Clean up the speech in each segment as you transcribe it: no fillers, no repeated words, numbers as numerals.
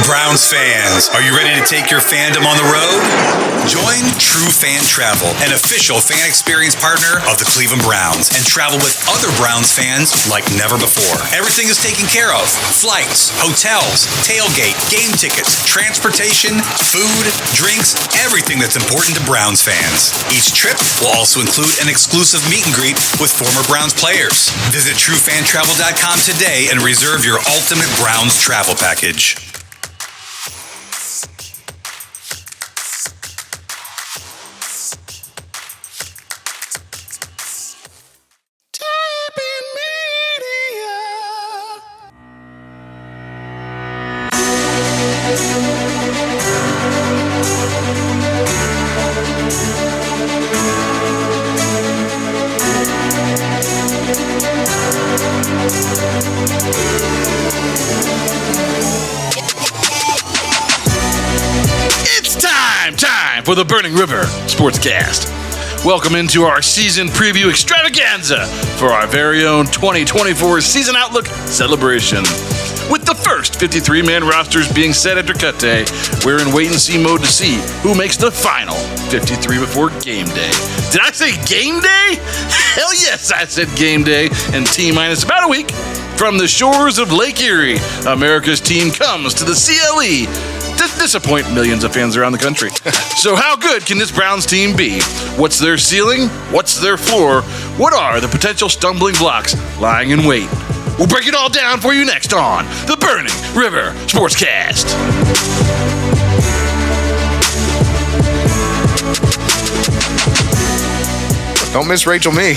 Browns fans, are you ready to take your fandom on the road? Join True Fan Travel, an official fan experience partner of the Cleveland Browns, and travel with other Browns fans like never before. Everything is taken care of. Flights, hotels, tailgate, game tickets, transportation, food, drinks, everything that's important to Browns fans. Each trip will also include an exclusive meet and greet with former Browns players. Visit TrueFanTravel.com today and reserve your ultimate Browns travel package. For the Burning River Sportscast. Welcome into our season preview extravaganza for our very own 2024 season outlook celebration. With the first 53-man rosters being set after cut day, we're in wait-and-see mode to see who makes the final 53 before game day. Did I say game day? Hell yes, I said game day. And T-minus about a week from the shores of Lake Erie, America's team comes to the CLE to disappoint millions of fans around the country. So how good can this Browns team be? What's their ceiling? What's their floor? What are the potential stumbling blocks lying in wait? We'll break it all down for you next on the Burning River Sportscast. Don't miss Rachel me.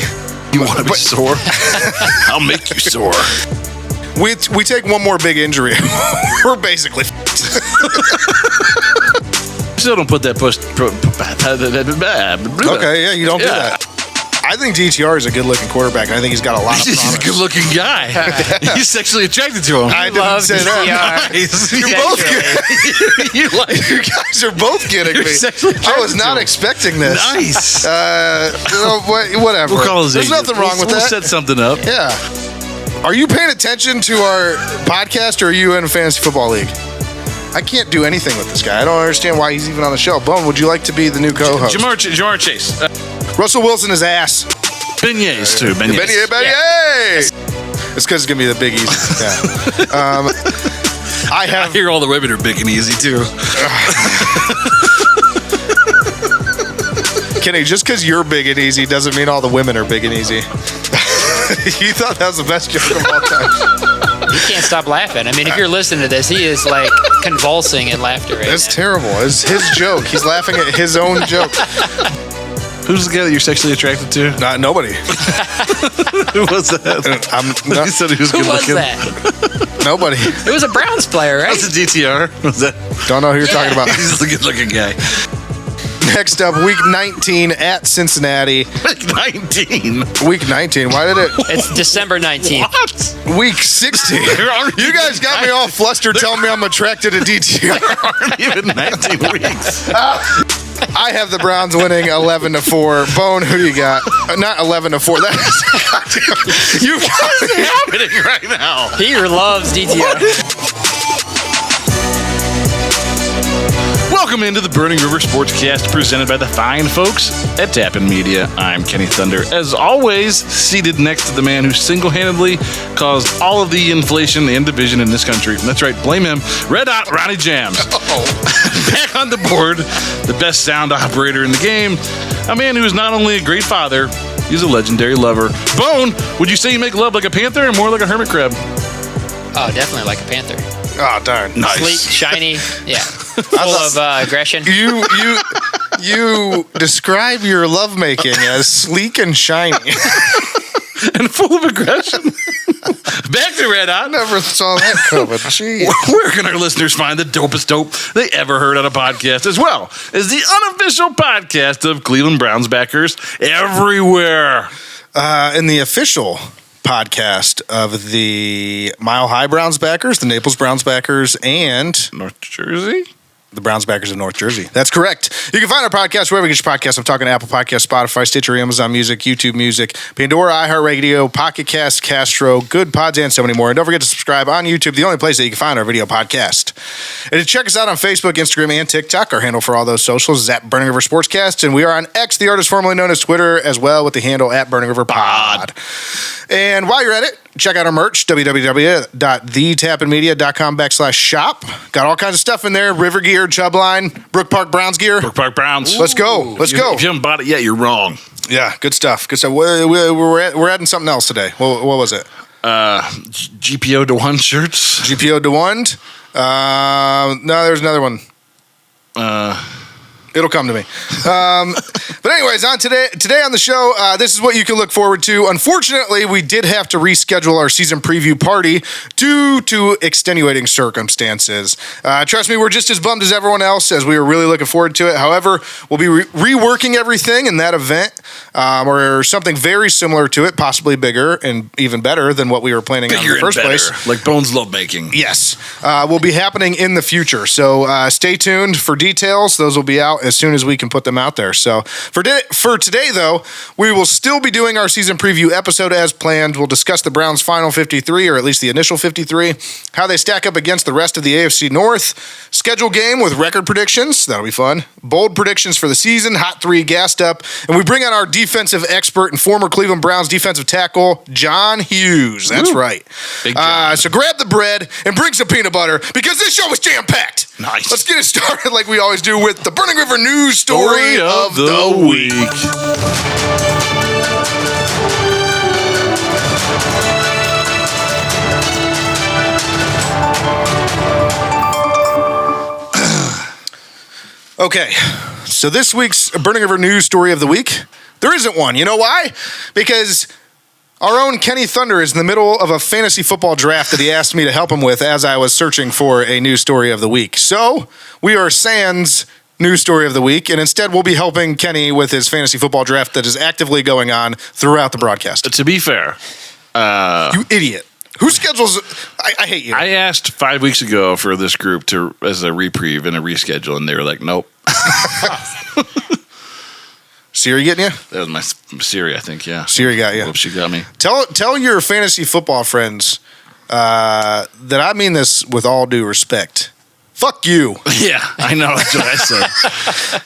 You want to be sore? I'll make you sore. We take one more big injury. We're basically Still don't put that push. Okay, yeah, you don't do that. I think DTR is a good-looking quarterback, and I think he's got a lot of promise. He's a good-looking guy. He's sexually attracted to him. I didn't say that. Nice. You're both kidding. You guys are both kidding me. I was not expecting this. Nice. Whatever. We'll call his There's agent. nothing wrong with that. We'll set something up. Yeah. Are you paying attention to our podcast, or are you in a fantasy football league? I can't do anything with this guy. I don't understand why he's even on the show. Bone, would you like to be the new co-host? Jamar Chase. Russell Wilson is ass. Beignets, too. Beignet. Yeah. It's because it's going to be the Big Easy. Yeah. I hear all the women are big and easy, too. Kenny, just because you're big and easy doesn't mean all the women are big and easy. You thought that was the best joke of all time. He can't stop laughing. I mean, if you're listening to this, he is like convulsing in laughter right That's now. terrible. It's his joke. He's laughing at his own joke. Who's the guy that you're sexually attracted to? Nobody. Who was that? He said he was good looking. Who was that? Nobody. It was a Browns player, right? That's a DTR. Was that? Don't know who you're talking about. He's a good looking guy. Next up, Week 19 at Cincinnati. Week 19? Week 19. Why did it? It's December 19th. What? Week 16. You guys got me all flustered telling me I'm attracted to DTR. There aren't even 19 weeks. I have the Browns winning 11-4. Bone, who do you got? Not 11-4. That is you What is happening right now? He loves DTR. Welcome into the Burning River Sportscast presented by the fine folks at Tappan Media. I'm Kenny Thunder. As always, seated next to the man who single-handedly caused all of the inflation and division in this country. That's right, blame him. Red Hot Ronnie Jams. Back on the board, the best sound operator in the game. A man who is not only a great father, he's a legendary lover. Bone, would you say you make love like a panther or more like a hermit crab? Oh, definitely like a panther. Oh, darn. Nice. Sleek, shiny, yeah. Full of aggression. You describe your lovemaking as sleek and shiny. And full of aggression. Back to Red Hot. Never saw that coming. Jeez. Where can our listeners find the dopest dope they ever heard on a podcast, as well as the unofficial podcast of Cleveland Browns backers everywhere? In the official podcast of the Mile High Browns backers, the Naples Browns backers, and North Jersey? The Browns backers of North Jersey. That's correct. You can find our podcast wherever you get your podcasts. I'm talking Apple Podcasts, Spotify, Stitcher, Amazon Music, YouTube Music, Pandora, iHeartRadio, Pocket Cast, Castro, Good Pods, and so many more. And don't forget to subscribe on YouTube, the only place that you can find our video podcast. And to check us out on Facebook, Instagram, and TikTok. Our handle for all those socials is at Burning River Sportscast. And we are on X, the artist formerly known as Twitter, as well, with the handle at Burning River Pod. And while you're at it, check out our merch, www.thetapandmedia.com/shop. Got all kinds of stuff in there. River gear, Chubb line, Brook Park Browns gear. Brook Park Browns. Let's go. Let's go. If you haven't bought it yet, you're wrong. Yeah, good stuff. Good stuff. We're adding something else today. What was it? GPO to one shirts. GPO to one. No, there's another one. It'll come to me. But anyways, today on the show, this is what you can look forward to. Unfortunately, we did have to reschedule our season preview party due to extenuating circumstances. Trust me, we're just as bummed as everyone else, as we were really looking forward to it. However, we'll be reworking everything in that event, or something very similar to it, possibly bigger and even better than what we were planning on in the first place. Like Bones love making. Yes, will be happening in the future. So stay tuned for details. Those will be out as soon as we can put them out there. So for today, though, we will still be doing our season preview episode as planned. We'll discuss the Browns' final 53, or at least the initial 53, how they stack up against the rest of the AFC North, schedule game with record predictions. That'll be fun. Bold predictions for the season, hot three gassed up, and we bring on our defensive expert and former Cleveland Browns defensive tackle, John Hughes. That's right. Big John. So grab the bread and bring some peanut butter, because this show is jam-packed. Nice. Let's get it started like we always do with the Burning River News Story of the Week. Okay, so this week's Burning River News Story of the Week, there isn't one. You know why? Because our own Kenny Thunder is in the middle of a fantasy football draft that he asked me to help him with as I was searching for a news story of the week. So we are sans news story of the week, and instead we'll be helping Kenny with his fantasy football draft that is actively going on throughout the broadcast. To be fair, you idiot. Who schedules? I hate you. I asked 5 weeks ago for this group as a reprieve and a reschedule, and they were like, nope. Siri getting you? That was my Siri, I think, yeah. Siri got you. Hope she got me. Tell your fantasy football friends that I mean this with all due respect. Fuck you. Yeah, I know. That's what I said.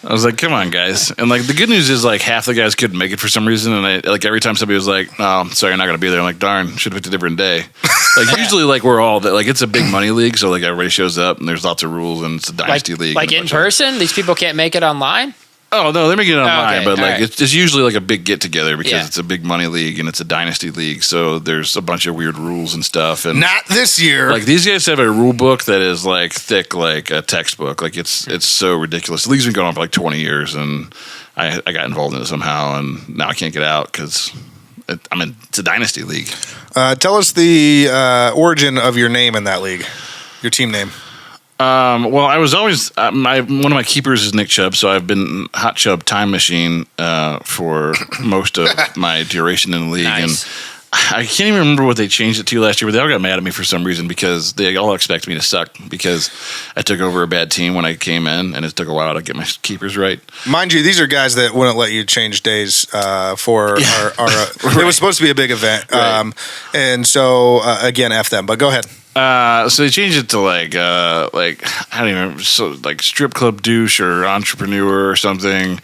I was like, come on, guys. And like, the good news is like half the guys couldn't make it for some reason. And every time somebody was like, no, I'm sorry, you're not going to be there. I'm like, darn, should have picked a different day. Like usually like we're all that, like it's a big money league. So like everybody shows up and there's lots of rules and it's a dynasty league. Like in person? These people can't make it online? Oh, no, they're making it online, okay, but like right. it's usually like a big get together because Yeah. it's a big money league and it's a dynasty league. So there's a bunch of weird rules and stuff. And Not this year. like these guys have a rule book that is like thick like a textbook. Like it's so ridiculous. The league's been going on for like 20 years, and I got involved in it somehow, and now I can't get out because it's a dynasty league. Tell us the origin of your name in that league, your team name. Well, I was always one of my keepers is Nick Chubb, so I've been Hot Chubb Time Machine for most of my duration in the league, Nice. and I can't even remember what they changed it to last year, but they all got mad at me for some reason because they all expect me to suck because I took over a bad team when I came in, and it took a while to get my keepers right. Mind you, these are guys that wouldn't let you change days for our it was supposed to be a big event. Right. And so, again, F them. But go ahead. So they changed it to like I don't even remember, so like strip club douche or entrepreneur or something,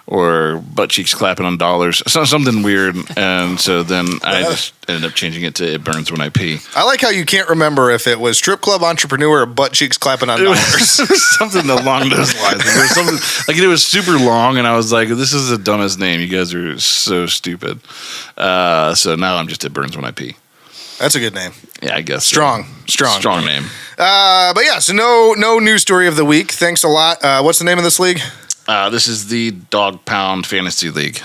or butt cheeks clapping on dollars, something weird. And so then I just ended up changing it to it burns when I pee. I like how you can't remember if it was strip club entrepreneur or butt cheeks clapping on dollars. It was something along those lines. Like, there was something, like it was super long, and I was like, "This is the dumbest name. You guys are so stupid." So now I'm just it burns when I pee. That's a good name. Yeah, I guess Strong name. But yeah, so no news story of the week. Thanks a lot. What's the name of this league? This is the Dog Pound Fantasy League.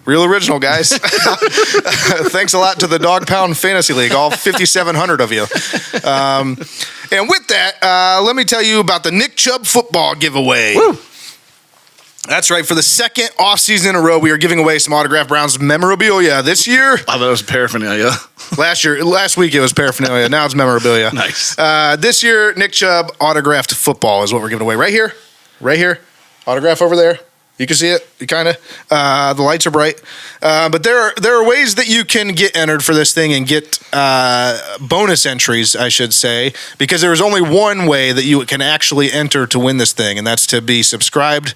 Real original, guys. Thanks a lot to the Dog Pound Fantasy League, all 5,700 of you. And with that, let me tell you about the Nick Chubb football giveaway. Woo. That's right. For the second offseason in a row, we are giving away some autographed Browns memorabilia. This year, I thought it was paraphernalia. last week it was paraphernalia. Now it's memorabilia. Nice. This year, Nick Chubb autographed football is what we're giving away. Right here. Autograph over there. You can see it, kind of. The lights are bright. But there are ways that you can get entered for this thing and get bonus entries, I should say, because there is only one way that you can actually enter to win this thing, and that's to be subscribed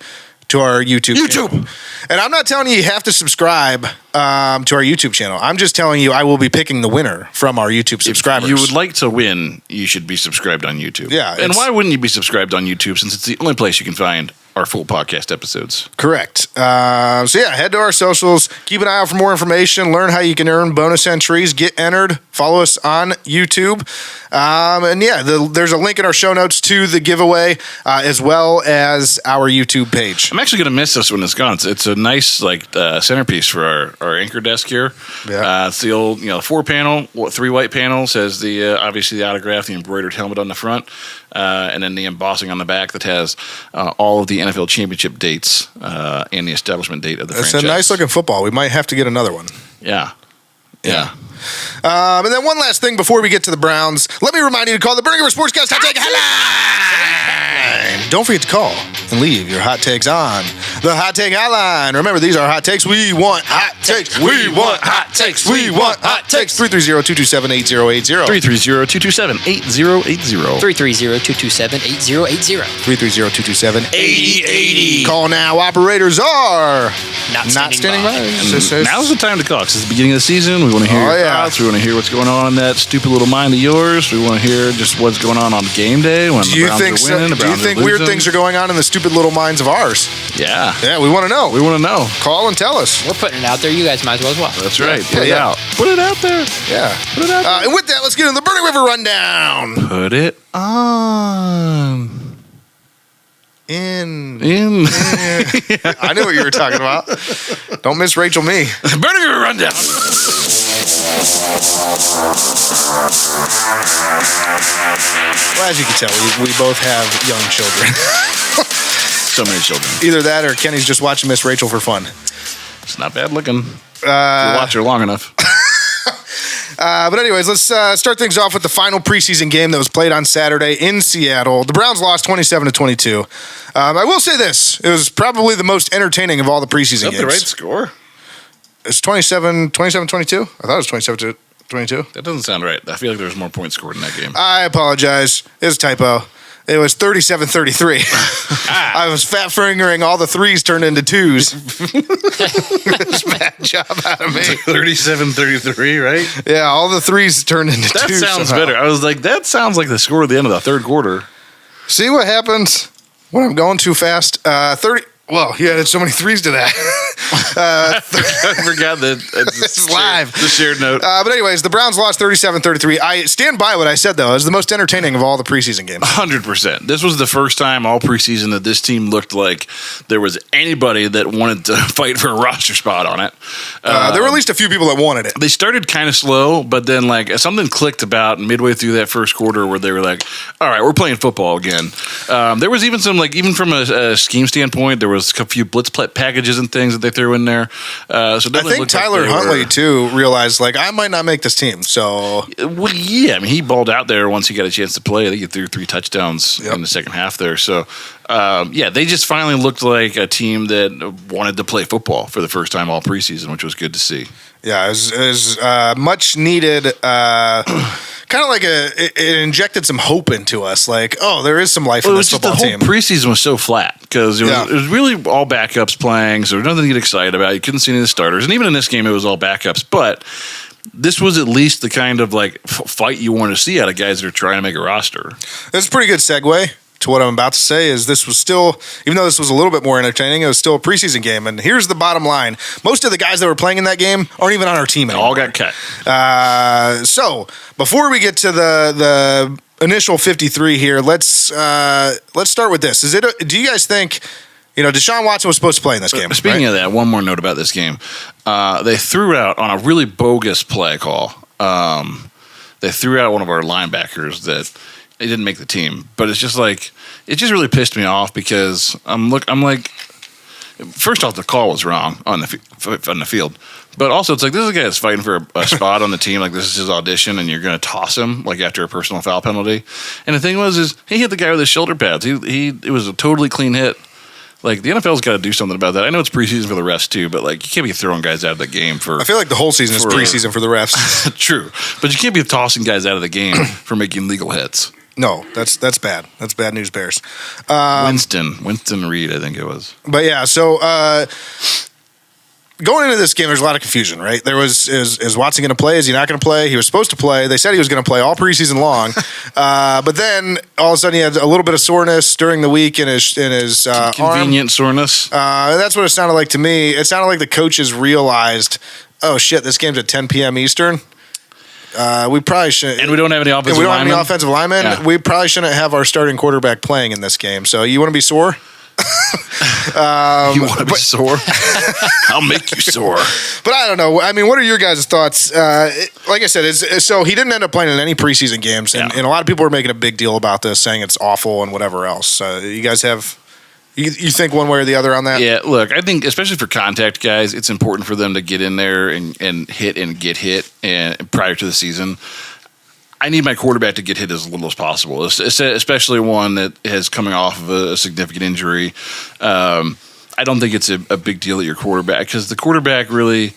to our YouTube channel. And I'm not telling you have to subscribe to our YouTube channel. I'm just telling you I will be picking the winner from our YouTube subscribers. If you would like to win, you should be subscribed on YouTube. Yeah. And why wouldn't you be subscribed on YouTube, since it's the only place you can find our full podcast episodes? Correct. So head to our socials. Keep an eye out for more information. Learn how you can earn bonus entries. Get entered. Follow us on YouTube. There's a link in our show notes to the giveaway, as well as our YouTube page. I'm actually going to miss this when it's gone. It's a nice centerpiece for our anchor desk here. Yeah. It's the old 4-panel, 3 white panels, has the obviously the autograph, the embroidered helmet on the front, and then the embossing on the back that has all of the NFL championship dates and the establishment date of the franchise. It's a nice looking football. We might have to get another one. Yeah. And then one last thing before we get to the Browns, let me remind you to call the Burning River Sportscast Hot Take Hotline. Don't forget to call and leave your hot takes on the Hot Take Hotline. Remember, these are hot takes. We want hot takes. We want hot takes. We want hot takes. 330-227-8080. 330-227-8080. 330-227-8080. 330-227-8080. Call now. Operators are Not standing by. Now's the time to call, 'cause it's the beginning of the season. We want to hear your thoughts. We want to hear what's going on in that stupid little mind of yours. We want to hear just what's going on game day when the Browns are winning. Do you think weird things are going on in the stupid little minds of ours? Yeah. Yeah, we want to know. We want to know. Call and tell us. We're putting it out there. You guys might as well as well. That's right. Yeah, Put it yeah. out. Put it out there. Yeah. Put it out there. And with that, let's get into the Burning River Rundown. Put it on. In. I I knew what you were talking about. Don't miss Rachel me. Burning River Rundown. Well, as you can tell, we both have young children. So many children. Either that or Kenny's just watching Miss Rachel for fun. It's not bad looking. If you watch her long enough. But anyways, let's start things off with the final preseason game that was played on Saturday in Seattle. The Browns lost 27-22. I will say this. It was probably the most entertaining of all the preseason games. Is that the right score? It's 27-22? I thought it was 27-22. That doesn't sound right. I feel like there was more points scored in that game. I apologize. It was a typo. It was 37-33. I was fat fingering all the threes turned into twos. That's a bad job out of me. 37-33, right? Yeah, all the threes turned into That twos. sounds somehow. better. I was like, that sounds like the score at the end of the third quarter. See what happens when I'm going too fast? 30. Well, you added so many threes to that. I forgot that It's live. The shared note. But anyways, the Browns lost 37-33. I stand by what I said, though. It was the most entertaining of all the preseason games. 100%. This was the first time all preseason that this team looked like there was anybody that wanted to fight for a roster spot on it. There were at least a few people that wanted it. They started kind of slow, but then something clicked about midway through that first quarter where they were like, all right, we're playing football again. There was even some, even from a scheme standpoint, there was a few blitz packages and things that they threw in there. I think Tyler Huntley, too, realized, I might not make this team. So, well, yeah, I mean, he balled out there once he got a chance to play. I think he threw 3 touchdowns in the second half there. So, they just finally looked like a team that wanted to play football for the first time all preseason, which was good to see. Yeah, it was much needed. Kind of it injected some hope into us. There is some life in this football team. The whole preseason was so flat because it was really all backups playing, so there was nothing to get excited about. You couldn't see any of the starters, and even in this game, it was all backups. But this was at least the kind of fight you want to see out of guys that are trying to make a roster. That's a pretty good segue to what I'm about to say. Is this was still, even though this was a little bit more entertaining, it was still a preseason game. And here's the bottom line: most of the guys that were playing in that game aren't even on our team anymore. All got cut. So before we get to the initial 53 here, let's start with this. Do you guys think? Deshaun Watson was supposed to play in this game. Speaking of that, one more note about this game. They threw out on a really bogus play call. They threw out one of our linebackers that he didn't make the team. But it's just it just really pissed me off because I'm like, first off, the call was wrong on the field. But also, it's like, this is a guy that's fighting for a spot on the team. Like, this is his audition, and you're going to toss him, like, after a personal foul penalty. And the thing is he hit the guy with his shoulder pads. It was a totally clean hit. Like, the NFL's got to do something about that. I know it's preseason for the refs, too, but, like, you can't be throwing guys out of the game for... I feel like the whole season is preseason for the refs. True. But you can't be tossing guys out of the game for making legal hits. No, that's bad. That's bad news, Bears. Winston Reed, I think it was. But, yeah, so... going into this game, there's a lot of confusion, right? There was, is Watson going to play? Is he not going to play? He was supposed to play. They said he was going to play all preseason long. But then, all of a sudden, he had a little bit of soreness during the week in his Convenient arm. soreness. That's what it sounded like to me. It sounded like the coaches realized, oh, shit, this game's at 10 p.m. Eastern. We probably shouldn't. And we don't have any offensive linemen. We don't have any offensive linemen. Yeah. We probably shouldn't have our starting quarterback playing in this game. So you want to be sore? You want to be sore? I'll make you sore. But I don't know. I mean, what are your guys' thoughts? Like I said, so he didn't end up playing in any preseason games, and a lot of people are making a big deal about this, saying it's awful and whatever else. You guys have... You think one way or the other on that? Yeah, look, I think especially for contact guys, it's important for them to get in there and hit and get hit and prior to the season. I need my quarterback to get hit as little as possible, especially one that is coming off of a significant injury. I don't think it's a big deal at your quarterback because the quarterback really,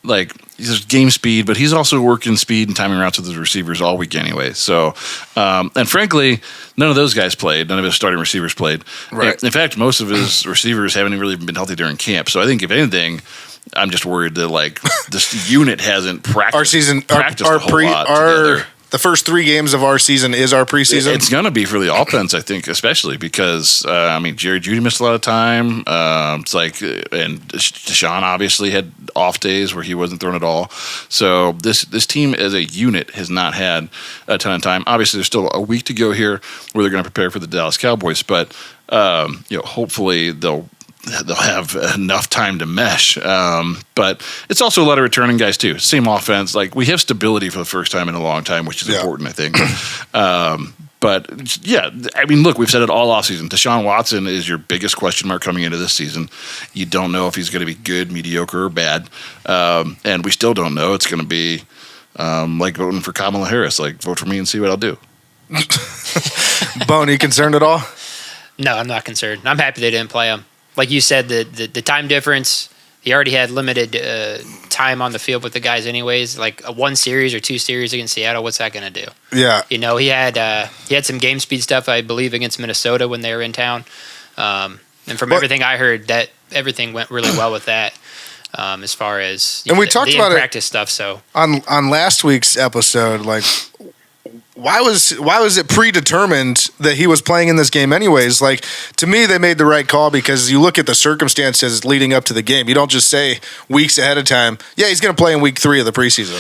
like, he's game speed, but he's also working speed and timing routes with his receivers all week anyway. So, and frankly, none of those guys played. None of his starting receivers played. Right. In fact, most of his receivers haven't really been healthy during camp. So I think if anything, I'm just worried that, like, this unit hasn't practiced. The first 3 games of our season is our preseason. It's going to be for the offense, I think, especially because, Jerry Jeudy missed a lot of time. It's like, and Deshaun obviously had off days where he wasn't thrown at all. So this team as a unit has not had a ton of time. Obviously, there's still a week to go here where they're going to prepare for the Dallas Cowboys, but hopefully they'll have enough time to mesh. But it's also a lot of returning guys, too. Same offense. Like, we have stability for the first time in a long time, which is important, I think. But, yeah, I mean, look, we've said it all offseason. Deshaun Watson is your biggest question mark coming into this season. You don't know if he's going to be good, mediocre, or bad. And we still don't know. It's going to be like voting for Kamala Harris. Like, vote for me and see what I'll do. Bone, are you concerned at all? No, I'm not concerned. I'm happy they didn't play him. Like you said, the time difference, he already had limited time on the field with the guys anyways. Like a 1 series or 2 series against Seattle, what's that going to do? Yeah. He had some game speed stuff, I believe, against Minnesota when they were in town. And from everything I heard, that everything went really well with that. As far as we talked about practice stuff. So on last week's episode, like, why was it predetermined that he was playing in this game anyways? Like, to me, they made the right call because you look at the circumstances leading up to the game. You don't just say weeks ahead of time, yeah, he's going to play in week 3 of the preseason.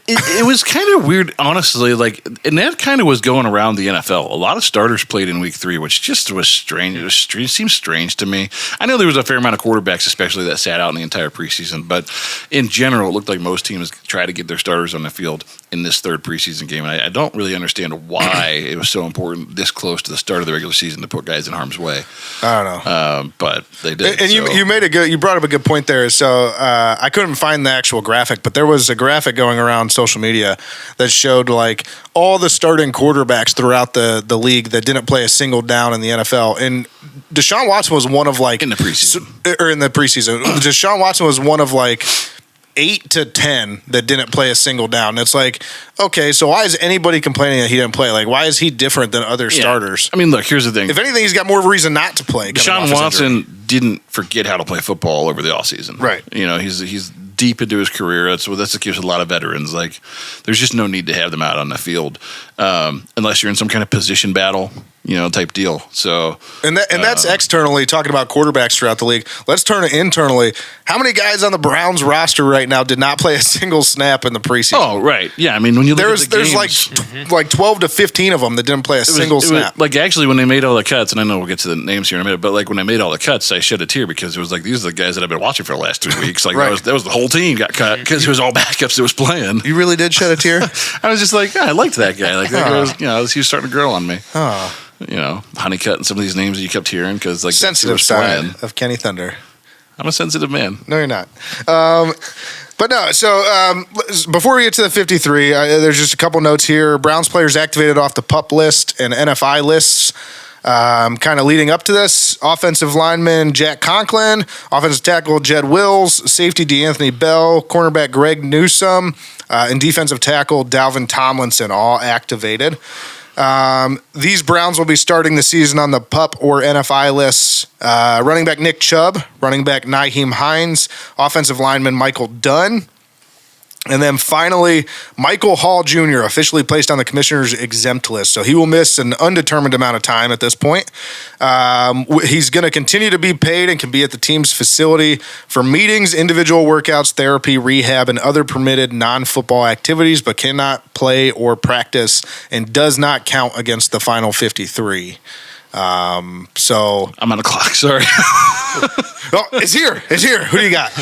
It was kind of weird, honestly. Like, and that kind of was going around the NFL. A lot of starters played in week 3, which just was strange. It seemed strange to me. I know there was a fair amount of quarterbacks, especially that sat out in the entire preseason. But in general, it looked like most teams try to get their starters on the field in this 3rd preseason game. And I don't really understand why it was so important this close to the start of the regular season to put guys in harm's way. I don't know, but they did. And you brought up a good point there. So I couldn't find the actual graphic, but there was a graphic going around social media that showed like all the starting quarterbacks throughout the league that didn't play a single down in the NFL. And Deshaun Watson was one of like in the preseason. Deshaun Watson was one of like 8 to 10 that didn't play a single down. It's like, okay, so why is anybody complaining that he didn't play? Like, why is he different than other starters? I mean, look, here's the thing. If anything, he's got more reason not to play. Deshaun Watson didn't forget how to play football over the offseason. Right. He's deep into his career. That's the case with a lot of veterans. Like, there's just no need to have them out on the field unless you're in some kind of position battle, type deal. So, and that's externally talking about quarterbacks throughout the league. Let's turn it internally. How many guys on the Browns roster right now did not play a single snap in the preseason? Oh, right. Yeah, I mean, when you look at the games, there's like 12 to 15 of them that didn't play a single snap. Like, actually, when they made all the cuts, and I know we'll get to the names here in a minute, but like when they made all the cuts, I shed a tear because it was like, these are the guys that I've been watching for the last 3 weeks. Like, right. that was the whole team got cut because it was all backups that was playing. You really did shed a tear? I was just like, I liked that guy. Like, that was, he was starting to grow on me. Oh. Honeycutt and some of these names that you kept hearing because like sensitive side of Kenny Thunder. I'm a sensitive man. No, you're not. But no, so before we get to the 53, there's just a couple notes here. Browns players activated off the PUP list and NFI lists. Kind of leading up to this, offensive lineman Jack Conklin, offensive tackle Jed Wills, safety DeAnthony Bell, cornerback Greg Newsome, and defensive tackle Dalvin Tomlinson all activated. These Browns will be starting the season on the PUP or NFI lists. Running back Nick Chubb, running back Nyheim Hines, offensive lineman Michael Dunn. And then finally, Michael Hall Jr. officially placed on the commissioner's exempt list. So he will miss an undetermined amount of time at this point. He's going to continue to be paid and can be at the team's facility for meetings, individual workouts, therapy, rehab, and other permitted non-football activities, but cannot play or practice and does not count against the final 53. So I'm on the clock. Sorry. oh, it's here. It's here. Who do you got?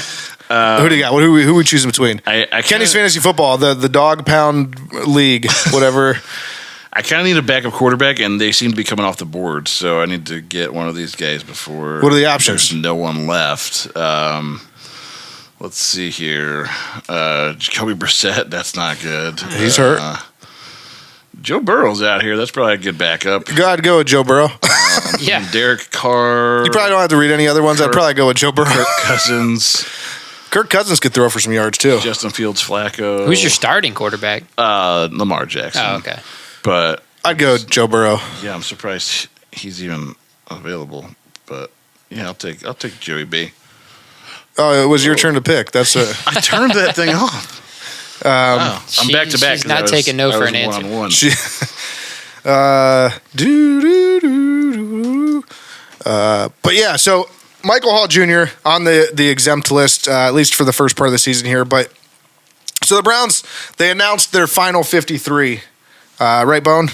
Who do you got? Who we choosing between? Kenny's Fantasy Football, the dog pound league, whatever. I kind of need a backup quarterback, and they seem to be coming off the board, so I need to get one of these guys before. What are the options? There's no one left. Let's see here. Jacoby Brissett, that's not good. He's hurt. Joe Burrow's out here. That's probably a good backup. I'd go with Joe Burrow. Yeah. Derek Carr. You probably don't have to read any other ones. I'd probably go with Joe Burrow. Kirk Cousins could throw for some yards, too. Justin Fields, Flacco. Who's your starting quarterback? Lamar Jackson. Oh, okay. But I'd go Joe Burrow. Yeah, I'm surprised he's even available. But yeah, I'll take Joey B. Oh, it was your turn to pick. That's I turned that thing off. I'm back to back. She's not taking no for an answer. But yeah, so Michael Hall Jr. on the exempt list, at least for the first part of the season here. But so the Browns, they announced their final 53. Right, Bone?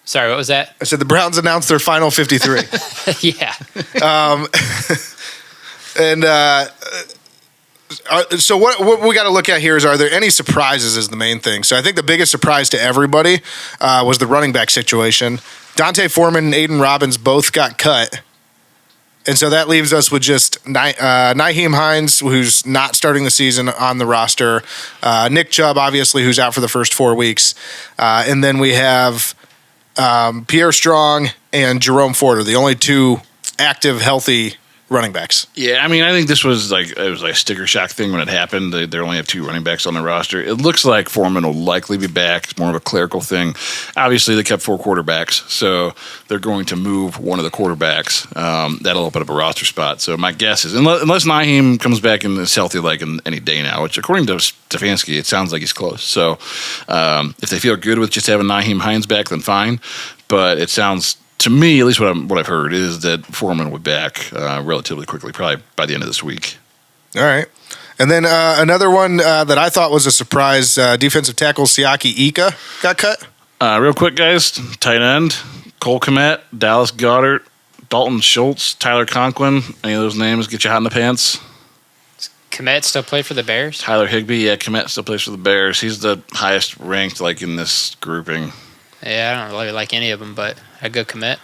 Sorry, what was that? I said the Browns announced their final 53. Yeah. So what we got to look at here is, are there any surprises is the main thing. So I think the biggest surprise to everybody was the running back situation. Dante Foreman and Aiden Robbins both got cut. And so that leaves us with just Nyheim Hines, who's not starting the season on the roster. Nick Chubb, obviously, who's out for the first 4 weeks. And then we have Pierre Strong and Jerome Ford are the only two active, healthy running backs. Yeah, I mean, I think this was like a sticker shock thing when it happened. They only have two running backs on the roster. It looks like Foreman will likely be back. It's more of a clerical thing. Obviously, they kept 4 quarterbacks, so they're going to move one of the quarterbacks. That'll open up a roster spot. So my guess is, unless Nyheim comes back and is healthy like in any day now, which according to Stefanski, it sounds like he's close. So if they feel good with just having Nyheim Hines back, then fine. But it sounds, to me, at least what I've heard, is that Foreman will be back relatively quickly, probably by the end of this week. All right. And then another one that I thought was a surprise, defensive tackle Siaki Ika got cut. Real quick, guys, tight end, Cole Kmet, Dallas Goedert, Dalton Schultz, Tyler Conklin. Any of those names get you hot in the pants? Kmet still play for the Bears? Tyler Higbee, yeah, Kmet still plays for the Bears. He's the highest ranked in this grouping. Yeah, I don't really like any of them, but I'd go Kmet.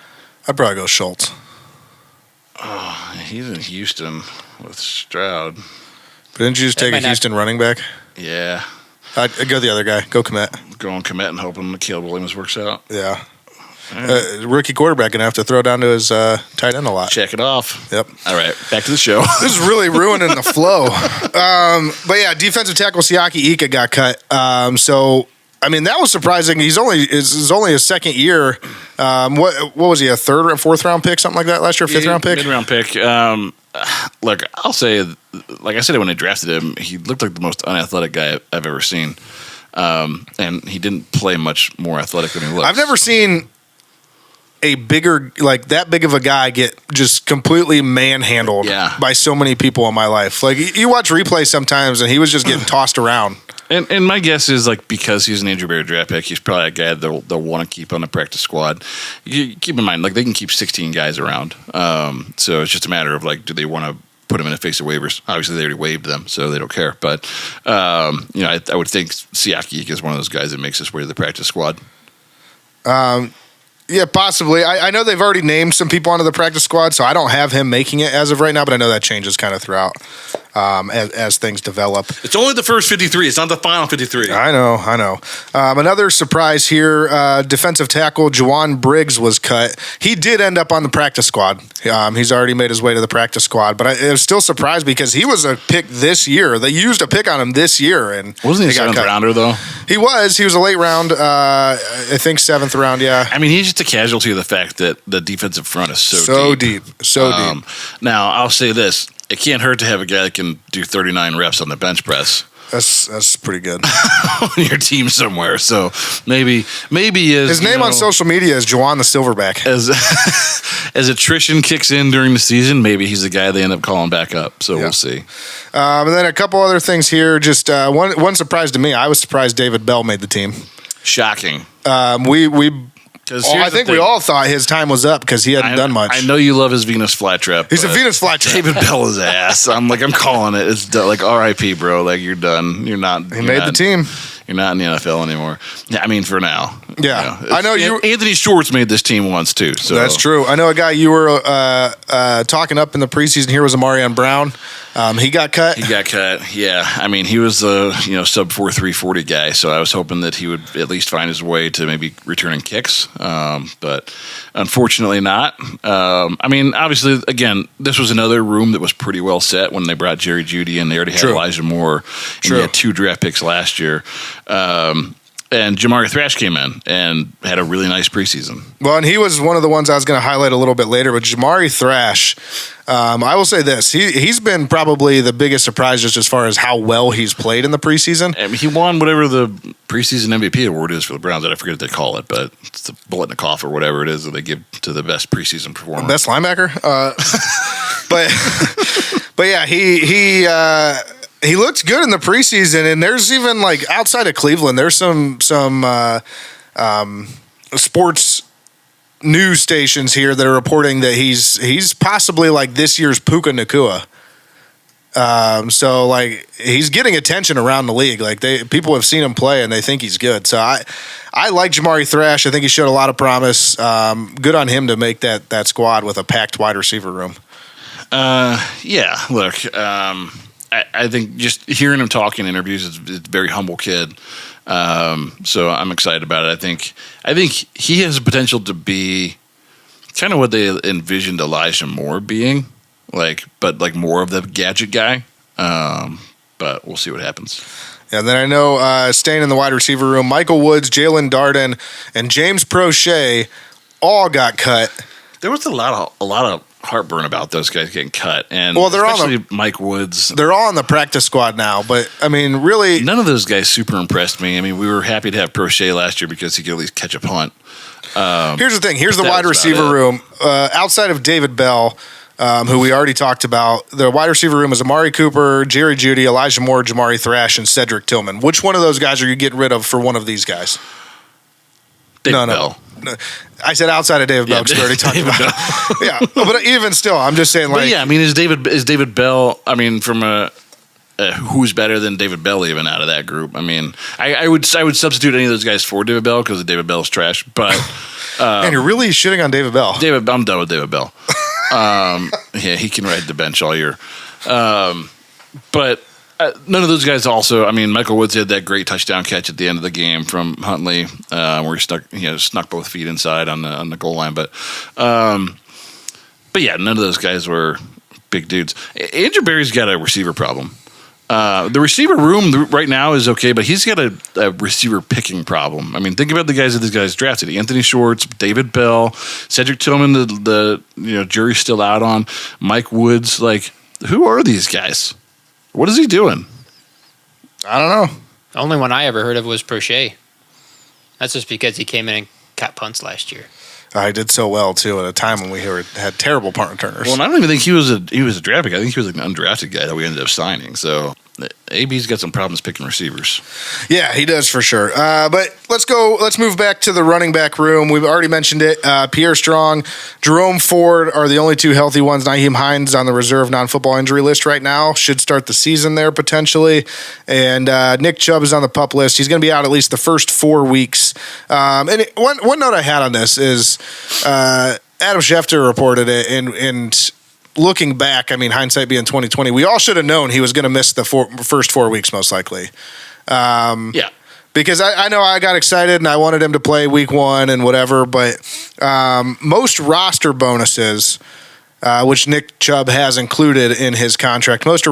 I'd probably go Schultz. Oh, he's in Houston with Stroud. But didn't you just take a Houston running back? Yeah. I'd go the other guy. Go Kmet. Going Kmet and hoping Caleb Williams works out. Yeah. Rookie quarterback going to have to throw down to his tight end a lot. Check it off. Yep. All right, back to the show. This is really ruining the flow. But yeah, defensive tackle Siaki Ika got cut. So I mean, that was surprising. It's only his second year. What was he, a third or fourth round pick, something like that last year, fifth round pick? Mid-round pick. Look, I'll say, like I said when I drafted him, he looked like the most unathletic guy I've ever seen. And he didn't play much more athletic than he looks. I've never seen a bigger, that big of a guy get just completely manhandled by so many people in my life. Like, you watch replays sometimes, and he was just getting tossed around. And my guess is, because he's an Andrew Berry draft pick, he's probably a guy they'll want to keep on the practice squad. You keep in mind, they can keep 16 guys around. So it's just a matter of, do they want to put him in a face of waivers? Obviously, they already waived them, so they don't care. But, I would think Siaki is one of those guys that makes his way to the practice squad. Yeah, possibly. I know they've already named some people onto the practice squad, so I don't have him making it as of right now, but I know that changes kind of throughout as things develop. It's only the first 53. It's not the final 53. I know. Another surprise here, defensive tackle Juwan Briggs was cut. He did end up on the practice squad. He's already made his way to the practice squad, but I was still surprised because he was a pick this year. They used a pick on him this year. And wasn't he a 7th rounder, though? He was a late round, I think 7th round, yeah. I mean, he's just a casualty of the fact that the defensive front is so deep. Deep. Now, I'll say this. It can't hurt to have a guy that can do 39 reps on the bench press. That's pretty good. On your team somewhere. So maybe his name on social media is Juwan the Silverback. As attrition kicks in during the season, maybe he's the guy they end up calling back up. So we'll see. And then a couple other things here. Just one surprise to me. I was surprised David Bell made the team. Shocking. I think we all thought his time was up because he hadn't done much. I know you love his Venus flytrap. He's a Venus flytrap. David Bell is ass. I'm calling it. It's like R.I.P. bro. Like you're done. You're not. He made the team. You're not in the NFL anymore. Yeah, I mean for now. Yeah, I know you. Anthony Schwartz made this team once too. So that's true. I know a guy you were talking up in the preseason here was Amarion Brown. He got cut. Yeah, I mean he was a sub 4.3 40 guy. So I was hoping that he would at least find his way to maybe returning kicks. But unfortunately not. I mean obviously again this was another room that was pretty well set when they brought Jerry Jeudy in. They already had Elijah Moore. And he had 2 draft picks last year. And Jamari Thrash came in and had a really nice preseason. Well, and he was one of the ones I was going to highlight a little bit later. But Jamari Thrash, I will say this: he's been probably the biggest surprise just as far as how well he's played in the preseason. I mean, he won whatever the preseason MVP award is for the Browns. I forget what they call it, but it's the Biletnikoff or whatever it is that they give to the best preseason performer, best linebacker. But yeah, he looked good in the preseason, and there's even like outside of Cleveland, there's some sports news stations here that are reporting that he's possibly like this year's Puka Nacua. So like he's getting attention around the league. Like people have seen him play and they think he's good. So I like Jamari Thrash. I think he showed a lot of promise. Good on him to make that squad with a packed wide receiver room. Yeah. Look. I think just hearing him talk in interviews is a very humble kid. So I'm excited about it. I think he has the potential to be kind of what they envisioned Elijah Moore being, but more of the gadget guy. But we'll see what happens. Yeah, and then I know staying in the wide receiver room, Michael Woods, Jalen Darden, and James Prochet all got cut. There was a lot of heartburn about those guys getting cut, and they're especially Mike Woods. They're all on the practice squad now, but I mean, really, none of those guys super impressed me. I mean, we were happy to have Prochet last year because he could at least catch a punt. Here's the thing. Here's the wide receiver room. Outside of David Bell, who we already talked about, the wide receiver room is Amari Cooper, Jerry Jeudy, Elijah Moore, Jamari Thrash, and Cedric Tillman. Which one of those guys are you getting rid of for one of these guys? David Bell. No. I said outside of David Bell because we already talked about it. Yeah, but even still, I'm just saying. But yeah, I mean, is David Bell? I mean, from who's better than David Bell even out of that group? I mean, I would substitute any of those guys for David Bell because David Bell's trash. But and you're really shitting on David Bell. I'm done with David Bell. Yeah, he can ride the bench all year. But none of those guys also. I mean, Michael Woods had that great touchdown catch at the end of the game from Huntley, where he snuck both feet inside on the goal line. But yeah, none of those guys were big dudes. Andrew Berry's got a receiver problem. The receiver room right now is okay, but he's got a receiver picking problem. I mean, think about the guys that these guys drafted: Anthony Schwartz, David Bell, Cedric Tillman. The jury's still out on Mike Woods. Like, who are these guys? What is he doing? I don't know. The only one I ever heard of was Prochet. That's just because he came in and caught punts last year. I did so well too at a time when we had terrible punt returners. Well, and I don't even think he was a draft pick. I think he was like an undrafted guy that we ended up signing. So AB's got some problems picking receivers. Yeah, he does for sure. But let's move back to the running back room. We've already mentioned it. Pierre Strong, Jerome Ford are the only two healthy ones. Naheem Hines on the reserve non-football injury list right now. Should start the season there potentially. And Nick Chubb is on the PUP list. He's going to be out at least the first 4 weeks. One note I had on this is Adam Schefter reported it, and looking back, I mean, hindsight being 2020, we all should have known he was going to miss the first 4 weeks most likely. Yeah. Because I know I got excited and I wanted him to play week 1 and whatever, but most roster bonuses, which Nick Chubb has included in his contract, most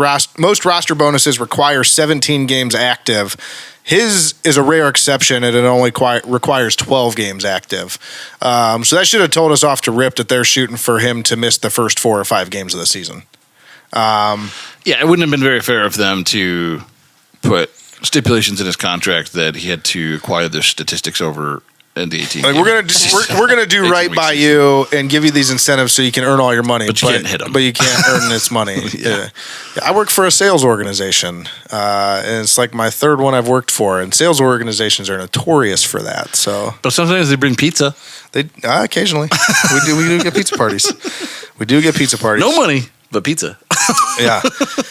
roster bonuses require 17 games active. His is a rare exception, and it only requires 12 games active. So that should have told us off to rip that they're shooting for him to miss the first 4 or 5 games of the season. Yeah, it wouldn't have been very fair of them to put stipulations in his contract that he had to acquire the statistics over in the 18. Like we're gonna do right by you and give you these incentives so you can earn all your money, but you can't hit them. But you can't earn this money. Yeah. I work for a sales organization, and it's like my 3rd one I've worked for, and sales organizations are notorious for that. So, but sometimes they bring pizza. They occasionally we do get pizza parties. We do get pizza parties. No money, but pizza. Yeah.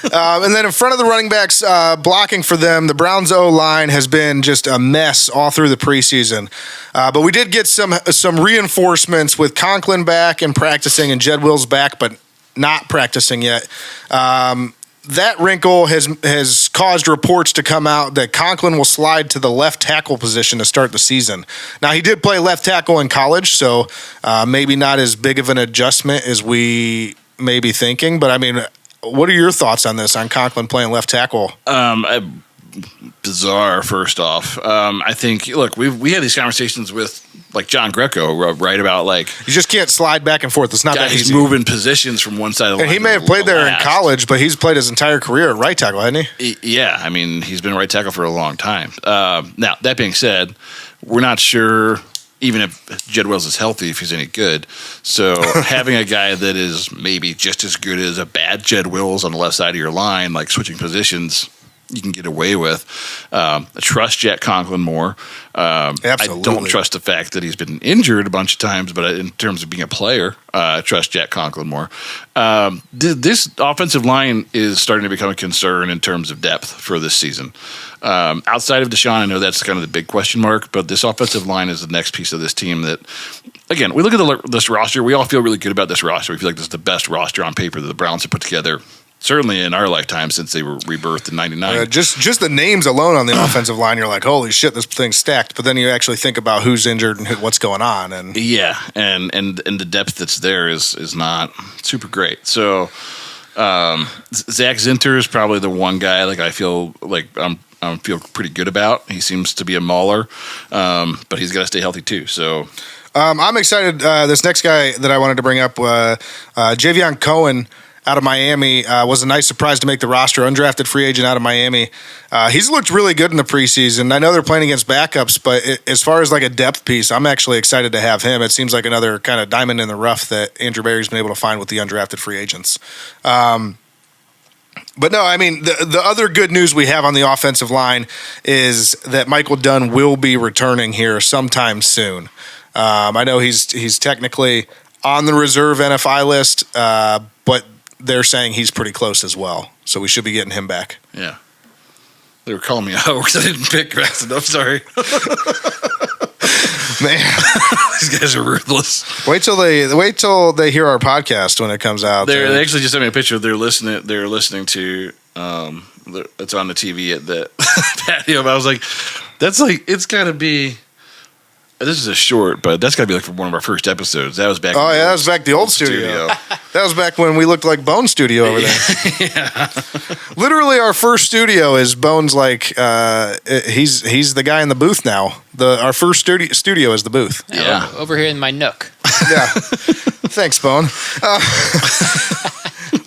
And then in front of the running backs, blocking for them, the Browns O-line has been just a mess all through the preseason. But we did get some reinforcements with Conklin back and practicing and Jed Wills back, but not practicing yet. That wrinkle has caused reports to come out that Conklin will slide to the left tackle position to start the season. Now, he did play left tackle in college, so maybe not as big of an adjustment as we may be thinking. But, I mean, what are your thoughts on this, on Conklin playing left tackle? Bizarre, first off. I think, look, we had these conversations with, like, John Greco, right, about, like... You just can't slide back and forth. It's not that he's easy. moving positions from one side of the line. And he may have played there in college, but he's played his entire career at right tackle, hasn't he? Yeah, I mean, he's been right tackle for a long time. Now, that being said, we're not sure... even if Jed Wills is healthy, if he's any good. So having a guy that is maybe just as good as a bad Jed Wills on the left side of your line, like switching positions, you can get away with. I trust Jack Conklin more. Absolutely. I don't trust the fact that he's been injured a bunch of times, but in terms of being a player, I trust Jack Conklin more. This offensive line is starting to become a concern in terms of depth for this season. Outside of Deshaun, I know that's kind of the big question mark, but this offensive line is the next piece of this team that, again, we look at this roster, we all feel really good about this roster. We feel like this is the best roster on paper that the Browns have put together, certainly in our lifetime since they were rebirthed in '99. Just the names alone on the offensive line, you're like, holy shit, this thing's stacked. But then you actually think about who's injured and what's going on. And yeah, and the depth that's there is not super great. So Zach Zinter is probably the one guy like I feel like I feel pretty good about. He seems to be a mauler, but he's got to stay healthy too. So I'm excited. This next guy that I wanted to bring up, Javion Cohen out of Miami, was a nice surprise to make the roster. Undrafted free agent out of Miami. He's looked really good in the preseason. I know they're playing against backups, but as far as like a depth piece, I'm actually excited to have him. It seems like another kind of diamond in the rough that Andrew Berry's been able to find with the undrafted free agents. But no, I mean, the other good news we have on the offensive line is that Michael Dunn will be returning here sometime soon. I know he's technically on the reserve NFI list, but they're saying he's pretty close as well. So we should be getting him back. Yeah. They were calling me a hoax. I didn't pick fast enough. Sorry. Man, these guys are ruthless. Wait till they hear our podcast when it comes out. They actually just sent me a picture. They're listening to. It's on the TV at the patio. But I was like, it's got to be. This is a short, but that's got to be like from one of our first episodes. That was back. Oh yeah, that was back the old studio. That was back when we looked like Bone Studio over there. Yeah. Literally, our first studio is Bone's. Like he's the guy in the booth now. Our first studio is the booth. Yeah, over here in my nook. Yeah. Thanks, Bone.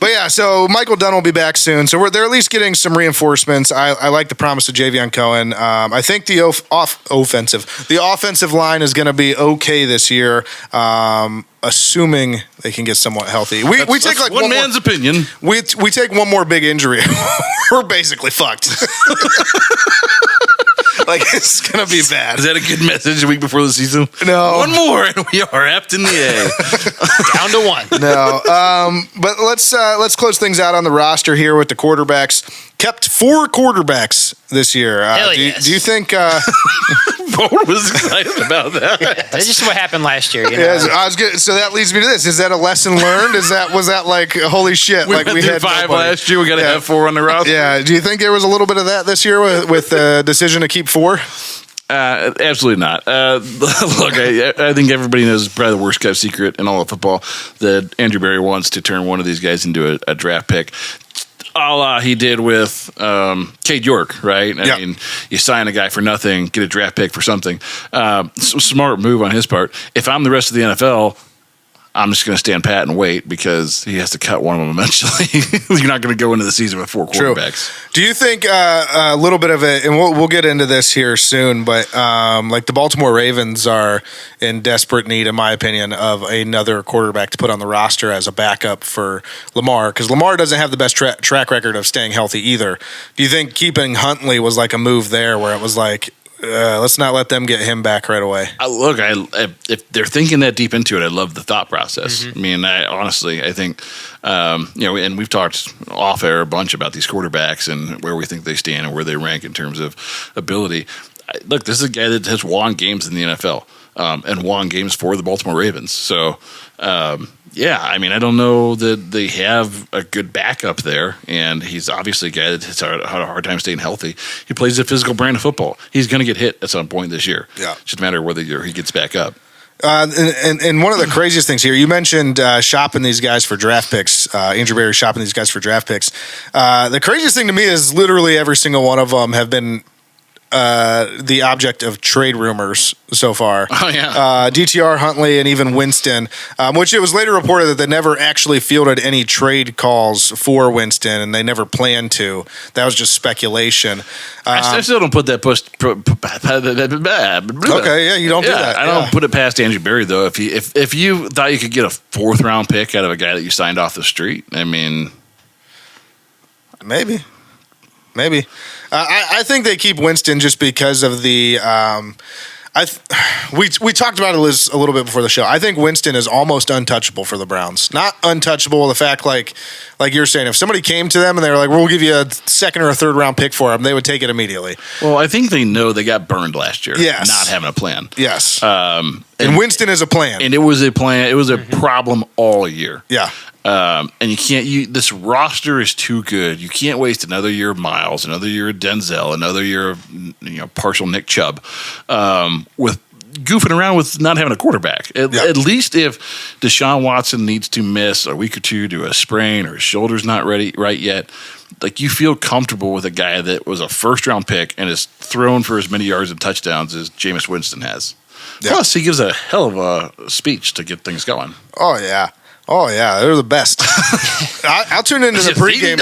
But yeah, so Michael Dunn will be back soon. So they're at least getting some reinforcements. I like the promise of Javion Cohen. I think the offensive line is going to be okay this year, assuming they can get somewhat healthy. We take like one man's opinion. We take one more big injury, we're basically fucked. Like, it's going to be bad. Is that a good message a week before the season? No. One more, and we are apt in the A. Down to one. No. But let's close things out on the roster here with the quarterbacks. Kept 4 quarterbacks this year. Do you think... Bold was excited about that. That's just what happened last year. You know? Yeah, so that leads me to this. Is that a lesson learned? Was that like, holy shit? We like went through 5 last year. We got to have 4 on the roster. Yeah. Do you think there was a little bit of that this year with the decision to keep 4? Absolutely not. Look, I think everybody knows probably the worst kept secret in all of football that Andrew Berry wants to turn one of these guys into a draft pick. A la he did with Cade York, right? I mean, you sign a guy for nothing, get a draft pick for something. Smart move on his part. If I'm the rest of the NFL, I'm just going to stand pat and wait because he has to cut one of them eventually. You're not going to go into the season with 4 quarterbacks. True. Do you think a little bit of it, and we'll get into this here soon, but like the Baltimore Ravens are in desperate need, in my opinion, of another quarterback to put on the roster as a backup for Lamar, because Lamar doesn't have the best track record of staying healthy either. Do you think keeping Huntley was like a move there where it was like, let's not let them get him back right away? Look, if they're thinking that deep into it, I love the thought process. Mm-hmm. I mean, I think, and we've talked off air a bunch about these quarterbacks and where we think they stand and where they rank in terms of ability. Look, this is a guy that has won games in the NFL and won games for the Baltimore Ravens. So, I mean, I don't know that they have a good backup there, and he's obviously a guy that has had a hard time staying healthy. He plays a physical brand of football. He's going to get hit at some point this year. Yeah, it's just a matter of whether he gets back up. And one of the craziest things here, you mentioned shopping these guys for draft picks. Andrew Berry shopping these guys for draft picks. The craziest thing to me is literally every single one of them have been the object of trade rumors so far. Oh, yeah. DTR, Huntley, and even Winston, which it was later reported that they never actually fielded any trade calls for Winston, and they never planned to. That was just speculation. I still don't put that okay, yeah, you don't do that. I don't put it past Andrew Berry, though. If you thought you could get a 4th-round pick out of a guy that you signed off the street, I mean... Maybe. I think they keep Winston just because of the we talked about it a little bit before the show. I think Winston is almost untouchable for the Browns. Not untouchable, the fact like you're saying, if somebody came to them and they were like, we'll give you a 2nd or a 3rd round pick for him, they would take it immediately. Well, I think they know they got burned last year. Yes. Not having a plan. Yes. And Winston is a plan. And it was a plan. It was a problem all year. Yeah. And you can't. This roster is too good. You can't waste another year of Miles, another year of Denzel, another year of partial Nick Chubb, with goofing around with not having a quarterback. At least if Deshaun Watson needs to miss a week or two to a sprain or his shoulder's not right yet, like you feel comfortable with a guy that was a 1st-round pick and is thrown for as many yards and touchdowns as Jameis Winston has. Yeah. Plus, he gives a hell of a speech to get things going. Oh yeah. They're the best. I'll tune into the pregame.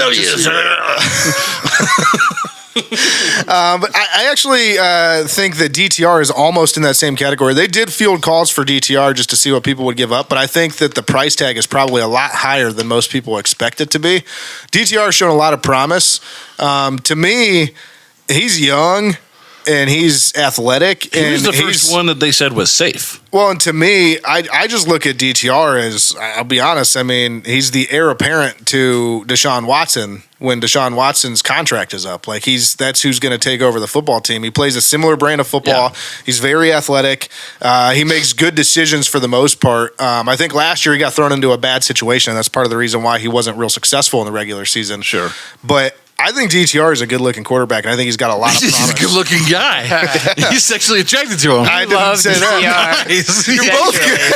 But I actually think that DTR is almost in that same category. They did field calls for DTR just to see what people would give up, but I think that the price tag is probably a lot higher than most people expect it to be. DTR has shown a lot of promise. To me, he's young. And he's athletic. He was the first one that they said was safe. Well, and to me, I just look at DTR as, I'll be honest, I mean, he's the heir apparent to Deshaun Watson when Deshaun Watson's contract is up. Like, that's who's going to take over the football team. He plays a similar brand of football. Yeah. He's very athletic. He makes good decisions for the most part. I think last year he got thrown into a bad situation, and that's part of the reason why he wasn't real successful in the regular season. Sure. But I think DTR is a good-looking quarterback, and I think he's got a lot of promise. He's a good-looking guy. He's sexually attracted to him. I didn't say that. Nice. You're both getting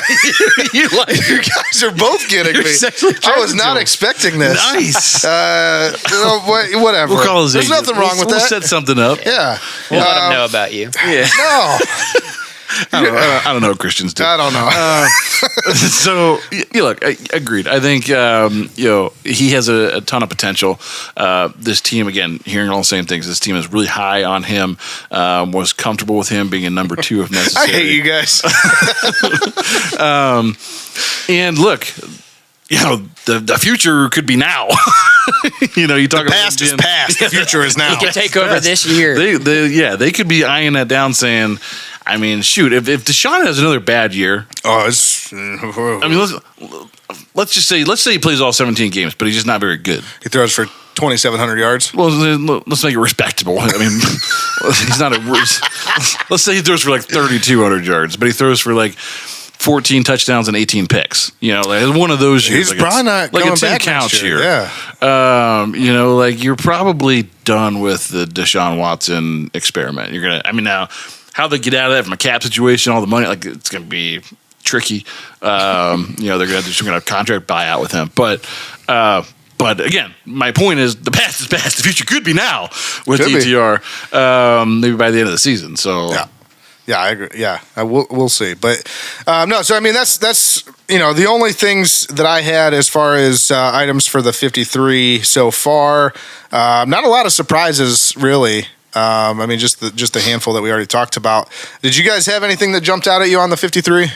You guys are both getting me. I was not expecting this. Nice. Whatever. We'll call his There's nothing wrong with that. We'll set something up. Yeah. We'll let him know about you. Yeah. No. I don't know what Christians do. I don't know. So, look, agreed. I think he has a ton of potential. This team, again, hearing all the same things. This team is really high on him. Was comfortable with him being a number 2 if necessary. I hate you guys. And look, the future could be now. You talk The past is past. The future is now. He could take over this year. They could be eyeing that down, saying, I mean, shoot, if Deshaun has another bad year, it's. I mean, let's say he plays all 17 games, but he's just not very good. He throws for 2,700 yards. Well, let's make it respectable. I mean, he's not let's say he throws for like 3,200 yards, but he throws for like 14 touchdowns and 18 picks. Like one of those years. He's probably not like coming a 10 back counts next year. Yeah. Like you're probably done with the Deshaun Watson experiment. Now how they get out of that from a cap situation, all the money, like it's going to be tricky. They're going to do some kind of contract buyout with him, But again, my point is the past is past. The future could be now with DTR, maybe by the end of the season. So yeah, I agree. Yeah, we'll see. But no, so I mean that's the only things that I had as far as items for the 53 so far. Not a lot of surprises really. I mean just the handful that we already talked about. Did you guys have anything that jumped out at you on the 53?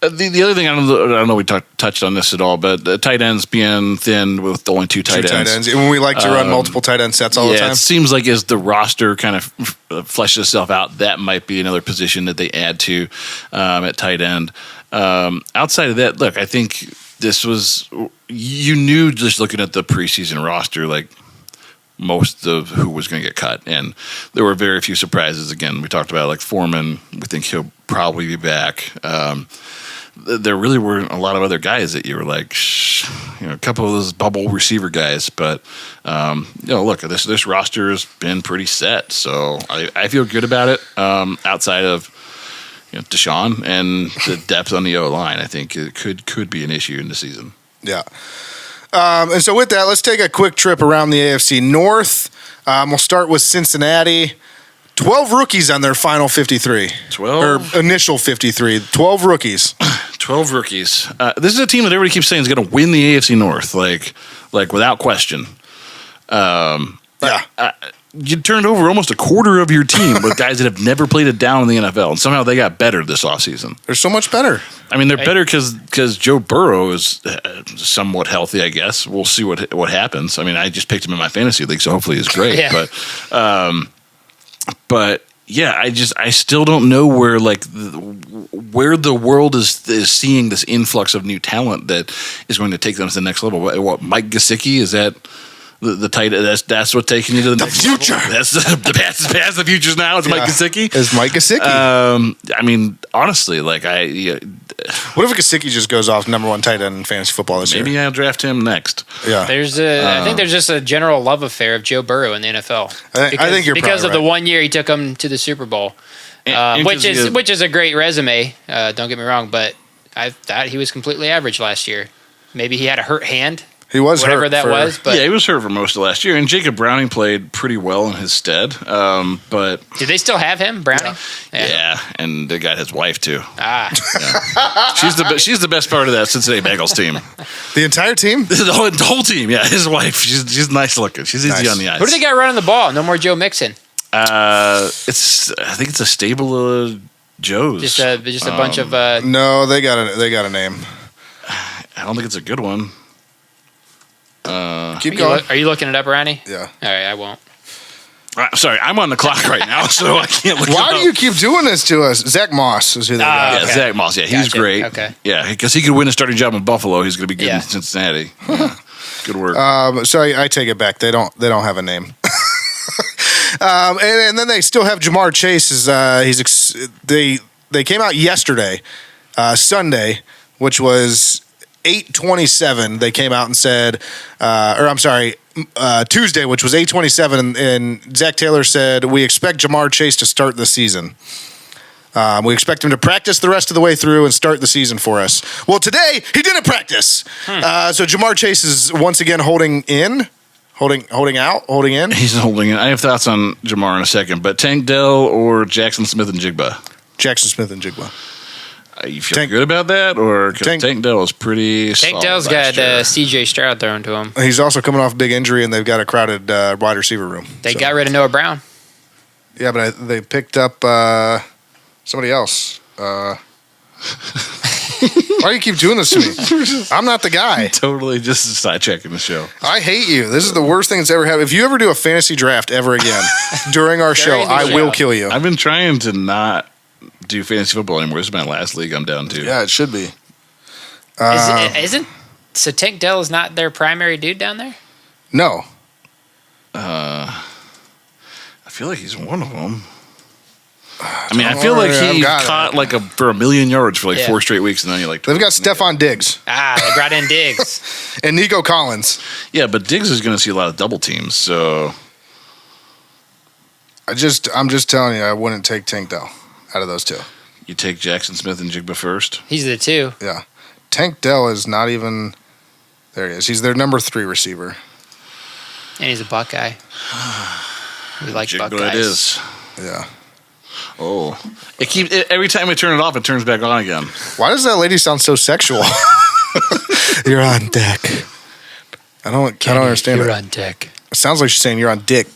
The other thing, I don't know we touched on this at all, but the tight ends being thin with only two tight ends. When we like to run multiple tight end sets all the time. It seems like as the roster kind of fleshes itself out, that might be another position that they add to at tight end. Outside of that, look, I think this was, you knew just looking at the preseason roster, like most of who was going to get cut. And there were very few surprises. Again, we talked about like Foreman. We think he'll probably be back. There really weren't a lot of other guys that you were like, a couple of those bubble receiver guys. But, look, this roster has been pretty set. So I feel good about it outside of Deshaun and the depth on the O-line. I think it could be an issue in the season. Yeah. And so with that, let's take a quick trip around the AFC North. We'll start with Cincinnati. 12 rookies on their final 53. 12? Or initial 53. 12 rookies. 12 rookies. This is a team that everybody keeps saying is going to win the AFC North, like without question. You turned over almost a quarter of your team with guys that have never played a down in the NFL, and somehow they got better this offseason. They're so much better. I mean, they're better because Joe Burrow is somewhat healthy, I guess. We'll see what happens. I mean, I just picked him in my fantasy league, so hopefully he's great. Yeah. But yeah, I still don't know where where the world is seeing this influx of new talent that is going to take them to the next level. What Mike Gesicki, is that the tight? That's what's taking you to the next future. Level? That's the past is past. The future's now. It's Mike Gesicki. It's Mike Gesicki. I mean, honestly, what if Gesicki just goes off number one tight end in fantasy football this year? Maybe I'll draft him next. Yeah. I think there's just a general love affair of Joe Burrow in the NFL. I think you're because probably of the 1 year he took him to the Super Bowl, which is a great resume. Don't get me wrong, but I thought he was completely average last year. Maybe he had a hurt hand. He was whatever hurt that was. But he was hurt for most of last year, and Jacob Browning played pretty well in his stead. But do they still have him, Browning? Yeah, and they got his wife too. Yeah. She's the best part of that Cincinnati Bengals team. The entire team? The whole team. Yeah, his wife. She's nice looking. She's easy on the eyes. Who do they got running the ball? No more Joe Mixon. I think it's a stable of Joes. Just a bunch of. No, they got a name. I don't think it's a good one. Keep going. Are you looking it up, Ronnie? Yeah. All right, I won't. Sorry, I'm on the clock right now, so I can't look it up. Why do you keep doing this to us? Zach Moss is who they got. Yeah, Zach Moss. Yeah, he's great. Okay. Yeah, because he could win a starting job in Buffalo. He's going to be good in Cincinnati. Yeah. Good work. So I take it back. They don't have a name. And then they still have Jamar Chase. They came out yesterday, Sunday, which was 8:27. They came out and said, Tuesday, which was 8:27, and Zach Taylor said, we expect Jamar Chase to start the season. We expect him to practice the rest of the way through and start the season for us. Well, today, he didn't practice. So Jamar Chase is once again holding in Holding out? Holding in? He's holding in. I have thoughts on Jamar in a second, but Tank Dell or Jackson Smith and Jigba? Jackson Smith and Jigba. You feel good about that? Or Tank Dell is pretty Tank Dell's got C.J. Stroud thrown to him. He's also coming off a big injury, and they've got a crowded wide receiver room. They got rid of Noah Brown. Yeah, but they picked up somebody else. Why do you keep doing this to me? I'm not the guy. Totally just side-checking the show. I hate you. This is the worst thing that's ever happened. If you ever do a fantasy draft ever again during our show, I will kill you. I've been trying to not do fantasy football anymore. This is my last league I'm down to. Yeah, it should be. So Tank Dell is not their primary dude down there? No. I feel like he's one of them. I feel like he caught for 1 million yards for 4 straight weeks, and then they've got Stephon Diggs. They brought in Diggs. And Nico Collins. Yeah, but Diggs is going to see a lot of double teams, so I'm just telling you, I wouldn't take Tank Dell out of those two. You take Jackson Smith and Jigba first? He's the 2. Yeah. Tank Dell is not even there he is. He's their number 3 receiver. And he's a Buckeye. We like Jigba Buckeyes. It is. Yeah. Oh, every time I turn it off, it turns back on again. Why does that lady sound so sexual? You're on deck. I don't understand it. You're on deck. It sounds like she's saying you're on dick.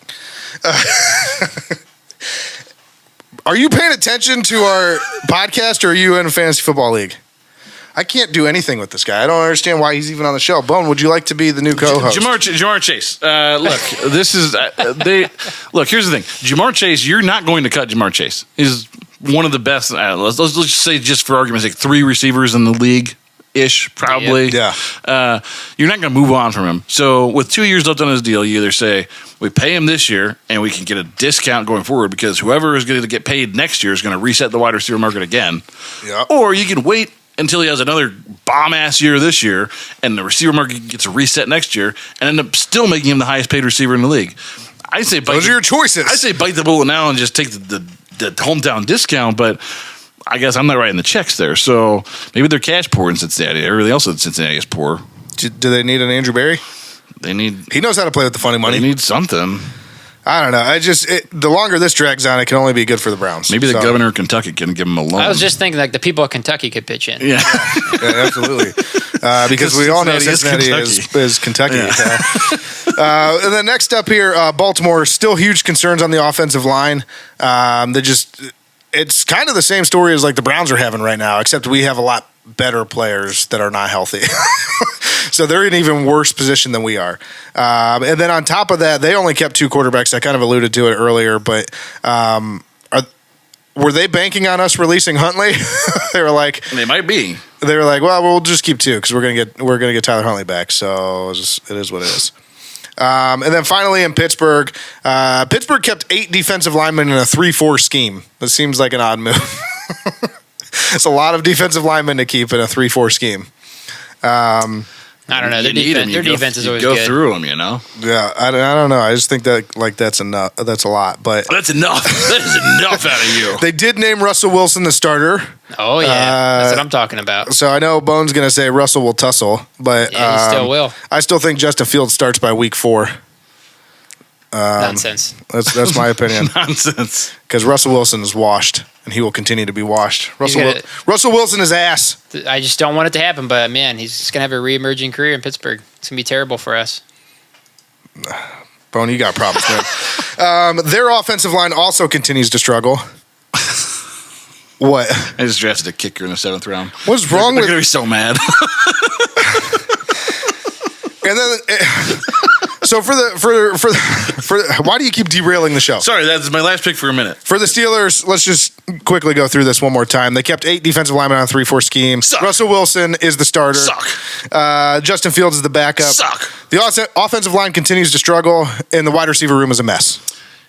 Are you paying attention to our podcast, or are you in a fantasy football league? I can't do anything with this guy. I don't understand why he's even on the show. Bone, would you like to be the new co-host? Jamar Chase. Look, this is Look, here's the thing. Jamar Chase, you're not going to cut Jamar Chase. He's one of the best. Let's just say, just for argument's sake, 3 receivers in the league. Ish, probably. Yeah. You're not going to move on from him. So with 2 years left on his deal, you either say we pay him this year and we can get a discount going forward because whoever is going to get paid next year is going to reset the wide receiver market again. Yeah. Or you can wait until he has another bomb-ass year this year and the receiver market gets a reset next year and end up still making him the highest paid receiver in the league. I say those are your choices. I say bite the bullet now and just take the hometown discount, but I guess I'm not writing the checks there. So maybe they're cash poor in Cincinnati. Everything else in Cincinnati is poor. Do they need an Andrew Berry? He knows how to play with the funny money. They need something. I don't know. The longer this drags on, it can only be good for the Browns. Maybe the governor of Kentucky can give him a loan. I was just thinking the people of Kentucky could pitch in. Yeah, yeah, absolutely. Because we all know Cincinnati is Kentucky. Yeah. And then next up here, Baltimore, still huge concerns on the offensive line. It's kind of the same story as the Browns are having right now, except we have a lot better players that are not healthy. So they're in an even worse position than we are. And then on top of that, they only kept 2 quarterbacks. I kind of alluded to it earlier, but were they banking on us releasing Huntley? They were like, they might be. They were like, well, we'll just keep 2 because we're gonna get Tyler Huntley back. So it is what it is. And then finally in Pittsburgh, Pittsburgh kept 8 defensive linemen in a 3-4 scheme. That seems like an odd move. It's a lot of defensive linemen to keep in a 3-4 scheme. I don't know. Their defense is always good. Go through them, Yeah, I don't know. I just think that that's enough. That's a lot, but that's enough. That is enough out of you. They did name Russell Wilson the starter. Oh yeah, that's what I'm talking about. So I know Bone's gonna say Russell will tussle, but he still will. I still think Justin Fields starts by week 4. Nonsense. That's my opinion. Nonsense. Because Russell Wilson is washed, and he will continue to be washed. Russell Wilson is ass. I just don't want it to happen, but man, he's just gonna have a re-emerging career in Pittsburgh. It's gonna be terrible for us. Bone, you got problems, man. Their offensive line also continues to struggle. What? I just drafted a kicker in the 7th round. What's wrong with? They're gonna be so mad. And then, so for why do you keep derailing the show? Sorry, that's my last pick for a minute. For the Steelers, let's just quickly go through this one more time. They kept 8 defensive linemen on a 3-4 scheme. Suck. Russell Wilson is the starter. Suck. Justin Fields is the backup. Suck. The offensive line continues to struggle, and the wide receiver room is a mess.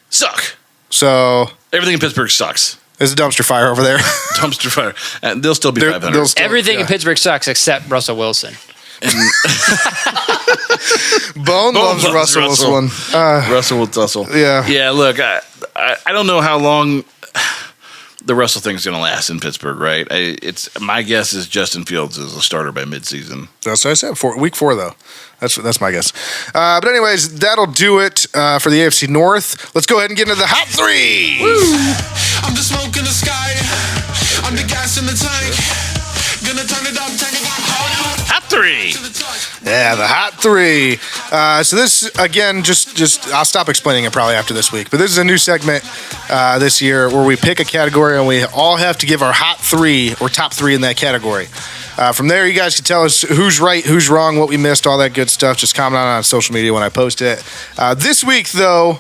Suck. So everything in Pittsburgh sucks. There's a dumpster fire over there. Dumpster fire. And they'll still be 500. Everything in Pittsburgh sucks except Russell Wilson. Bone loves Russell Wilson. Russell will tussle. Yeah. Yeah, look, I don't know how long the Russell thing's going to last in Pittsburgh, right? My guess is Justin Fields is a starter by midseason. That's what I said. Week 4, though. That's my guess. But anyways, that'll do it for the AFC North. Let's go ahead and get into the hot three. Woo. I'm the smoke in the sky. I'm the gas in the tank. Gonna turn it up, turn it up. Hot three. Yeah, the hot three. So this, again, just I'll stop explaining it probably after this week. But this is a new segment this year where we pick a category and we all have to give our hot three or top three in that category. From there, you guys can tell us who's right, who's wrong, what we missed, all that good stuff. Just comment on social media when I post it. This week, though,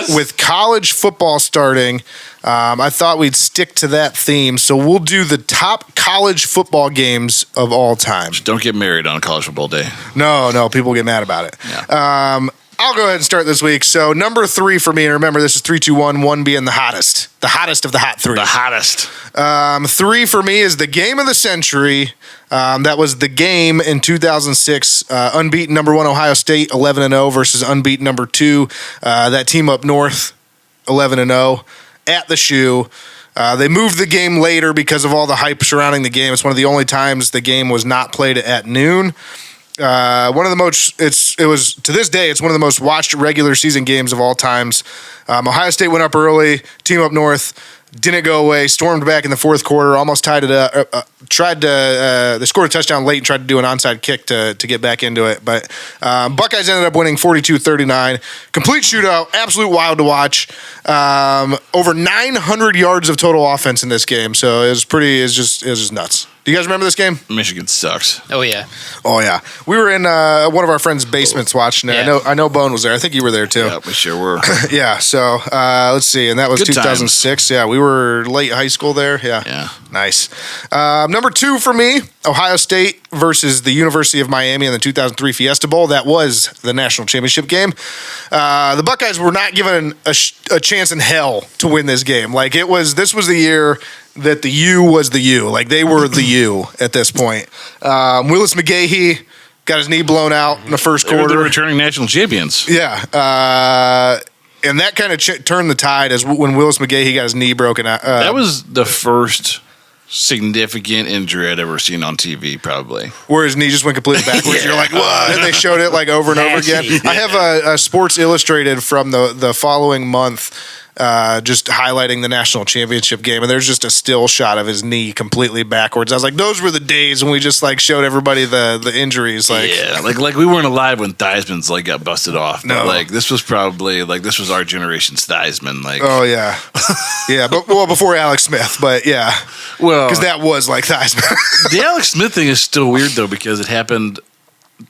with college football starting, I thought we'd stick to that theme. So we'll do the top college football games of all time. Just don't get married on a college football day. No, people get mad about it. Yeah. I'll go ahead and start this week. So number 3 for me, and remember this is 3, 2, 1, 1 being the hottest of the hot three. The hottest. 3 for me is the game of the century. That was the game in 2006. Unbeaten number 1 Ohio State 11-0 versus unbeaten number 2. That team up north 11-0 at the Shoe. They moved the game later because of all the hype surrounding the game. It's one of the only times the game was not played at noon. One of the most, it was to this day, it's one of the most watched regular season games of all times. Ohio State went up early, team up north, didn't go away, stormed back in the fourth quarter, almost tied it up, they scored a touchdown late and tried to do an onside kick to get back into it. But Buckeyes ended up winning 42-39. Complete shootout, absolute wild to watch. Over 900 yards of total offense in this game. So it was just nuts. Do you guys remember this game? Michigan sucks. Oh yeah. We were in one of our friends' basements watching it. Yeah. I know Bone was there. I think you were there too. Yeah, we sure were. Yeah. So let's see, and that was Good 2006. times. Yeah, we were late high school there. Yeah. Nice. Number 2 for me, Ohio State versus the University of Miami in the 2003 Fiesta Bowl. That was the national championship game. The Buckeyes were not given a chance in hell to win this game. Like this was the year that the U was the U. Like they were the U at this point. Willis McGahee got his knee blown out in the first They were quarter. the returning national champions. Yeah. And that kind of turned the tide as when Willis McGahee got his knee broken out. That was the first significant injury I'd ever seen on TV, probably. Where his knee just went completely backwards. You're like, what? And they showed it like over and over again. Nasty. I have a Sports Illustrated from the following month just highlighting the national championship game, and there's just a still shot of his knee completely backwards. I was like, those were the days when we just like showed everybody the injuries. Like, Yeah, like we weren't alive when Theismann's leg got busted off. But No. like this was probably this was our generation's Theismann. Like, oh yeah, yeah, but well before Alex Smith, but yeah, well, because that was like Theismann. the Alex Smith thing is still weird though because it happened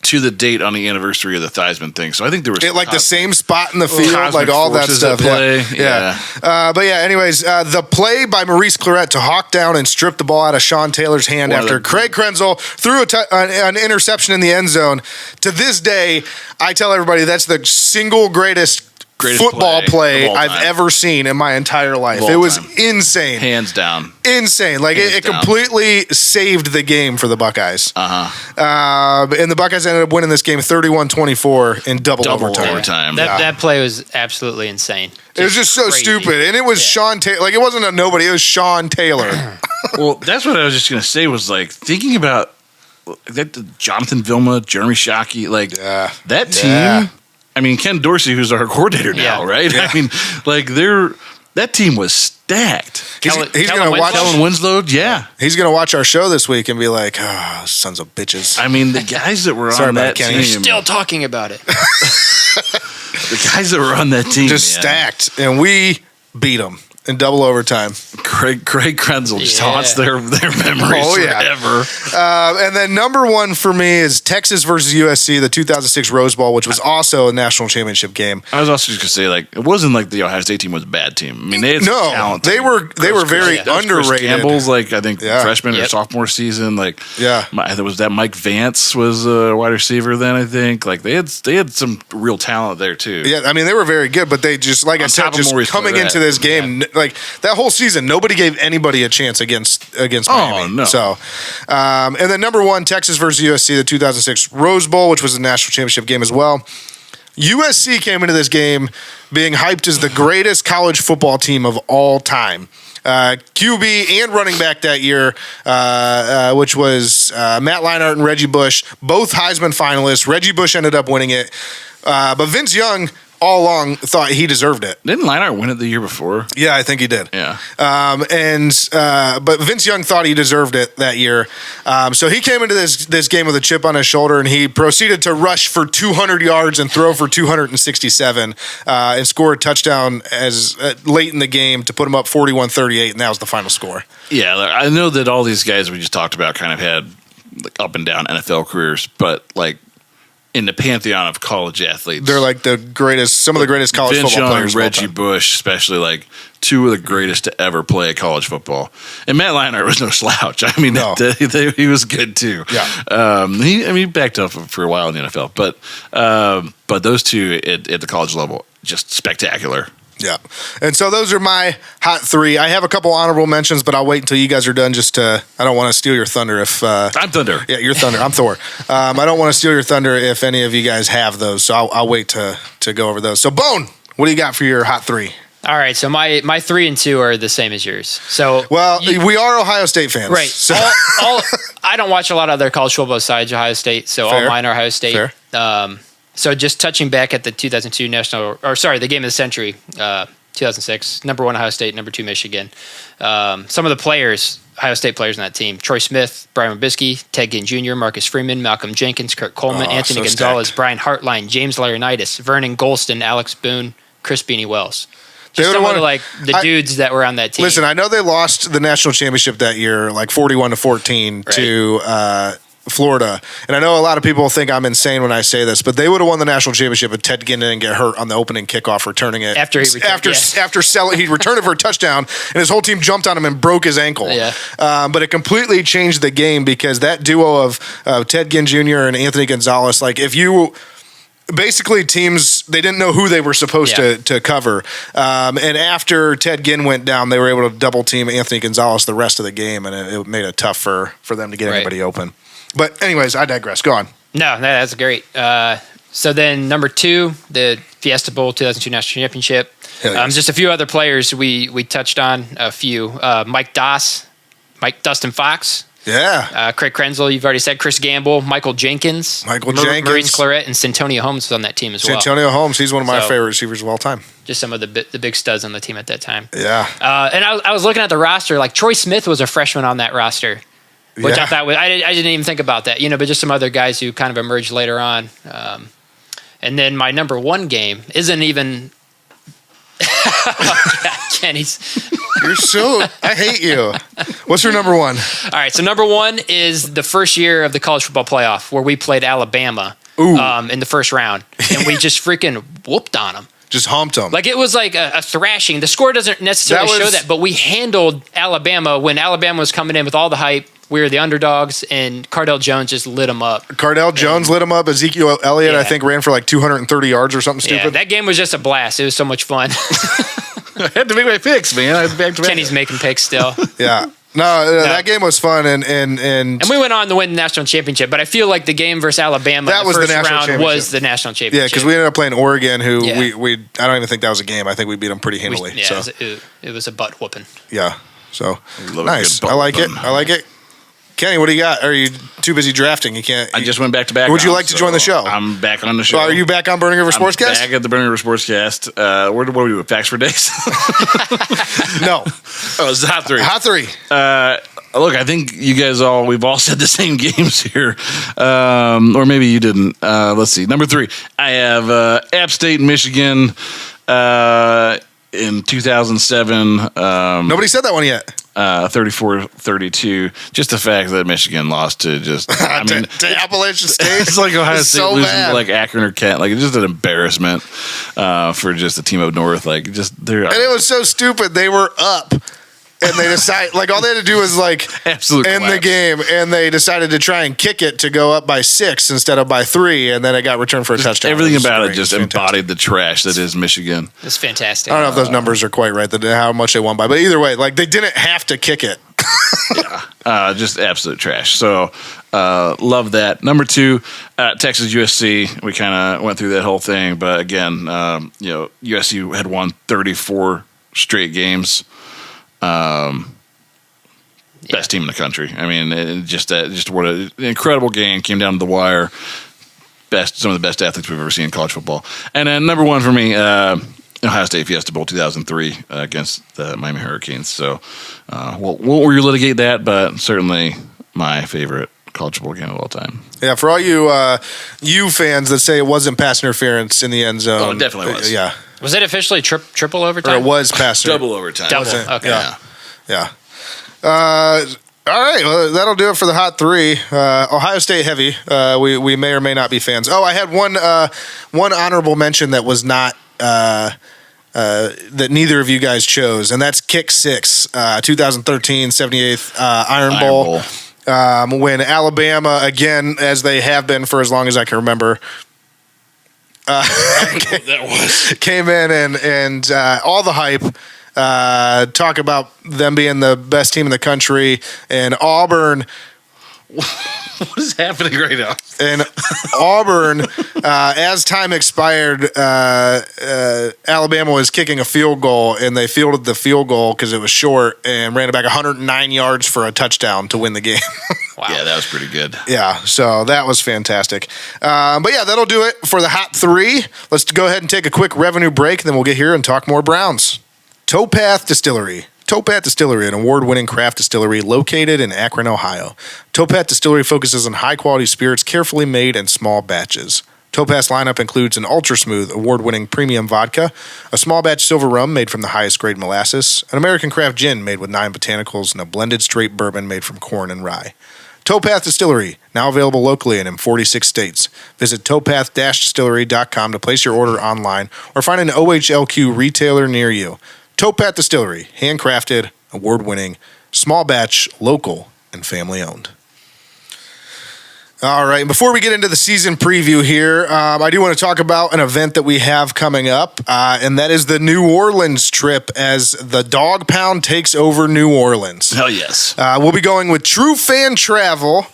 to the date on the anniversary of the Theismann thing. So I think there was Like the same spot in the field, cosmic like all that forces stuff. at play. Yeah. But yeah, anyways, the play by Maurice Clarett to hawk down and strip the ball out of Sean Taylor's hand One of after the- Craig Krenzel threw an interception in the end zone. To this day, I tell everybody that's the single greatest football play of all I've time. ever seen in my entire life. Of all It was time. insane. hands down. Insane. Like Hands it down. completely saved the game for the Buckeyes. And the Buckeyes ended up winning this game 31-24 in double overtime. overtime. That play was absolutely insane. It was just so crazy. stupid. And it was Sean Taylor. Like, it wasn't a nobody. It was Sean Taylor. Well, that's what I was just gonna say. Was like thinking about that Jonathan Vilma, Jeremy Shockey, like Yeah. that team. Yeah. I mean, Ken Dorsey, who's our coordinator now, Yeah. right? Yeah. I mean, like that team was stacked. He's Kellen going to watch. Kellen Winslow, yeah. He's going to watch our show this week and be like, "Oh, sons of bitches." I mean, the guys that were Sorry on about that it, Kenny. team, Still talking about it. the guys that were on that team, Just man. stacked, and we beat them in double overtime. Craig Krenzel just Yeah. haunts their memories Oh, yeah. forever. And then number 1 for me is Texas versus USC, the 2006 Rose Bowl, which was also a national championship game. I was also just gonna say, like, it wasn't like the Ohio State team was a bad team. I mean, they had some No, talent. they were very That was Chris underrated. Campbell's, like, I think Yeah. freshman or Yep. sophomore season. Like, Yeah. there was that Mike Vance was a wide receiver then. I think like they had some real talent there too. Yeah, I mean they were very good, but they just like I On said, top of just Maurice coming Clarett. into this game, like that whole season, nobody gave anybody a chance against Miami. no. So, and then number 1, Texas versus USC, the 2006 Rose Bowl, which was a national championship game as well. USC came into this game being hyped as the greatest college football team of all time. QB and running back that year, which was Matt Leinart and Reggie Bush, both Heisman finalists. Reggie Bush ended up winning it. But Vince Young all along thought he deserved it. Didn't Leinart win it the year before? Yeah, I think he did. Yeah. But Vince Young thought he deserved it that year. So he came into this game with a chip on his shoulder, and he proceeded to rush for 200 yards and throw for 267 and score a touchdown as late in the game to put him up 41-38, and that was the final score. Yeah, I know that all these guys we just talked about kind of had like up and down NFL careers, but like in the pantheon of college athletes, they're like the greatest, some of the greatest college Vince football Young, players. Reggie Bush, especially, like two of the greatest to ever play college football. And Matt Leinart was no slouch. I mean, No. he was good too. Yeah. He backed up for a while in the NFL, but those two at the college level, just spectacular. Yeah. And so those are my hot three. I have a couple honorable mentions, but I'll wait until you guys are done I don't want to steal your thunder if... I'm Thunder. Yeah, you're Thunder. I'm Thor. I don't want to steal your thunder if any of you guys have those, so I'll wait to go over those. So, Bone, what do you got for your hot three? All right, so my 3 and 2 are the same as yours. So Well, we are Ohio State fans. right. So. I don't watch a lot of other college football besides Ohio State, so Fair. all mine are Ohio State. Fair. So just touching back at the 2002 the game of the century, 2006, number 1 Ohio State, number 2 Michigan. Some of the players, Ohio State players on that team: Troy Smith, Brian Robisky, Ted Ginn Jr., Marcus Freeman, Malcolm Jenkins, Kurt Coleman, Anthony so Gonzalez, stacked. Brian Hartline, James Laurinaitis, Vernon Golston, Alex Boone, Chris Beanie Wells. They Just would've some of won- the dudes that were on that team. Listen, I know they lost the national championship that year, like 41-14 to Florida. And I know a lot of people think I'm insane when I say this, but they would have won the national championship if Ted Ginn didn't get hurt on the opening kickoff returning it. After he returned, he returned it for a touchdown, and his whole team jumped on him and broke his ankle. Yeah. But it completely changed the game because that duo of Ted Ginn Jr. and Anthony Gonzalez, like if you... Basically, teams, they didn't know who they were supposed to cover. And after Ted Ginn went down, they were able to double team Anthony Gonzalez the rest of the game, and it made it tough for them to get anybody open. But anyways, I digress. Go on. No, that's great. So then number 2, the Fiesta Bowl 2002 National Championship. Hell yes. Just a few other players we touched on, a few. Mike Dustin Fox. Yeah. Craig Krenzel, you've already said. Chris Gamble, Michael Jenkins. Maurice Claret, and Santonio Holmes was on that team as well. Santonio Holmes, he's one of my favorite receivers of all time. Just some of the big studs on the team at that time. Yeah. And I was looking at the roster, like Troy Smith was a freshman on that roster, which I thought I didn't even think about that, but just some other guys who kind of emerged later on. And then my number 1 game isn't even. Kenny's. You're so. I hate you. What's your number 1? All right, so number 1 is the first year of the college football playoff where we played Alabama in the first round, and we just freaking whooped on them. Just humped them. Like it was like a thrashing. The score doesn't necessarily show that, but we handled Alabama when Alabama was coming in with all the hype. We were the underdogs, and Cardell Jones just lit them up. Cardell Jones lit him up. Ezekiel Elliott, I think, ran for like 230 yards or something stupid. Yeah, that game was just a blast. It was so much fun. I had to make my picks, man. I had to back to back. Kenny's making picks still. Yeah. No, that game was fun, and we went on to win the national championship. But I feel like the game versus Alabama, That in was the the first national round, championship. was the national yeah, championship. because we ended up playing Oregon, who Yeah. we I don't even think that was a game. I think we beat them pretty handily. Yeah, so it was a butt whooping. yeah, so love a nice. good I like it. bump. I like it. Kenny, what do you got? Are you too busy drafting? You can't. I just went back to back. Would you like to join the show? I'm back on the show. Are you back on Burning River I'm Sportscast? back at the Burning River Sportscast. What do we do? Facts for days? No. Oh, it's hot 3. Hot 3. Look, I think you guys we've all said the same games here. Or maybe you didn't. Let's see. Number 3, I have App State and Michigan in 2007. Nobody said that one yet. 34-32. Just the fact that Michigan lost to just, I mean, to Appalachian State. it's like Ohio State so losing bad. to like Akron or Kent. Like it's just an embarrassment for just the team up north. Like just they're And it was so stupid. They were up, and they decided like all they had to do was like absolute end the collapse. game, and they decided to try and kick it to go up by 6 instead of by 3, and then it got returned for a touchdown. Everything was about great. it just was fantastic. embodied the trash that is Michigan. It's fantastic. I don't know if those numbers are quite right, how much they won by, but either way, like they didn't have to kick it. Just absolute trash. So love that. Number 2, Texas USC. We kind of went through that whole thing, but again, USC had won 34 straight games. Best team in the country. I mean, just what an incredible game. Came down to the wire. Some of the best athletes we've ever seen in college football. And then number one for me, Ohio State Fiesta Bowl 2003 against the Miami Hurricanes. So won't relitigate that, but certainly my favorite college football game of all time. Yeah, for all you fans that say it wasn't pass interference in the end zone. Oh, it definitely was. Yeah. Was it officially triple Or overtime? it was pass Double overtime. Double. Okay. Yeah. All right, well, that'll do it for the hot three. Ohio State heavy. We may or may not be fans. Oh, I had one honorable mention that was not that neither of you guys chose, and that's Kick 6, 2013 78th Iron Bowl. When Alabama, again, as they have been for as long as I can remember, came in and all the hype. Talk about them being the best team in the country, and Auburn. What is happening right now? And Auburn, as time expired, Alabama was kicking a field goal, and they fielded the field goal because it was short and ran it back 109 yards for a touchdown to win the game. Wow. Yeah, that was pretty good. Yeah, so that was fantastic. But yeah, that'll do it for the hot three. Let's go ahead and take a quick revenue break, and then we'll get here and talk more Browns. Towpath Distillery. Towpath Distillery, an award-winning craft distillery located in Akron, Ohio. Towpath Distillery focuses on high-quality spirits carefully made in small batches. Towpath's lineup includes an ultra-smooth, award-winning premium vodka, a small-batch silver rum made from the highest-grade molasses, an American craft gin made with 9 botanicals, and a blended straight bourbon made from corn and rye. Towpath Distillery, now available locally and in 46 states. Visit towpath-distillery.com to place your order online or find an OHLQ retailer near you. Towpath Distillery, handcrafted, award-winning, small batch, local, and family-owned. All right, before we get into the season preview here, I do want to talk about an event that we have coming up, and that is the New Orleans trip as the Dog Pound takes over New Orleans. Hell yes. We'll be going with True Fan Travel.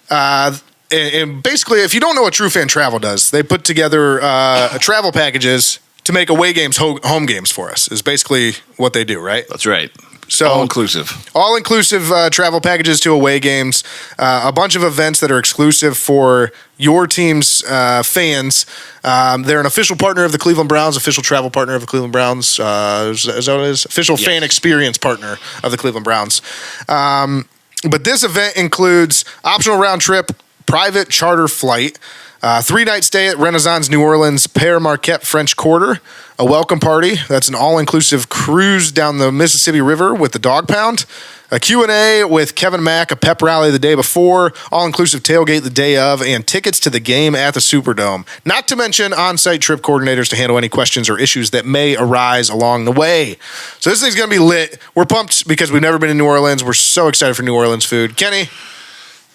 And basically, if you don't know what True Fan Travel does, they put together travel packages to make away games home games for us, is basically what they do, right? That's right. So all-inclusive. All-inclusive travel packages to away games, a bunch of events that are exclusive for your team's fans. They're an official partner of the Cleveland Browns, official travel partner of the Cleveland Browns. Is that what it is? Official fan experience partner of the Cleveland Browns. But this event includes optional round trip, private charter flight, 3-night stay at Renaissance New Orleans Père Marquette French Quarter, a welcome party. That's an all-inclusive cruise down the Mississippi River with the Dog Pound, a Q&A with Kevin Mack, a pep rally the day before, all-inclusive tailgate the day of, and tickets to the game at the Superdome. Not to mention on-site trip coordinators to handle any questions or issues that may arise along the way. So this thing's going to be lit. We're pumped because we've never been in New Orleans. We're so excited for New Orleans food. Kenny,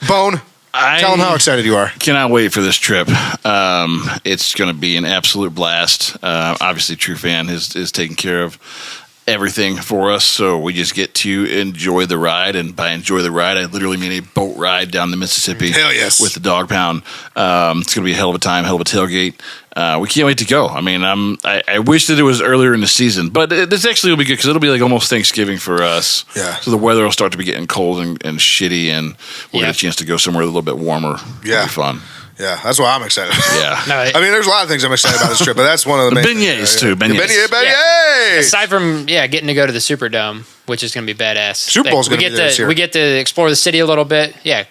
Bone, tell them how excited you are. Cannot wait for this trip. It's going to be an absolute blast. Obviously, True Fan is taking care of everything for us, so we just get to enjoy the ride. And by enjoy the ride, I literally mean a boat ride down the Mississippi. Hell yes. With the Dog Pound. It's going to be a hell of a time, hell of a tailgate. We can't wait to go. I mean, I wish that it was earlier in the season, but this actually will be good because it'll be like almost Thanksgiving for us. Yeah. So the weather will start to be getting cold and shitty, and we'll get a chance to go somewhere a little bit warmer. Yeah. It'll be fun. Yeah, that's why I'm excited. Yeah. No, I mean, there's a lot of things I'm excited about this trip, but that's one of the main beignets, things. too. Beignets. Beignets. Aside from getting to go to the Superdome, which is going to be badass. Super Bowl's gonna be there this year. We get to explore the city a little bit. Yeah,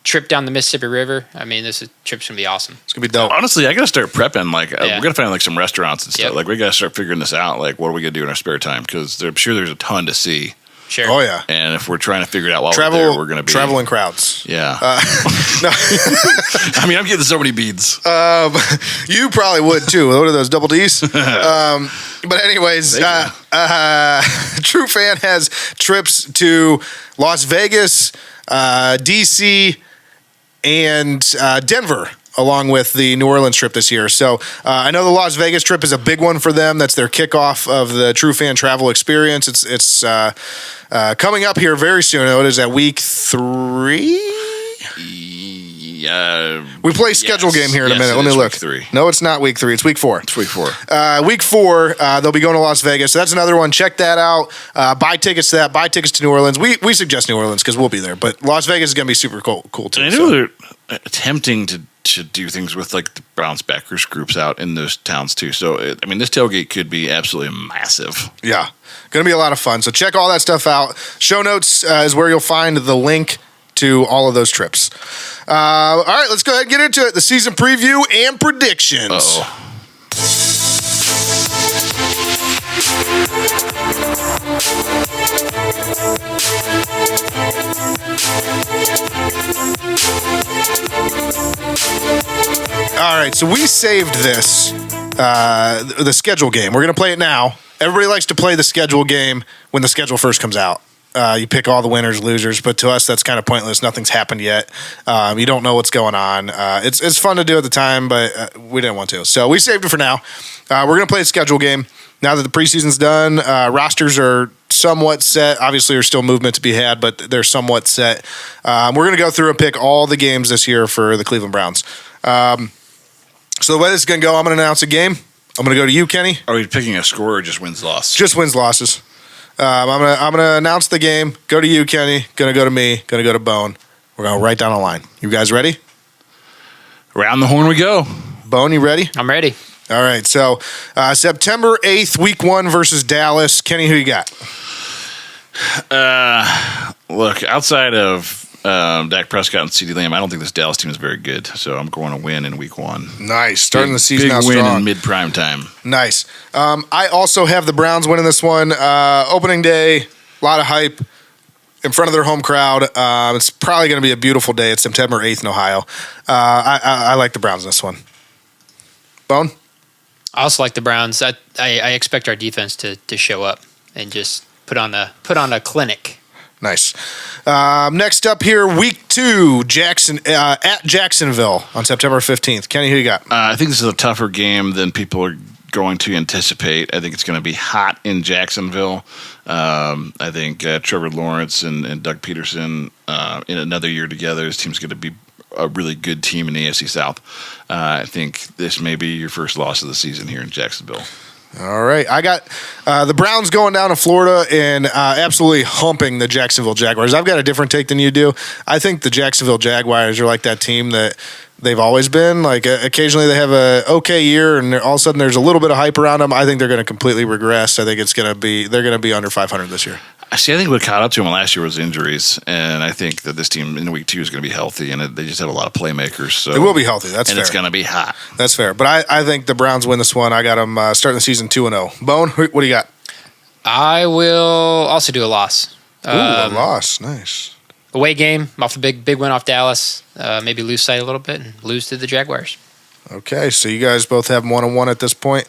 trip down the Mississippi River. I mean, this trip's going to be awesome. It's going to be dope. Honestly, I got to start prepping. Like, we got to find like some restaurants and stuff. Yep. Like, we got to start figuring this out. Like, what are we going to do in our spare time? Because I'm sure there's a ton to see. Sure. Oh, yeah. And if we're trying to figure it out while we're there, we're going to be traveling crowds. Yeah. No, I mean, I'm getting so many beads. you probably would too. What are those double D's? But anyways, True Fan has trips to Las Vegas, DC, and Denver, along with the New Orleans trip this year. So I know the Las Vegas trip is a big one for them. That's their kickoff of the True Fan Travel experience. It's coming up here very soon. It is at week 3. We play schedule game here in a minute. Let me look. Week 3. No, it's not week 3. It's week 4. It's week 4. Week 4, they'll be going to Las Vegas. So that's another one. Check that out. Buy tickets to that. Buy tickets to New Orleans. We suggest New Orleans because we'll be there. But Las Vegas is going to be super cool too. I know they're attempting to do things with like the Browns backers groups out in those towns too. So, this tailgate could be absolutely massive. Yeah. Going to be a lot of fun. So check all that stuff out. Show notes is where you'll find the link to all of those trips. All right, let's go ahead and get into it. The season preview and predictions. Uh-oh. All right, so we saved this, the schedule game. We're going to play it now. Everybody likes to play the schedule game when the schedule first comes out. You pick all the winners, losers, but to us, that's kind of pointless. Nothing's happened yet. You don't know what's going on. It's fun to do at the time, but we didn't want to. So we saved it for now. We're going to play a schedule game. Now that the preseason's done, rosters are somewhat set. Obviously, there's still movement to be had, but they're somewhat set. We're going to go through and pick all the games this year for the Cleveland Browns. So the way this is going to go, I'm going to announce a game. I'm going to go to you, Kenny. Are we picking a score or just wins-loss? Just wins-losses. I'm gonna announce the game. Go to you, Kenny. Gonna go to me. Gonna go to Bone. We're going right down the line. You guys ready? Around the horn we go. Bone, you ready? I'm ready. All right. So September 8th, Week 1 versus Dallas. Kenny, who you got? Look, outside of Dak Prescott and CeeDee Lamb, I don't think this Dallas team is very good. So I'm going to win in Week 1. Nice. Starting the season out big win strong. in mid-prime time. Nice. I also have the Browns winning this one. Opening day, a lot of hype in front of their home crowd. It's probably going to be a beautiful day. It's September 8th in Ohio. I like the Browns in this one. Bone? I also like the Browns. I expect our defense to show up and just put on a clinic. Nice. Next up here, Week 2, at Jacksonville on September 15th. Kenny, who you got? I think this is a tougher game than people are going to anticipate. I think it's going to be hot in Jacksonville. I think Trevor Lawrence and Doug Peterson in another year together, this team's going to be a really good team in the AFC South. I think this may be your first loss of the season here in Jacksonville. All right. I got the Browns going down to Florida and absolutely humping the Jacksonville Jaguars. I've got a different take than you do. I think the Jacksonville Jaguars are like that team that they've always been. Like occasionally they have a okay year and all of a sudden there's a little bit of hype around them. I think they're going to completely regress. I think they're going to be under 500 this year. I think what caught up to them last year was injuries, and I think that this team in Week 2 is going to be healthy, and they just have a lot of playmakers. So they will be healthy. That's fair. And it's going to be hot. That's fair. But I think the Browns win this one. I got them starting the season 2-0. Bone, what do you got? I will also do a loss. Ooh, a loss. Nice. Away game off a big win off Dallas. Maybe lose sight a little bit and lose to the Jaguars. Okay, so you guys both have 1-1 at this point.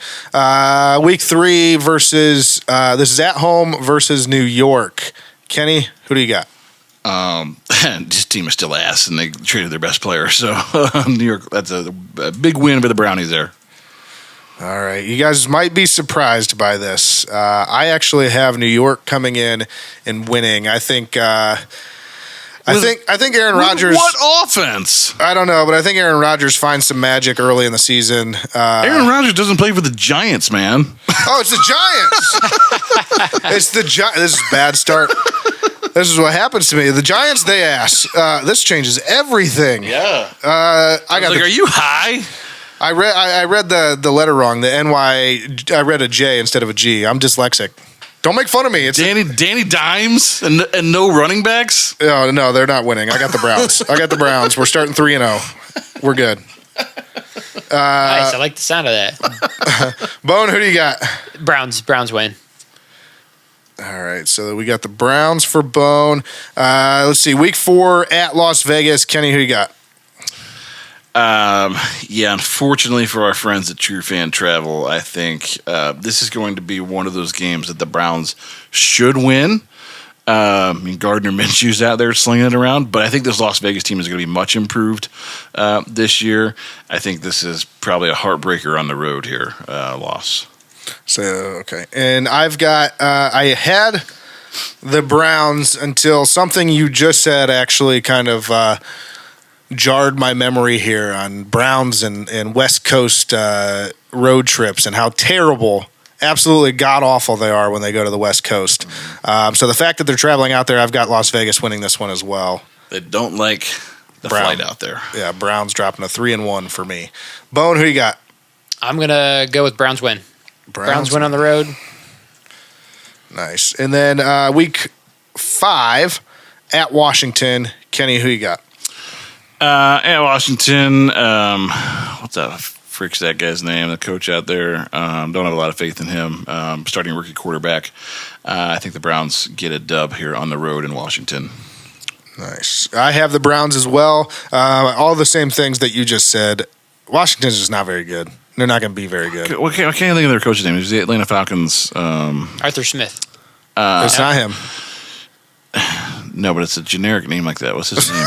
Week 3 versus this is at home versus New York. Kenny, who do you got? This team is still ass, and they traded their best player. So New York, that's a big win for the Brownies there. All right, you guys might be surprised by this. I actually have New York coming in and winning. I think Aaron Rodgers. What offense? I don't know, but I think Aaron Rodgers finds some magic early in the season. Aaron Rodgers doesn't play for the Giants, man. Oh, it's the Giants. It's the Giants. This is a bad start. This is what happens to me. The Giants, they ass. This changes everything. Yeah. Are you high? I read the letter wrong. The NY. I read a J instead of a G. I'm dyslexic. Don't make fun of me. It's Danny Dimes and no running backs? No, they're not winning. I got the Browns. We're starting 3-0. We're good. Nice. I like the sound of that. Bone, who do you got? Browns win. All right, so we got the Browns for Bone. Let's see, Week 4 at Las Vegas. Kenny, who you got? Unfortunately for our friends at True Fan Travel, I think this is going to be one of those games that the Browns should win. Gardner Minshew's out there slinging it around, but I think this Las Vegas team is going to be much improved this year. I think this is probably a heartbreaker on the road here, loss. So, okay. And I've got, I had the Browns until something you just said actually kind of jarred my memory here on Browns and West Coast road trips and how terrible, absolutely god-awful they are when they go to the West Coast. So the fact that they're traveling out there, I've got Las Vegas winning this one as well. They don't like the flight out there. Yeah, Browns dropping a 3-1 for me. Bone, who you got? I'm going to go with Browns win. Browns win on the road. Nice. And then week 5 at Washington. Kenny, who you got? At Washington, what's that? Freak's that guy's name, the coach out there. Don't have a lot of faith in him. Starting rookie quarterback. I think the Browns get a dub here on the road in Washington. Nice. I have the Browns as well. All the same things that you just said. Washington's just not very good. They're not going to be very good. I can't think of their coach's name. It's the Atlanta Falcons. Arthur Smith. It's not him. No, but it's a generic name like that. What's his name?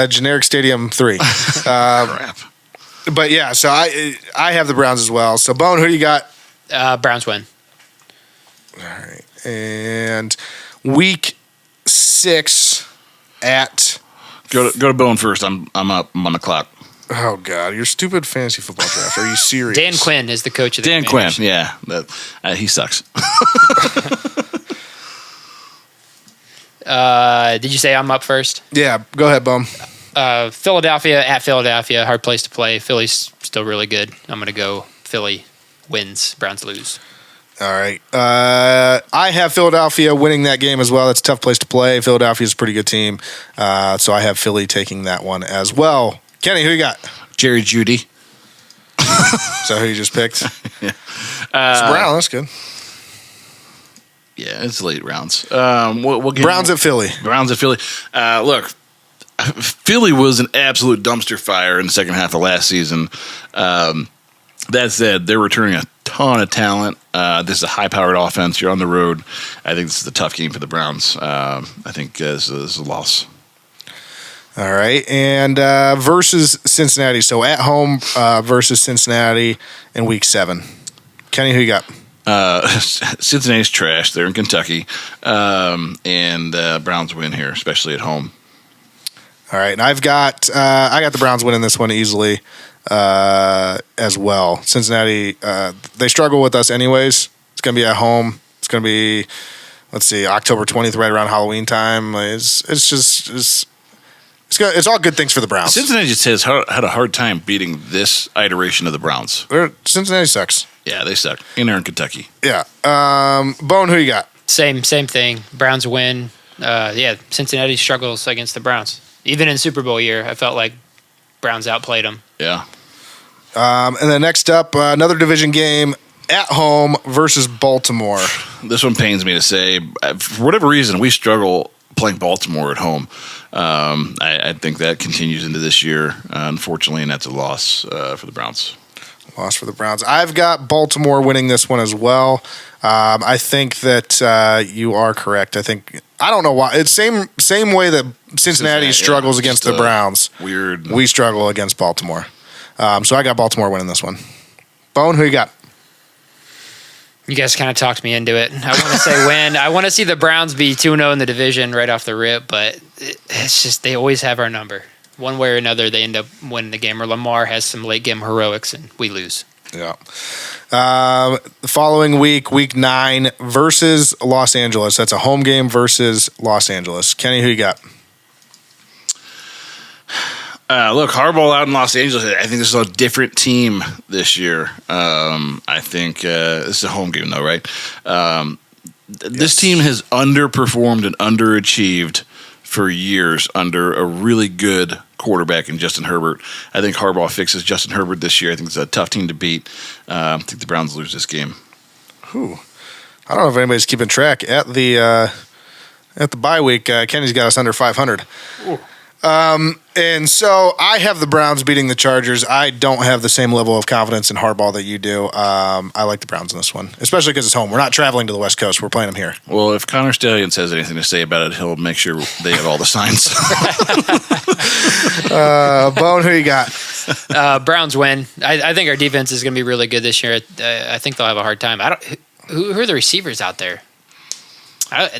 Generic Stadium 3. Crap. But yeah, so I have the Browns as well. So Bone, who do you got? Browns win. All right. And week 6 at Go to Bone first. I'm up. I'm on the clock. Oh God, your stupid fantasy football draft. Are you serious? Dan Quinn is the coach of the Dan Commanders. Quinn, yeah, he sucks. Did you say I'm up first? Yeah, go ahead, Bum. Philadelphia at Philadelphia, hard place to play. Philly's still really good. I'm going to go Philly wins, Browns lose. All right. I have Philadelphia winning that game as well. That's a tough place to play. Philadelphia's a pretty good team. So I have Philly taking that one as well. Kenny, who you got? Jerry Jeudy. Is that who you just picked? Yeah. It's Brown. That's good. Yeah, it's late rounds. What game? Browns at Philly. Browns at Philly. Look, Philly was an absolute dumpster fire in the second half of last season. That said, they're returning a ton of talent. This is a high-powered offense. You're on the road. I think this is a tough game for the Browns. I think this is a loss. All right. And versus Cincinnati. So at home versus Cincinnati in week 7. Kenny, who you got? Cincinnati's trash. They're in Kentucky. And Browns win here, especially at home. All right. And I got the Browns winning this one easily as well. Cincinnati, they struggle with us anyways. It's going to be at home. It's going to be, October 20th, right around Halloween time. It's all good things for the Browns. Cincinnati just had a hard time beating this iteration of the Browns. Cincinnati sucks. Yeah, they suck. And they're in Kentucky. Yeah. Bone, who you got? Same thing. Browns win. Cincinnati struggles against the Browns. Even in Super Bowl year, I felt like Browns outplayed them. Yeah. And then next up, another division game at home versus Baltimore. This one pains me to say. For whatever reason, we struggle playing Baltimore at home. I think that continues into this year, unfortunately, and that's a loss for the Browns. Loss for the Browns. I've got Baltimore winning this one as well. I think that you are correct. I don't know why. It's same way that Cincinnati struggles against the Browns. Weird. We struggle against Baltimore. So I got Baltimore winning this one. Bone, who you got? You guys kind of talked me into it. I want to say win. I want to see the Browns be 2-0 in the division right off the rip, but it's just they always have our number. One way or another, they end up winning the game, or Lamar has some late game heroics, and we lose. Yeah. The following week 9 versus Los Angeles. That's a home game versus Los Angeles. Kenny, who you got? Look, Harbaugh out in Los Angeles. I think this is a different team this year. I think this is a home game, though, right? This team has underperformed and underachieved for years under a really good quarterback in Justin Herbert. I think Harbaugh fixes Justin Herbert this year. I think it's a tough team to beat. I think the Browns lose this game. Whew. I don't know if anybody's keeping track. At the bye week, Kenny's got us under 500. Ooh. And so I have the Browns beating the Chargers. I don't have the same level of confidence in Harbaugh that you do. I like the Browns in this one, especially because it's home. We're not traveling to the West Coast. We're playing them here. Well, if Connor Stallions has anything to say about it, he'll make sure they have all the signs. Bone, who you got? Browns win. I think our defense is going to be really good this year. I think they'll have a hard time. Who are the receivers out there?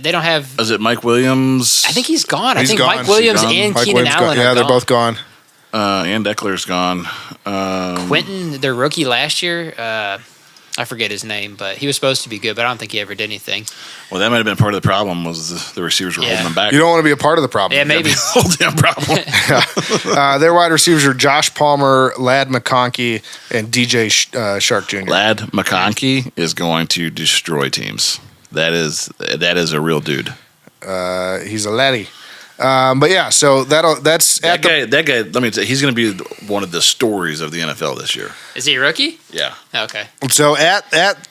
They don't have. Is it Mike Williams? I think he's gone. He's I think gone. Mike Williams and Mike Keenan Williams Allen gone. are Yeah, they're gone. both gone. And Eckler's gone. Quentin, their rookie last year, I forget his name, but he was supposed to be good, but I don't think he ever did anything. Well, that might have been part of the problem was the receivers were holding them back. You don't want to be a part of the problem. Yeah, maybe. Whole damn problem. Their wide receivers are Josh Palmer, Lad McConkey, and DJ Shark Jr. Lad McConkey is going to destroy teams. That is a real dude. He's a laddie. But yeah, so that's That guy. Let me tell you, he's going to be one of the stories of the NFL this year. Is he a rookie? Yeah. Okay. So at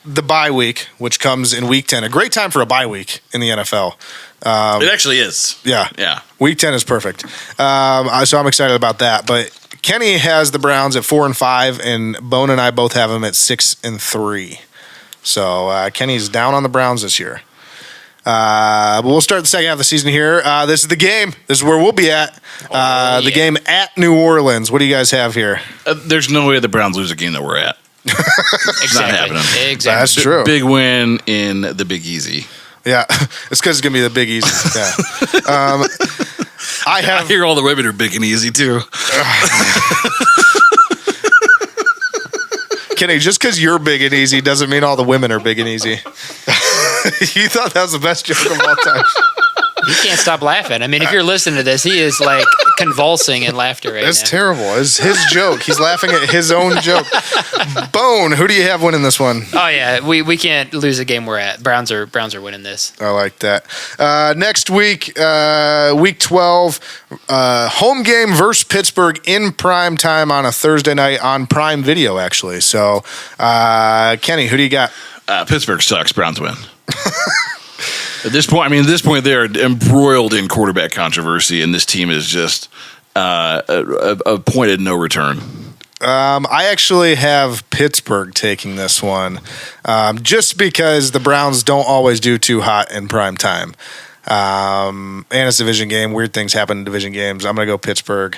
the bye week, which comes in week 10, a great time for a bye week in the NFL. It actually is. Yeah. Yeah. Week 10 is perfect. So I'm excited about that. But Kenny has the Browns at 4-5, and Bone and I both have them at 6-3. So Kenny's down on the Browns this year. But we'll start the second half of the season here. This is the game. This is where we'll be at. The game at New Orleans. What do you guys have here? There's no way the Browns lose a game that we're at. Exactly. happening. Exactly. That's true. Big win in the Big Easy. Yeah, it's because it's gonna be the Big Easy. Yeah. I hear all the women are big and easy too. Kenny, just because you're big and easy doesn't mean all the women are big and easy. You thought that was the best joke of all time. He can't stop laughing. I mean, if you're listening to this, he is like convulsing in laughter right That's now. terrible. It's his joke. He's laughing at his own joke. Bone, who do you have winning this one? Oh yeah, we can't lose the game we're at. Browns are winning this. I like that. Next week, week 12, home game versus Pittsburgh in prime time on a Thursday night on Prime Video, actually. So, Kenny, who do you got? Pittsburgh sucks. Browns win. At this point, they're embroiled in quarterback controversy, and this team is just a point of no return. I actually have Pittsburgh taking this one, just because the Browns don't always do too hot in prime time. And it's a division game. Weird things happen in division games. I'm going to go Pittsburgh.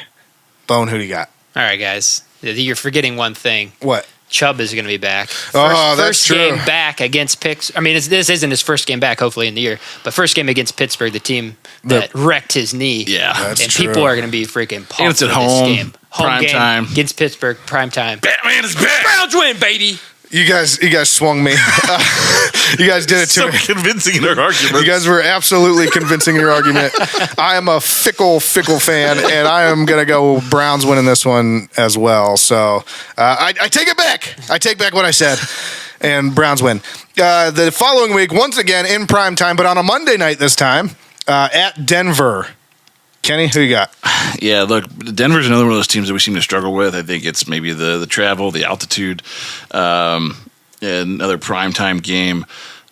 Bone, who do you got? All right, guys. You're forgetting one thing. What? Chubb is going to be back. That's First true. game back against Pittsburgh. I mean, this isn't his first game back, hopefully, in the year. But first game against Pittsburgh, the team that wrecked his knee. Yeah. That's and true. people are going to be freaking pumped And it's at for home, this game. Home prime game time. against Pittsburgh, prime time. Batman is back. Browns win, baby. You guys swung me. You guys did it to So me. convincing in their argument. You guys were absolutely convincing in your argument. I am a fickle fan, and I am going to go Browns winning this one as well. So I take it back. I take back what I said, and Browns win. The following week, once again, in prime time, but on a Monday night this time, at Denver. Kenny, who you got? Yeah, look, Denver's another one of those teams that we seem to struggle with. I think it's maybe the travel, the altitude, another primetime game,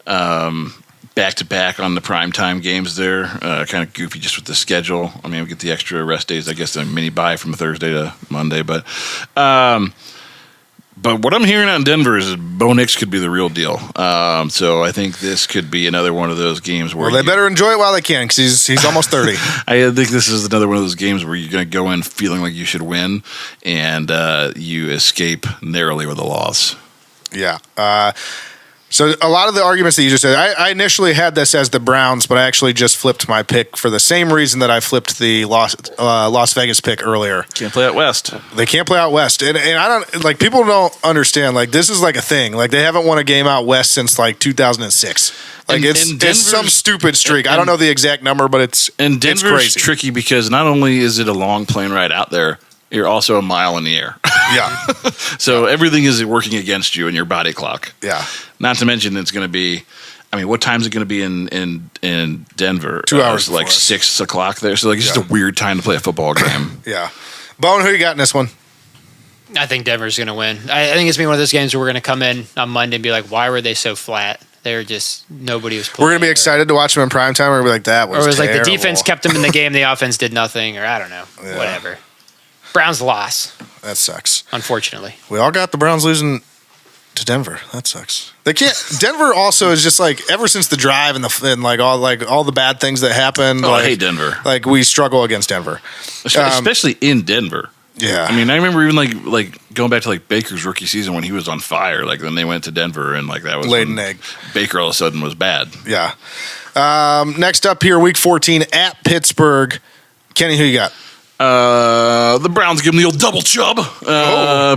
back-to-back on the primetime games there. Kind of goofy just with the schedule. I mean, we get the extra rest days, I guess, a mini bye from Thursday to Monday. But what I'm hearing out in Denver is Bo Nix could be the real deal. So I think this could be another one of those games where Well, they better enjoy it while they can, because he's almost 30. I think this is another one of those games where you're going to go in feeling like you should win, and you escape narrowly with a loss. Yeah. So a lot of the arguments that you just said, I initially had this as the Browns, but I actually just flipped my pick for the same reason that I flipped the Las Vegas pick earlier. Can't play out west. They can't play out west, and I don't like people don't understand. Like, this is like a thing. Like, they haven't won a game out west since like 2006. Like, And it's some stupid streak. I don't know the exact number, but it's Denver's crazy. tricky because not only is it a long plane ride out there, you're also a mile in the air. Yeah, So everything is working against you in your body clock. yeah. Not to mention it's going to be. I mean, what time is it going to be in Denver? 2 hours like before us. 6 o'clock there. So like it's just a weird time to play a football game. Yeah. Bone, who you got in this one? I think Denver's going to win. I think it's going to be one of those games where we're going to come in on Monday and be like, why were they so flat? They're just, nobody was playing. We're gonna be excited to watch them in prime time. We're gonna be like, that was Or it was like the terrible. defense kept them in the game, the offense did nothing, or I don't know. Yeah. Whatever. Browns lost, That sucks. unfortunately. We all got the Browns losing to Denver. That sucks. They can't. Denver also is just like, ever since the drive and like all the bad things that happened. Oh, like, I hate Denver. Like, we struggle against Denver. Especially in Denver. Yeah. I mean, I remember even like going back to like Baker's rookie season when he was on fire. Like then they went to Denver and like that was Laid an egg. Baker all of a sudden was bad. Yeah. Next up here, week 14 at Pittsburgh. Kenny, who you got? The Browns give them the old double chub.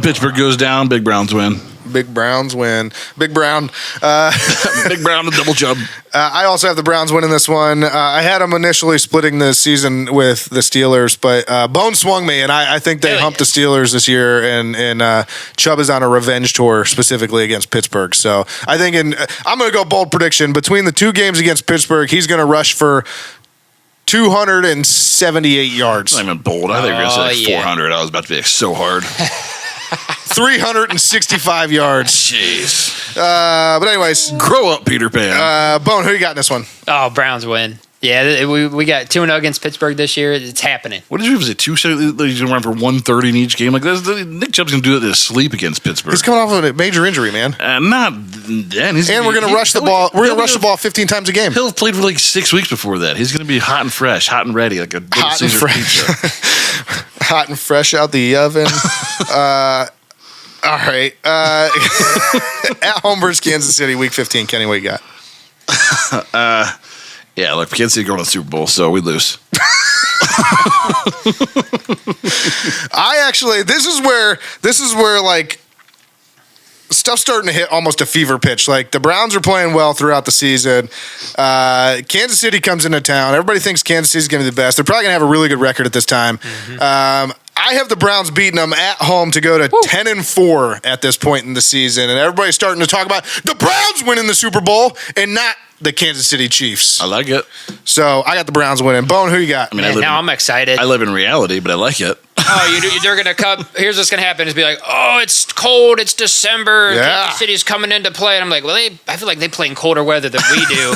Pittsburgh goes down. Big Browns win. Big Browns win. Big Brown. Big Brown and double chub. I also have the Browns winning this one. I had them initially splitting the season with the Steelers, but Bone swung me, and I think they humped the Steelers this year, and Chubb is on a revenge tour specifically against Pittsburgh. So I think I'm going to go bold prediction. Between the two games against Pittsburgh, he's going to rush for 278 yards. I'm bold. I think you're going to say like 400. I was about to be like, so hard. 365 yards. Jeez. But anyways. Grow up, Peter Pan. Bone, who you got in this one? Oh, Browns win. Yeah, we got 2-0 against Pittsburgh this year. It's happening. What did you was it? He's going to run for 130 in each game. Like Nick Chubb's going to do it in his sleep against Pittsburgh. He's coming off of a major injury, man. Not then. And we're going to rush the ball. We're going to rush the ball 15 times a game. He'll have played for like 6 weeks before that. He's going to be hot and fresh, hot and ready, like a Little Hot and Caesar fresh. pizza. Hot and fresh out the oven. All right. At home versus Kansas City, week 15. Kenny, what you got? Yeah, look, Kansas City going to the Super Bowl, so we lose. This is where like stuff's starting to hit almost a fever pitch. Like the Browns are playing well throughout the season. Kansas City comes into town. Everybody thinks Kansas City's going to be the best. They're probably going to have a really good record at this time. I have the Browns beating them at home to go to 10-4 at this point in the season, and everybody's starting to talk about the Browns winning the Super Bowl and not the Kansas City Chiefs. I like it. So I got the Browns winning. Bone, who you got? I mean, I'm excited. I live in reality, but I like it. They're going to come. Here's what's going to happen is be like, oh, it's cold. It's December. Yeah. Kansas City's coming into play. And I'm like, well, I feel like they play in colder weather than we do.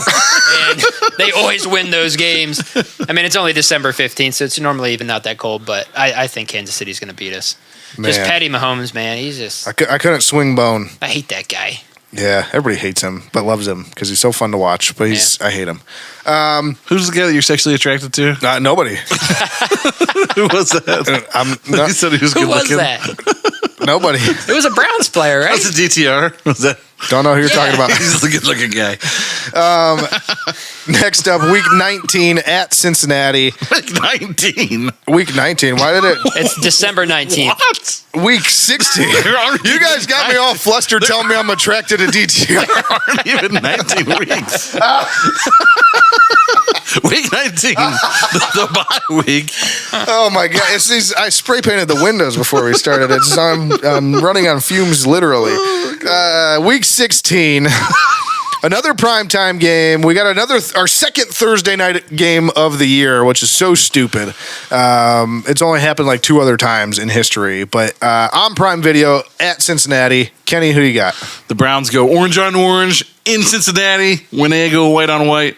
And they always win those games. I mean, it's only December 15th, so it's normally even not that cold. But I think Kansas City's going to beat us. Man. Just Patty Mahomes, man. He's just. I couldn't swing Bone. I hate that guy. Yeah, everybody hates him, but loves him because he's so fun to watch. But I hate him. Who's the guy that you're sexually attracted to? Nobody. Who was that? You said he was good Who was looking. that? Nobody. It was a Browns player, right? That's a DTR. Was that? Don't know who you're talking about. He's a good looking guy. Next up, week 19 at Cincinnati. Like 19. Week 19. Why did it? It's December 19th. What? Week 16. You guys got me all flustered telling me I'm attracted to DTR. There aren't even 19 weeks. Week 19, the bye week. Oh my God! I spray painted the windows before we started. I'm running on fumes, literally. Week 16, another primetime game. We got our second Thursday night game of the year, which is so stupid. It's only happened like 2 other times in history. But on Prime Video at Cincinnati, Kenny, who you got? The Browns go orange on orange in Cincinnati. When they go white on white.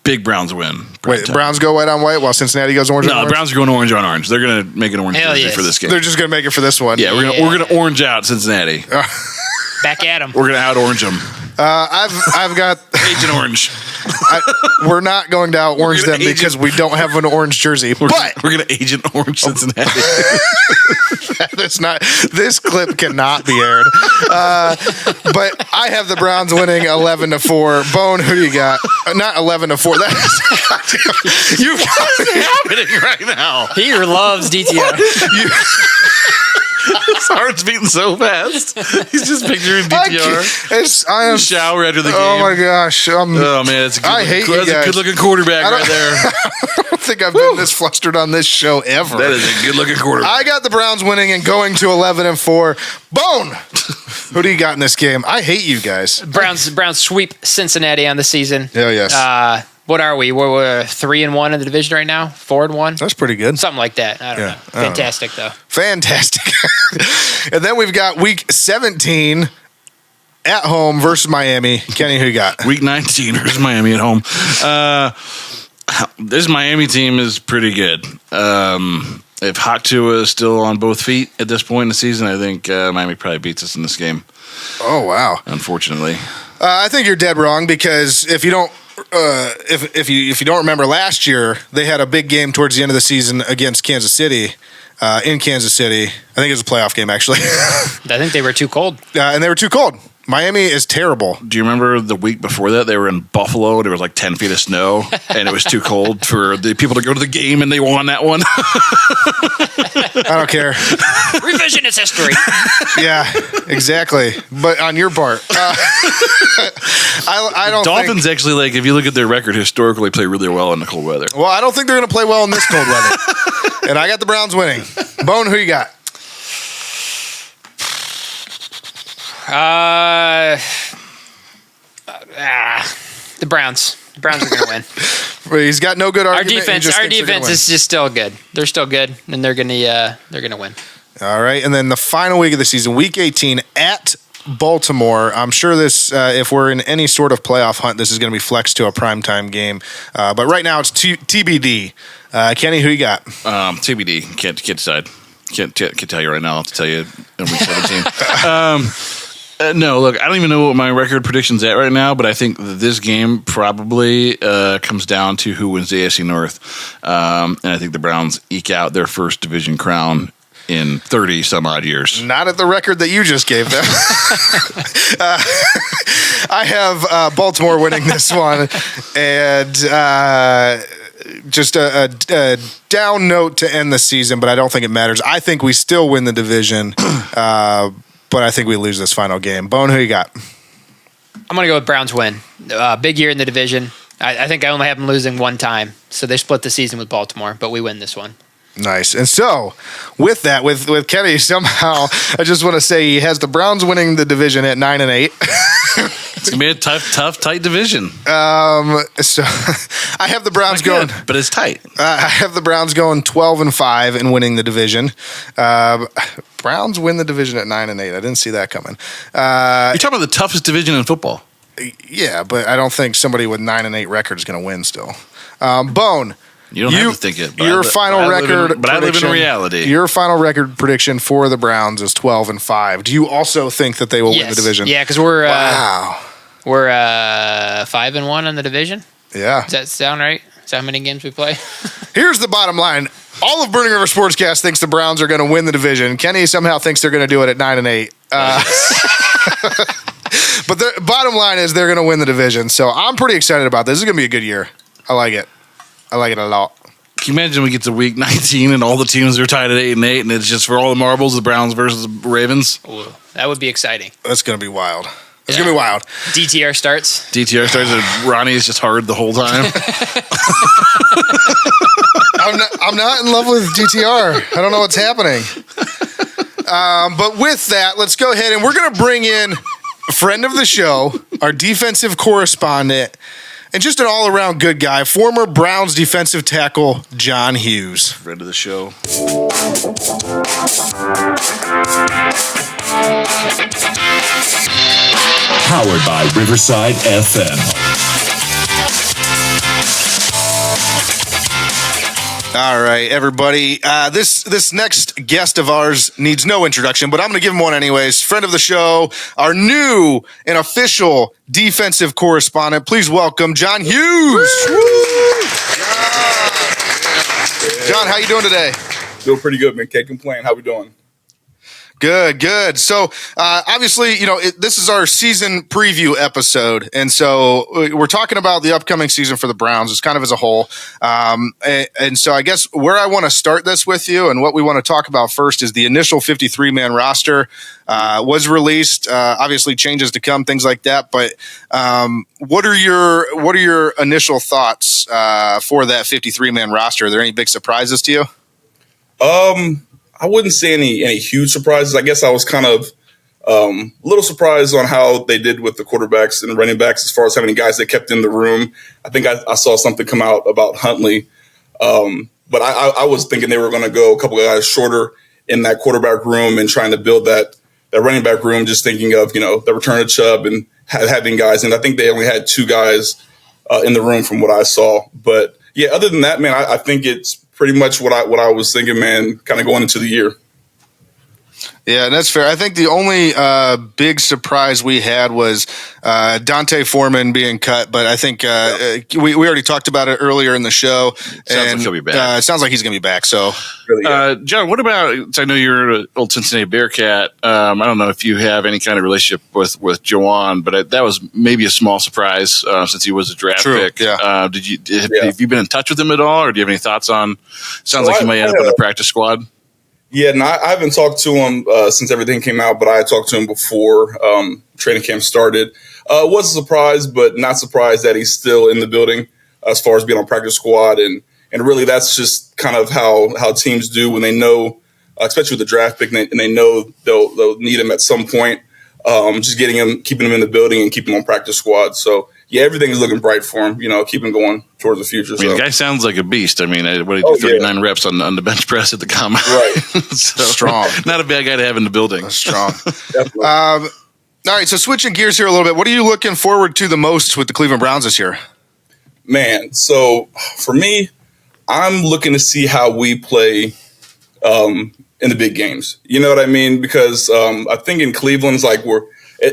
Big Browns win. Wait, Browns go white on white while Cincinnati goes orange on orange? No, the Browns are going orange on orange. They're going to make an orange jersey for this game. They're just going to make it for this one. Yeah, we're gonna orange out Cincinnati. Back at him. We're going to out orange them. I've got Agent Orange. we're not going to out orange them because we don't have an orange jersey. We're going to Agent Orange Cincinnati. That's not. This clip cannot be aired. But I have the Browns winning 11-4. Bone, who you got? Not 11-4. That's you. What's happening right now? He loves DTR. His heart's beating so fast. He's just picturing DTR. I am shower after the game. Oh my gosh! Oh man, it's I hate you guys. That's a good-looking quarterback right there. I don't think I've been this flustered on this show ever. That is a good-looking quarterback. I got the Browns winning and going to 11-4. Bone, who do you got in this game? I hate you guys. Browns sweep Cincinnati on the season. Oh yes. What are we? We're 3-1 in the division right now. 4-1. That's pretty good. Something like that. I don't know. Fantastic though. Fantastic. And then we've got week 17 at home versus Miami. Kenny, who you got? Week 19 versus Miami at home. This Miami team is pretty good. If Hot Tua is still on both feet at this point in the season, I think Miami probably beats us in this game. Oh wow! Unfortunately, I think you're dead wrong because if you don't. If you don't remember last year, they had a big game towards the end of the season against Kansas City. in Kansas City. I think it was a playoff game, actually. I think they were too cold. And they were too cold. Miami is terrible. Do you remember the week before that? They were in Buffalo. There was like 10 feet of snow, and it was too cold for the people to go to the game, and they won that one. I don't care. Revisionist history. Yeah, exactly. But on your part, I don't Dolphins think, actually, like, if you look at their record, historically play really well in the cold weather. well, I don't think they're going to play well in this cold weather. And I got the Browns winning. Bone, who you got? The Browns. The Browns are going to win. He's got no good Our argument. defense is just still good. They're still good, and they're going to win. All right, and then the final week of the season, Week 18 at Baltimore. I'm sure this, if we're in any sort of playoff hunt, this is going to be flexed to a primetime game. But right now, it's TBD. Kenny, who you got? TBD. Can't decide. Can't tell you right now. I'll have to tell you in week 17. No, look, I don't even know what my record prediction's at right now, but I think that this game probably comes down to who wins the AFC North. And I think the Browns eke out their first division crown in 30 some odd years. Not at the record that you just gave them. I have Baltimore winning this one, and just a down note to end the season, but I don't think it matters. I think we still win the division, but I think we lose this final game. Bone, who you got? I'm going to go with Browns win. Big year in the division. I think I only have them losing one time, so they split the season with Baltimore, but we win this one. Nice. And so, with that, with Kenny, somehow, I just want to say he has the Browns winning the division at 9-8. It's going to be a tough, tight division. So, I have the Browns going, but it's tight. I have the Browns going 12-5 and winning the division. Browns win the division at 9-8. I didn't see that coming. You're talking about the toughest division in football. Yeah, but I don't think somebody with 9-8 record is going to win still. Bone. You don't have to think it. Your final record, but I live in reality. Your final record prediction for the Browns is 12-5. Do you also think that they will win the division? Yeah, because we're 5-1 on the division. Yeah. Does that sound right? Is that how many games we play? Here's the bottom line. All of Burning River Sportscast thinks the Browns are going to win the division. Kenny somehow thinks they're going to do it at 9-8. But the bottom line is they're going to win the division. So I'm pretty excited about this. This is going to be a good year. I like it. I like it a lot. Can you imagine we get to week 19 and all the teams are tied at 8-8 and it's just for all the marbles, the Browns versus the Ravens? Ooh, that would be exciting. That's going to be wild. It's going to be wild. DTR starts and Ronnie is just hard the whole time. I'm not in love with DTR. I don't know what's happening. But with that, let's go ahead and we're going to bring in a friend of the show, our defensive correspondent, and just an all-around good guy, former Browns defensive tackle, John Hughes. Friend of the show. Powered by Riverside FM. All right, everybody. This next guest of ours needs no introduction, but I'm going to give him one anyways. Friend of the show, our new and official defensive correspondent. Please welcome John Hughes. John, how you doing today? Doing pretty good, man. Can't complain. How we doing? Good. So, obviously, this is our season preview episode. And so we're talking about the upcoming season for the Browns. It's kind of as a whole. And so I guess where I want to start this with you and what we want to talk about first is the initial 53-man roster was released. Obviously, changes to come, things like that. But what are your initial thoughts for that 53-man roster? Are there any big surprises to you? I wouldn't say any huge surprises. I guess I was kind of a little surprised on how they did with the quarterbacks and running backs as far as how many guys they kept in the room. I think I saw something come out about Huntley. But I was thinking they were going to go a couple of guys shorter in that quarterback room and trying to build that running back room, just thinking of, the return of Chubb and having guys. And I think they only had two guys in the room from what I saw. But, yeah, other than that, man, I think it's pretty much what I was thinking, man, kind of going into the year. Yeah, that's fair. I think the only big surprise we had was Dante Foreman being cut, but I think we already talked about it earlier in the show. Sounds like he'll be back. It sounds like he's going to be back. So, John, what about? I know you're an old Cincinnati Bearcat. I don't know if you have any kind of relationship with Juwan, but that was maybe a small surprise since he was a draft pick. Yeah. Have you been in touch with him at all, or do you have any thoughts on? Sounds like he might end up on the practice squad. Yeah, no, I haven't talked to him since everything came out, but I talked to him before training camp started. Was a surprise, but not surprised that he's still in the building as far as being on practice squad. And really that's just kind of how teams do when they know, especially with the draft pick, and they know they'll need him at some point. Just getting him, keeping him in the building and keeping him on practice squad. So, yeah, everything is looking bright for him, keep him going towards the future. I mean, the guy sounds like a beast. I mean, what did he do, 39 reps on the bench press at the combine? Right. So, strong. Not a bad guy to have in the building. That's strong. Definitely. All right, so switching gears here a little bit, what are you looking forward to the most with the Cleveland Browns this year? Man, so for me, I'm looking to see how we play in the big games. You know what I mean? Because I think in Cleveland's like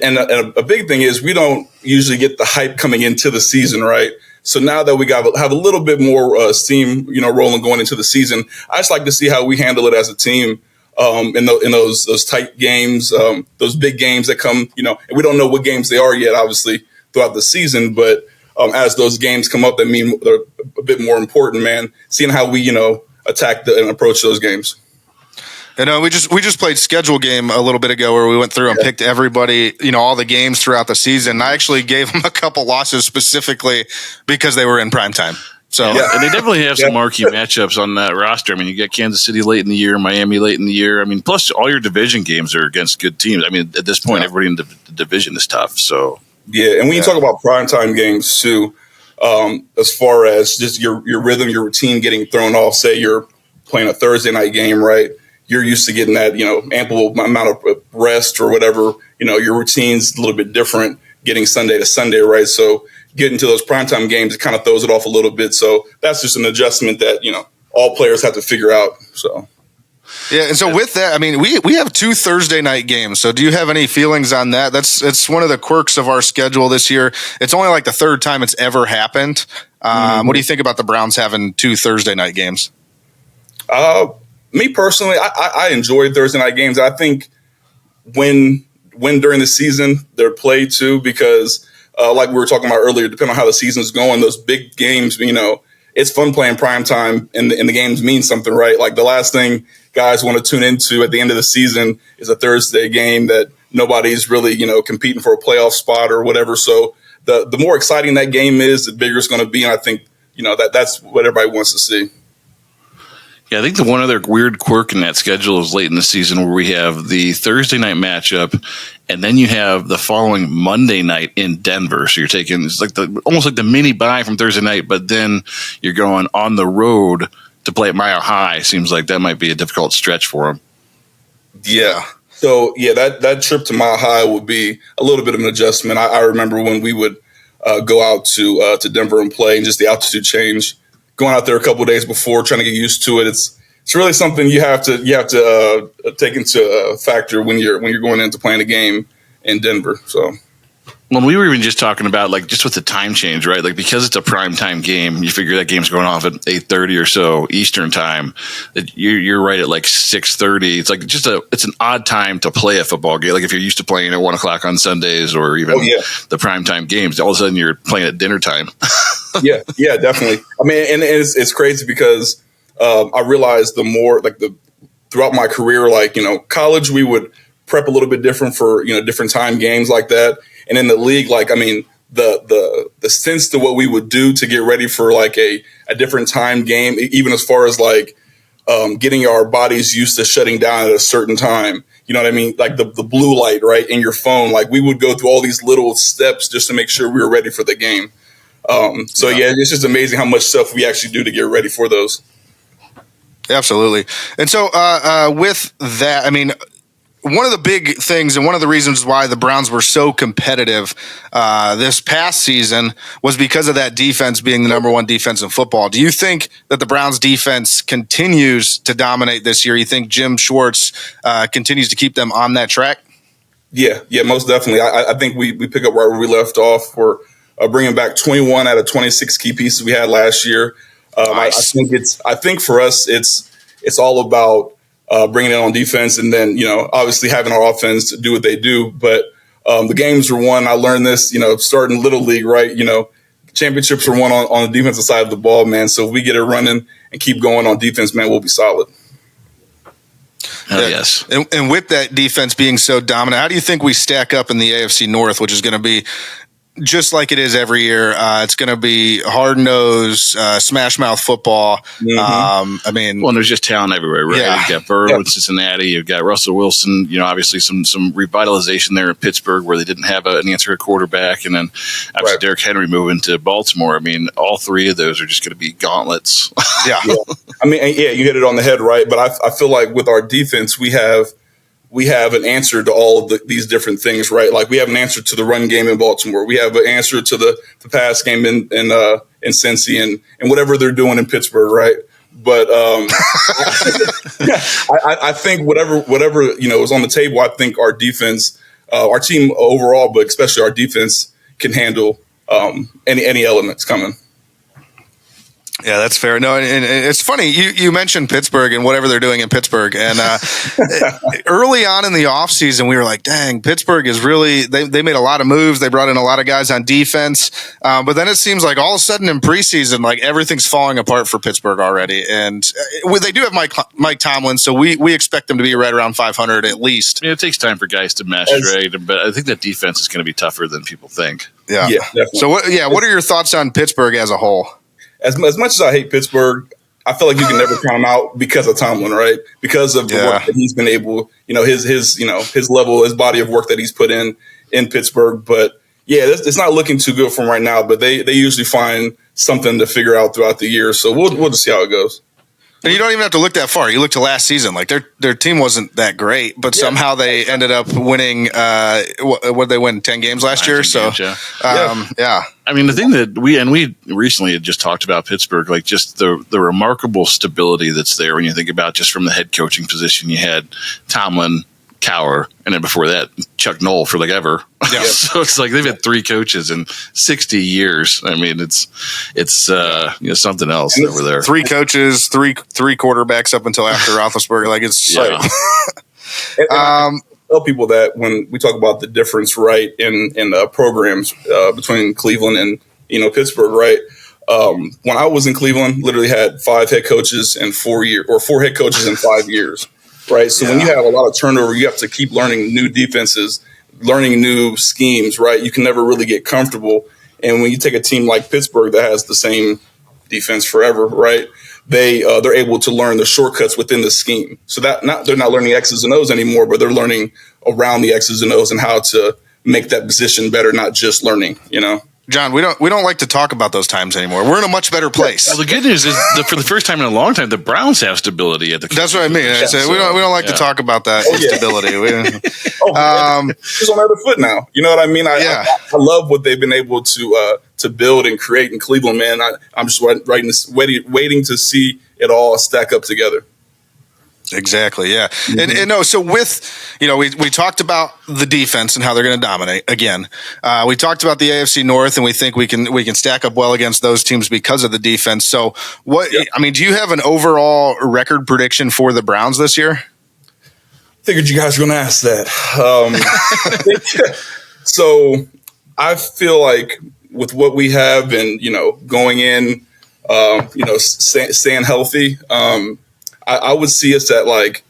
and a big thing is we don't usually get the hype coming into the season, right? So now that we have a little bit more steam, rolling going into the season, I just like to see how we handle it as a team in those tight games, those big games that come, and we don't know what games they are yet, obviously, throughout the season. But as those games come up that mean they're a bit more important, man, seeing how we, attack and approach those games. We just played schedule game a little bit ago where we went through and picked everybody, all the games throughout the season. I actually gave them a couple losses specifically because they were in prime time. So, and they definitely have some marquee matchups on that roster. I mean, you get Kansas City late in the year, Miami late in the year. I mean, plus all your division games are against good teams. I mean, at this point, everybody in the division is tough. So, yeah, and when you talk about primetime games too, as far as just your rhythm, your routine getting thrown off. Say you're playing a Thursday night game, right? You're used to getting that, ample amount of rest or whatever. Your routine's a little bit different getting Sunday to Sunday, right? So getting to those primetime games, it kind of throws it off a little bit. So that's just an adjustment that, all players have to figure out. So. Yeah, and so with that, I mean, we have 2 Thursday night games. So do you have any feelings on that? It's one of the quirks of our schedule this year. It's only like the third time it's ever happened. What do you think about the Browns having 2 Thursday night games? Me personally, I enjoy Thursday night games. I think when during the season they're played too, because like we were talking about earlier, depending on how the season's going, those big games, it's fun playing prime time and the games mean something, right? Like the last thing guys want to tune into at the end of the season is a Thursday game that nobody's really, competing for a playoff spot or whatever. So the more exciting that game is, the bigger it's going to be. And I think, that's what everybody wants to see. Yeah, I think the one other weird quirk in that schedule is late in the season where we have the Thursday night matchup, and then you have the following Monday night in Denver. So you're taking it's like almost like the mini bye from Thursday night, but then you're going on the road to play at Mile High. Seems like that might be a difficult stretch for them. Yeah. So that trip to Mile High would be a little bit of an adjustment. I remember when we would go out to Denver and play, and just the altitude change. Going out there a couple of days before, trying to get used to it. It's really something you have to take into factor when you're going into playing a game in Denver. So, well, we were even just talking about just with the time change, right? Like because it's a prime time game, you figure that game's going off at 8:30 or so Eastern time. That you're right at 6:30. It's like it's an odd time to play a football game. Like if you're used to playing at 1:00 on Sundays or even the prime time games, all of a sudden you're playing at dinner time. yeah, definitely. I mean, and it's crazy because I realized the more throughout my career, college, we would prep a little bit different for different time games like that. And in the league, the sense to what we would do to get ready for a different time game, even as far as getting our bodies used to shutting down at a certain time. You know what I mean? Like the blue light, right, in your phone. We would go through all these little steps just to make sure we were ready for the game. It's just amazing how much stuff we actually do to get ready for those. Absolutely. And so with that, I mean, one of the big things and one of the reasons why the Browns were so competitive this past season was because of that defense being the number one defense in football. Do you think that the Browns defense continues to dominate this year? You think Jim Schwartz continues to keep them on that track? Yeah, most definitely. I think we pick up right where we left off. We're bringing back 21 out of 26 key pieces we had last year. Nice. I think for us, it's all about bringing it on defense, and then obviously having our offense do what they do. But the games are won. I learned this, starting Little League, right? Championships are won on the defensive side of the ball, man. So if we get it running and keep going on defense, man, we'll be solid. Hell yes. And with that defense being so dominant, how do you think we stack up in the AFC North, which is going to be just like it is every year? It's going to be hard-nosed, smash-mouth football. Mm-hmm. Well, there's just talent everywhere, right? Yeah. You've got Burrow in Cincinnati. You've got Russell Wilson. Obviously some revitalization there in Pittsburgh where they didn't have an answer at quarterback. And then obviously Derrick Henry moving to Baltimore. All three of those are just going to be gauntlets. Yeah. You hit it on the head, right? But I feel like with our defense, we have an answer to all of these different things, right? Like we have an answer to the run game in Baltimore. We have an answer to the pass game in Cincy and whatever they're doing in Pittsburgh, right? But I think whatever is on the table, I think our defense, our team overall, but especially our defense, can handle any elements coming. Yeah, that's fair. No, and it's funny. You mentioned Pittsburgh and whatever they're doing in Pittsburgh. And early on in the offseason, we were like, dang, Pittsburgh is really – they made a lot of moves. They brought in a lot of guys on defense. But then it seems like all of a sudden in preseason, like everything's falling apart for Pittsburgh already. And they do have Mike Tomlin, so we expect them to be right around 500 at least. It takes time for guys to mesh, right? But I think that defense is going to be tougher than people think. Yeah. Definitely. So, what are your thoughts on Pittsburgh as a whole? As much as I hate Pittsburgh, I feel like you can never count him out because of Tomlin, right? Because of the work that he's been able, his level, his body of work that he's put in Pittsburgh. But yeah, it's not looking too good for him right now. But they usually find something to figure out throughout the year. So we'll just see how it goes. And you don't even have to look that far. You look to last season; like their team wasn't that great, but somehow they ended up winning. What did they win? 10 games last year. So, games, yeah. The thing that we recently had just talked about Pittsburgh, like just the remarkable stability that's there when you think about just from the head coaching position. You had Tomlin, Cowher, and then before that, Chuck Noll for like ever. Yeah. So it's like they've had 3 coaches in 60 years. It's something else over there. 3 coaches, three quarterbacks up until after Roethlisberger. Like it's I tell people that when we talk about the difference, right, in programs between Cleveland and Pittsburgh, right. When I was in Cleveland, literally had 5 head coaches in 4 years, or 4 head coaches in 5 years. Right. So when you have a lot of turnover, you have to keep learning new defenses, learning new schemes. Right. You can never really get comfortable. And when you take a team like Pittsburgh that has the same defense forever, right, they're able to learn the shortcuts within the scheme. So that they're not learning X's and O's anymore, but they're learning around the X's and O's and how to make that position better, not just learning, John, we don't like to talk about those times anymore. We're in a much better place. Well, the good news is that for the first time in a long time, the Browns have stability at the. That's what I mean. I said we don't like to talk about that stability. It's on the other foot now. You know what I mean? I love what they've been able to build and create in Cleveland, man. I'm just waiting to see it all stack up together. Exactly. Yeah. Mm-hmm. And no, so with, we talked about the defense and how they're going to dominate again. We talked about the AFC North and we think we can stack up well against those teams because of the defense. So do you have an overall record prediction for the Browns this year? Figured you guys were going to ask that. So I feel like with what we have and, going in, staying healthy, I would see us at like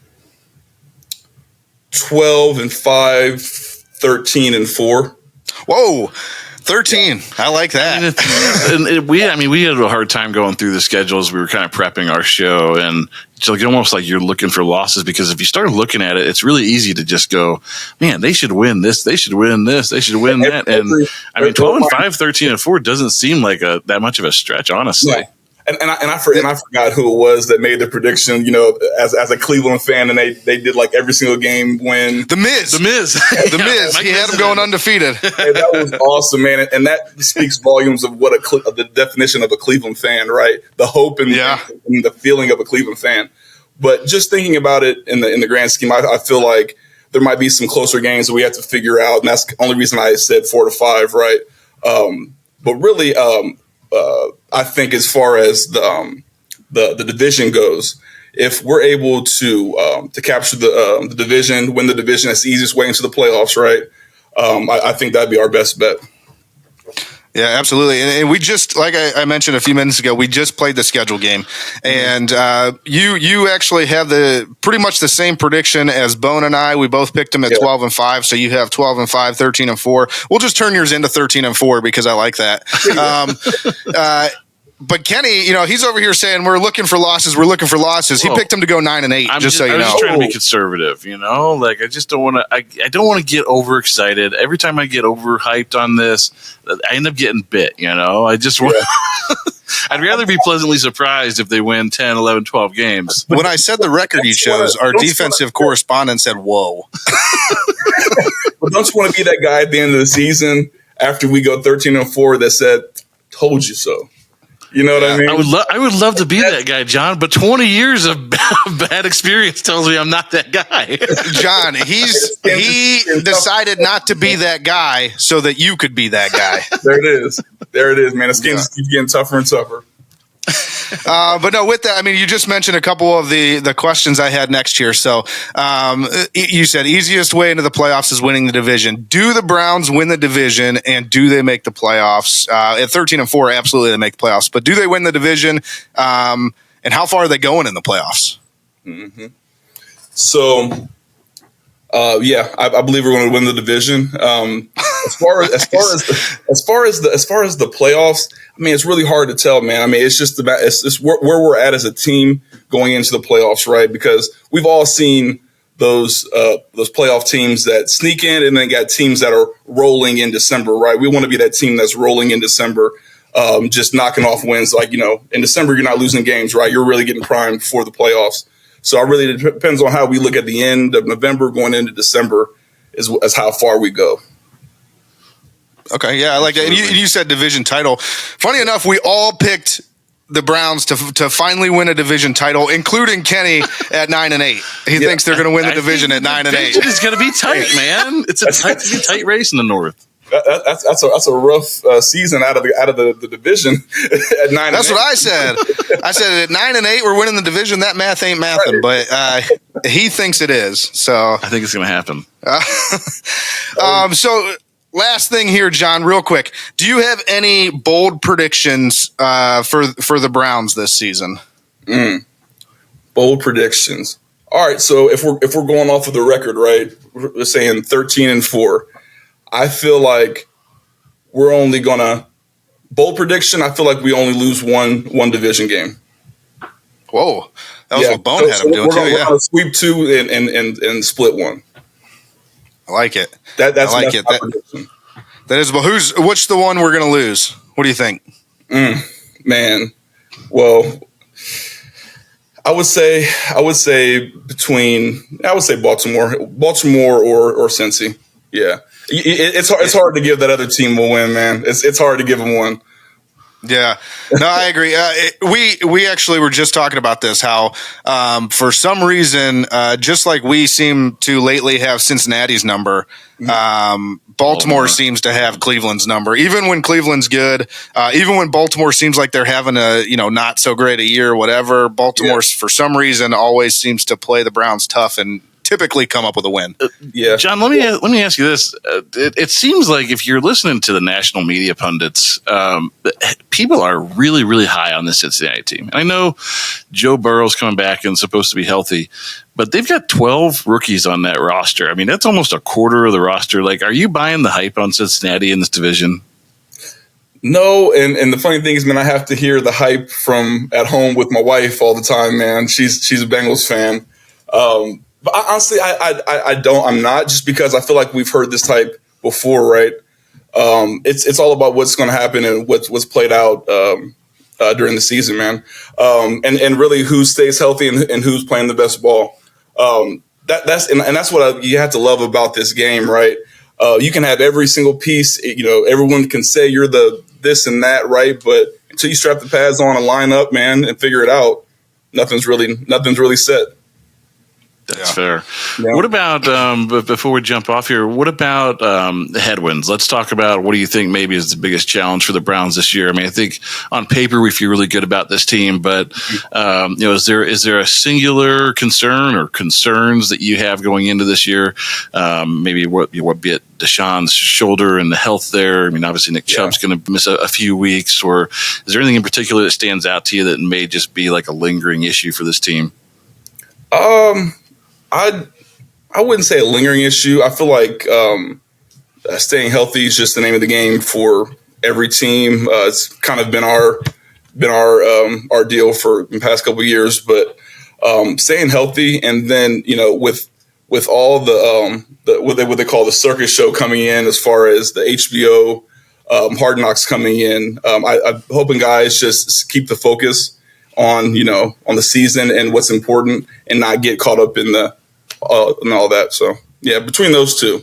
12-5, 13-4. Whoa, 13. I like that. We had a hard time going through the schedules. We were kind of prepping our show, and it's like almost like you're looking for losses because if you start looking at it, it's really easy to just go, man, they should win this, they should win this, they should win that. And 12-5, 13-4 doesn't seem like that much of a stretch, honestly. Yeah. And I forgot who it was that made the prediction, you know, as a Cleveland fan, and they did like every single game win. The Miz. The Miz. The Miz. He had him going undefeated. Hey, that was awesome, man. And that speaks volumes of what the definition of a Cleveland fan, right? The hope and the feeling of a Cleveland fan. But just thinking about it in the grand scheme, I feel like there might be some closer games that we have to figure out, and that's the only reason I said 4 to 5, right? But really, I think as far as the division goes, if we're able to capture the division, win the division, that's the easiest way into the playoffs, right? I think that'd be our best bet. Yeah, absolutely. And we just, like I mentioned a few minutes ago, we just played the schedule game, and you actually have pretty much the same prediction as Bone and I. We both picked them at 12-5, so you have 12-5, 13-4. We'll just turn yours into 13-4 because I like that. But Kenny, you know, he's over here saying we're looking for losses. We're looking for losses. He picked him to go 9-8. Just so you know, I'm just trying to be conservative. You know, like I just don't want to. I don't want to get overexcited. Every time I get overhyped on this, I end up getting bit. You know, I just want. I'd rather be pleasantly surprised if they win 10, 11, 12 games. When I said the record you chose, our defensive correspondent said, "Whoa." But don't you want to be that guy at the end of the season after we go 13-4 that said, "Told you so"? You know what I mean? I would love to be that guy, John, but 20 years of bad experience tells me I'm not that guy. John, he decided not to be that guy so that you could be that guy. There it is, man. This game just keeps getting tougher and tougher. But no, with that, I mean, you just mentioned a couple of the questions I had next year. So you said easiest way into the playoffs is winning the division. Do the Browns win the division, and do they make the playoffs? At 13-4, absolutely they make the playoffs. But do they win the division? And how far are they going in the playoffs? Mm-hmm. So, I believe we're going to win the division. As far as the playoffs, I mean, it's really hard to tell, man. I mean, it's just about it's where we're at as a team going into the playoffs, right? Because we've all seen those playoff teams that sneak in, and then got teams that are rolling in December, right? We want to be that team that's rolling in December, just knocking off wins. Like, you know, in December you're not losing games, right? You're really getting primed for the playoffs. So it depends on how we look at the end of November going into December as how far we go. Okay, yeah, I like that. And you said division title. Funny enough, we all picked the Browns to finally win a division title, including Kenny at 9-8. He thinks they're going to win the division at 9-8. It's going to be tight, man. It's a tight race in the North. That's a rough season out of the division at 9. That's what I said. I said at 9-8 we're winning the division. That math ain't mathing, but he thinks it is. So I think it's going to happen. So last thing here, John, real quick. Do you have any bold predictions for the Browns this season? Bold predictions. All right. So if we're going off of the record, right, we're saying 13-4. I feel like we're only gonna bold prediction. I feel like we only lose one division game. Whoa, that was what Bone had him doing too. We're gonna sweep 2 and split 1. I like it. That's I like it. That is. But which the one we're gonna lose? What do you think? Man, well, I would say Baltimore or Cincy. Yeah. It's hard to give that other team a win, man. It's hard to give them one. Yeah, no, I agree. We actually were just talking about this, how for some reason, just like we seem to lately have Cincinnati's number, Baltimore seems to have Cleveland's number. Even when Cleveland's good, even when Baltimore seems like they're having a not so great a year, or whatever, Baltimore for some reason always seems to play the Browns tough and typically come up with a win. John, let me ask you this. It seems like if you're listening to the national media pundits, people are really, really high on the Cincinnati team. And I know Joe Burrow's coming back and supposed to be healthy, but they've got 12 rookies on that roster. I mean, that's almost a quarter of the roster. Like, are you buying the hype on Cincinnati in this division? No, and the funny thing is, man, I have to hear the hype from at home with my wife all the time, man. She's a Bengals fan. But honestly, I don't. I'm not, just because I feel like we've heard this type before, right? It's all about what's going to happen and what's played out during the season, man. And really who stays healthy and who's playing the best ball. That's what you have to love about this game, right? You can have every single piece, everyone can say you're the this and that, right? But until you strap the pads on and line up, man, and figure it out, nothing's really set. That's fair. Yeah. What about, before we jump off here, what about the headwinds? Let's talk about what do you think maybe is the biggest challenge for the Browns this year? I mean, I think on paper we feel really good about this team, but is there a singular concern or concerns that you have going into this year? Maybe what be it Deshaun's shoulder and the health there? I mean, obviously Nick Chubb's going to miss a few weeks, or is there anything in particular that stands out to you that may just be like a lingering issue for this team? I wouldn't say a lingering issue. I feel like staying healthy is just the name of the game for every team. It's kind of been our deal for the past couple of years. But staying healthy, and then with all the what they call the circus show coming in, as far as the HBO Hard Knocks coming in, I'm hoping guys just keep the focus on the season and what's important, and not get caught up in and all that. So yeah, between those two.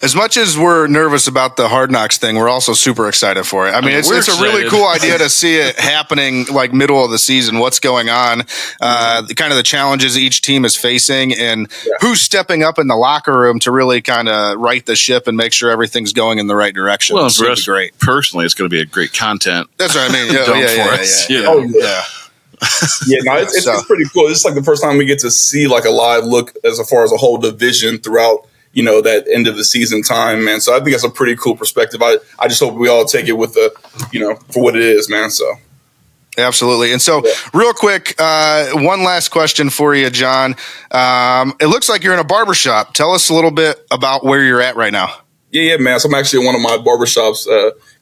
As much as we're nervous about the Hard Knocks thing, we're also super excited for it. I mean, it's a really cool idea to see it happening like middle of the season. What's going on, kind of the challenges each team is facing, and who's stepping up in the locker room to really kind of right the ship and make sure everything's going in the right direction. Well, it's for us great. Personally, it's going to be a great content. That's what I mean. Yeah, It's pretty cool. It's like the first time we get to see like a live look as far as a whole division throughout, that end of the season time, man. So I think that's a pretty cool perspective. I just hope we all take it with for what it is, man. So. Absolutely. And so real quick, one last question for you, John. It looks like you're in a barbershop. Tell us a little bit about where you're at right now. Yeah, man. So I'm actually in one of my barbershops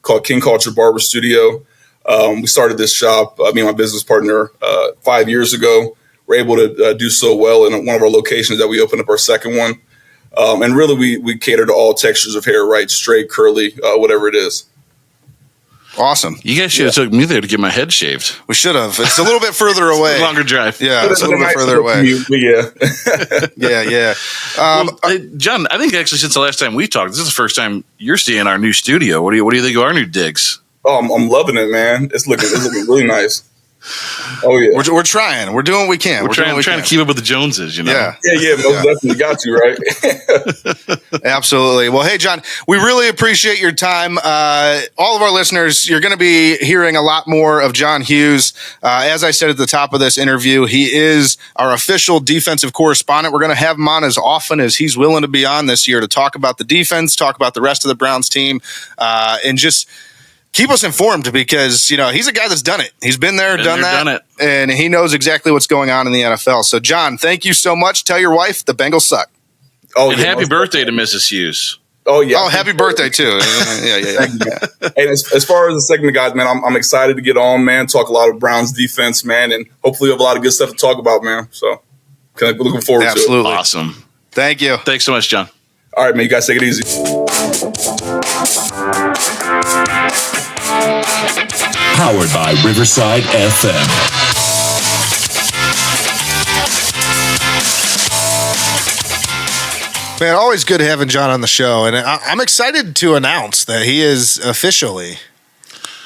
called King Culture Barber Studio. We started this shop, me and my business partner, 5 years ago. We're able to do so well in one of our locations that we opened up our second one. And really, we cater to all textures of hair, right? Straight, curly, whatever it is. Awesome. You guys should have took me there to get my head shaved. We should have. It's a little bit further away. It's a longer drive. Yeah, it's a little bit further away. Yeah. John, I think actually since the last time we talked, this is the first time you're seeing our new studio. What do you think of our new digs? Oh, I'm loving it, man. It's looking really nice. Oh yeah, we're trying. We're doing what we can. We're trying to keep up with the Joneses, Yeah. Most definitely got to, right? Absolutely. Well, hey, John, we really appreciate your time. All of our listeners, you're going to be hearing a lot more of John Hughes. As I said at the top of this interview, he is our official defensive correspondent. We're going to have him on as often as he's willing to be on this year to talk about the defense, talk about the rest of the Browns team, and just keep us informed, because he's a guy that's done it. He's been there, done it, and he knows exactly what's going on in the NFL. So, John, thank you so much. Tell your wife the Bengals suck. Oh, and happy birthday to Mrs. Hughes. Oh yeah. Oh, happy birthday too. Yeah. And as far as the segment, guys, man, I'm excited to get on, man. Talk a lot of Browns defense, man, and hopefully we have a lot of good stuff to talk about, man. So, we're looking forward to it. Awesome. Thank you. Thanks so much, John. All right, man. You guys take it easy. Powered by Riverside FM. Man, always good having John on the show, and I'm excited to announce that he is officially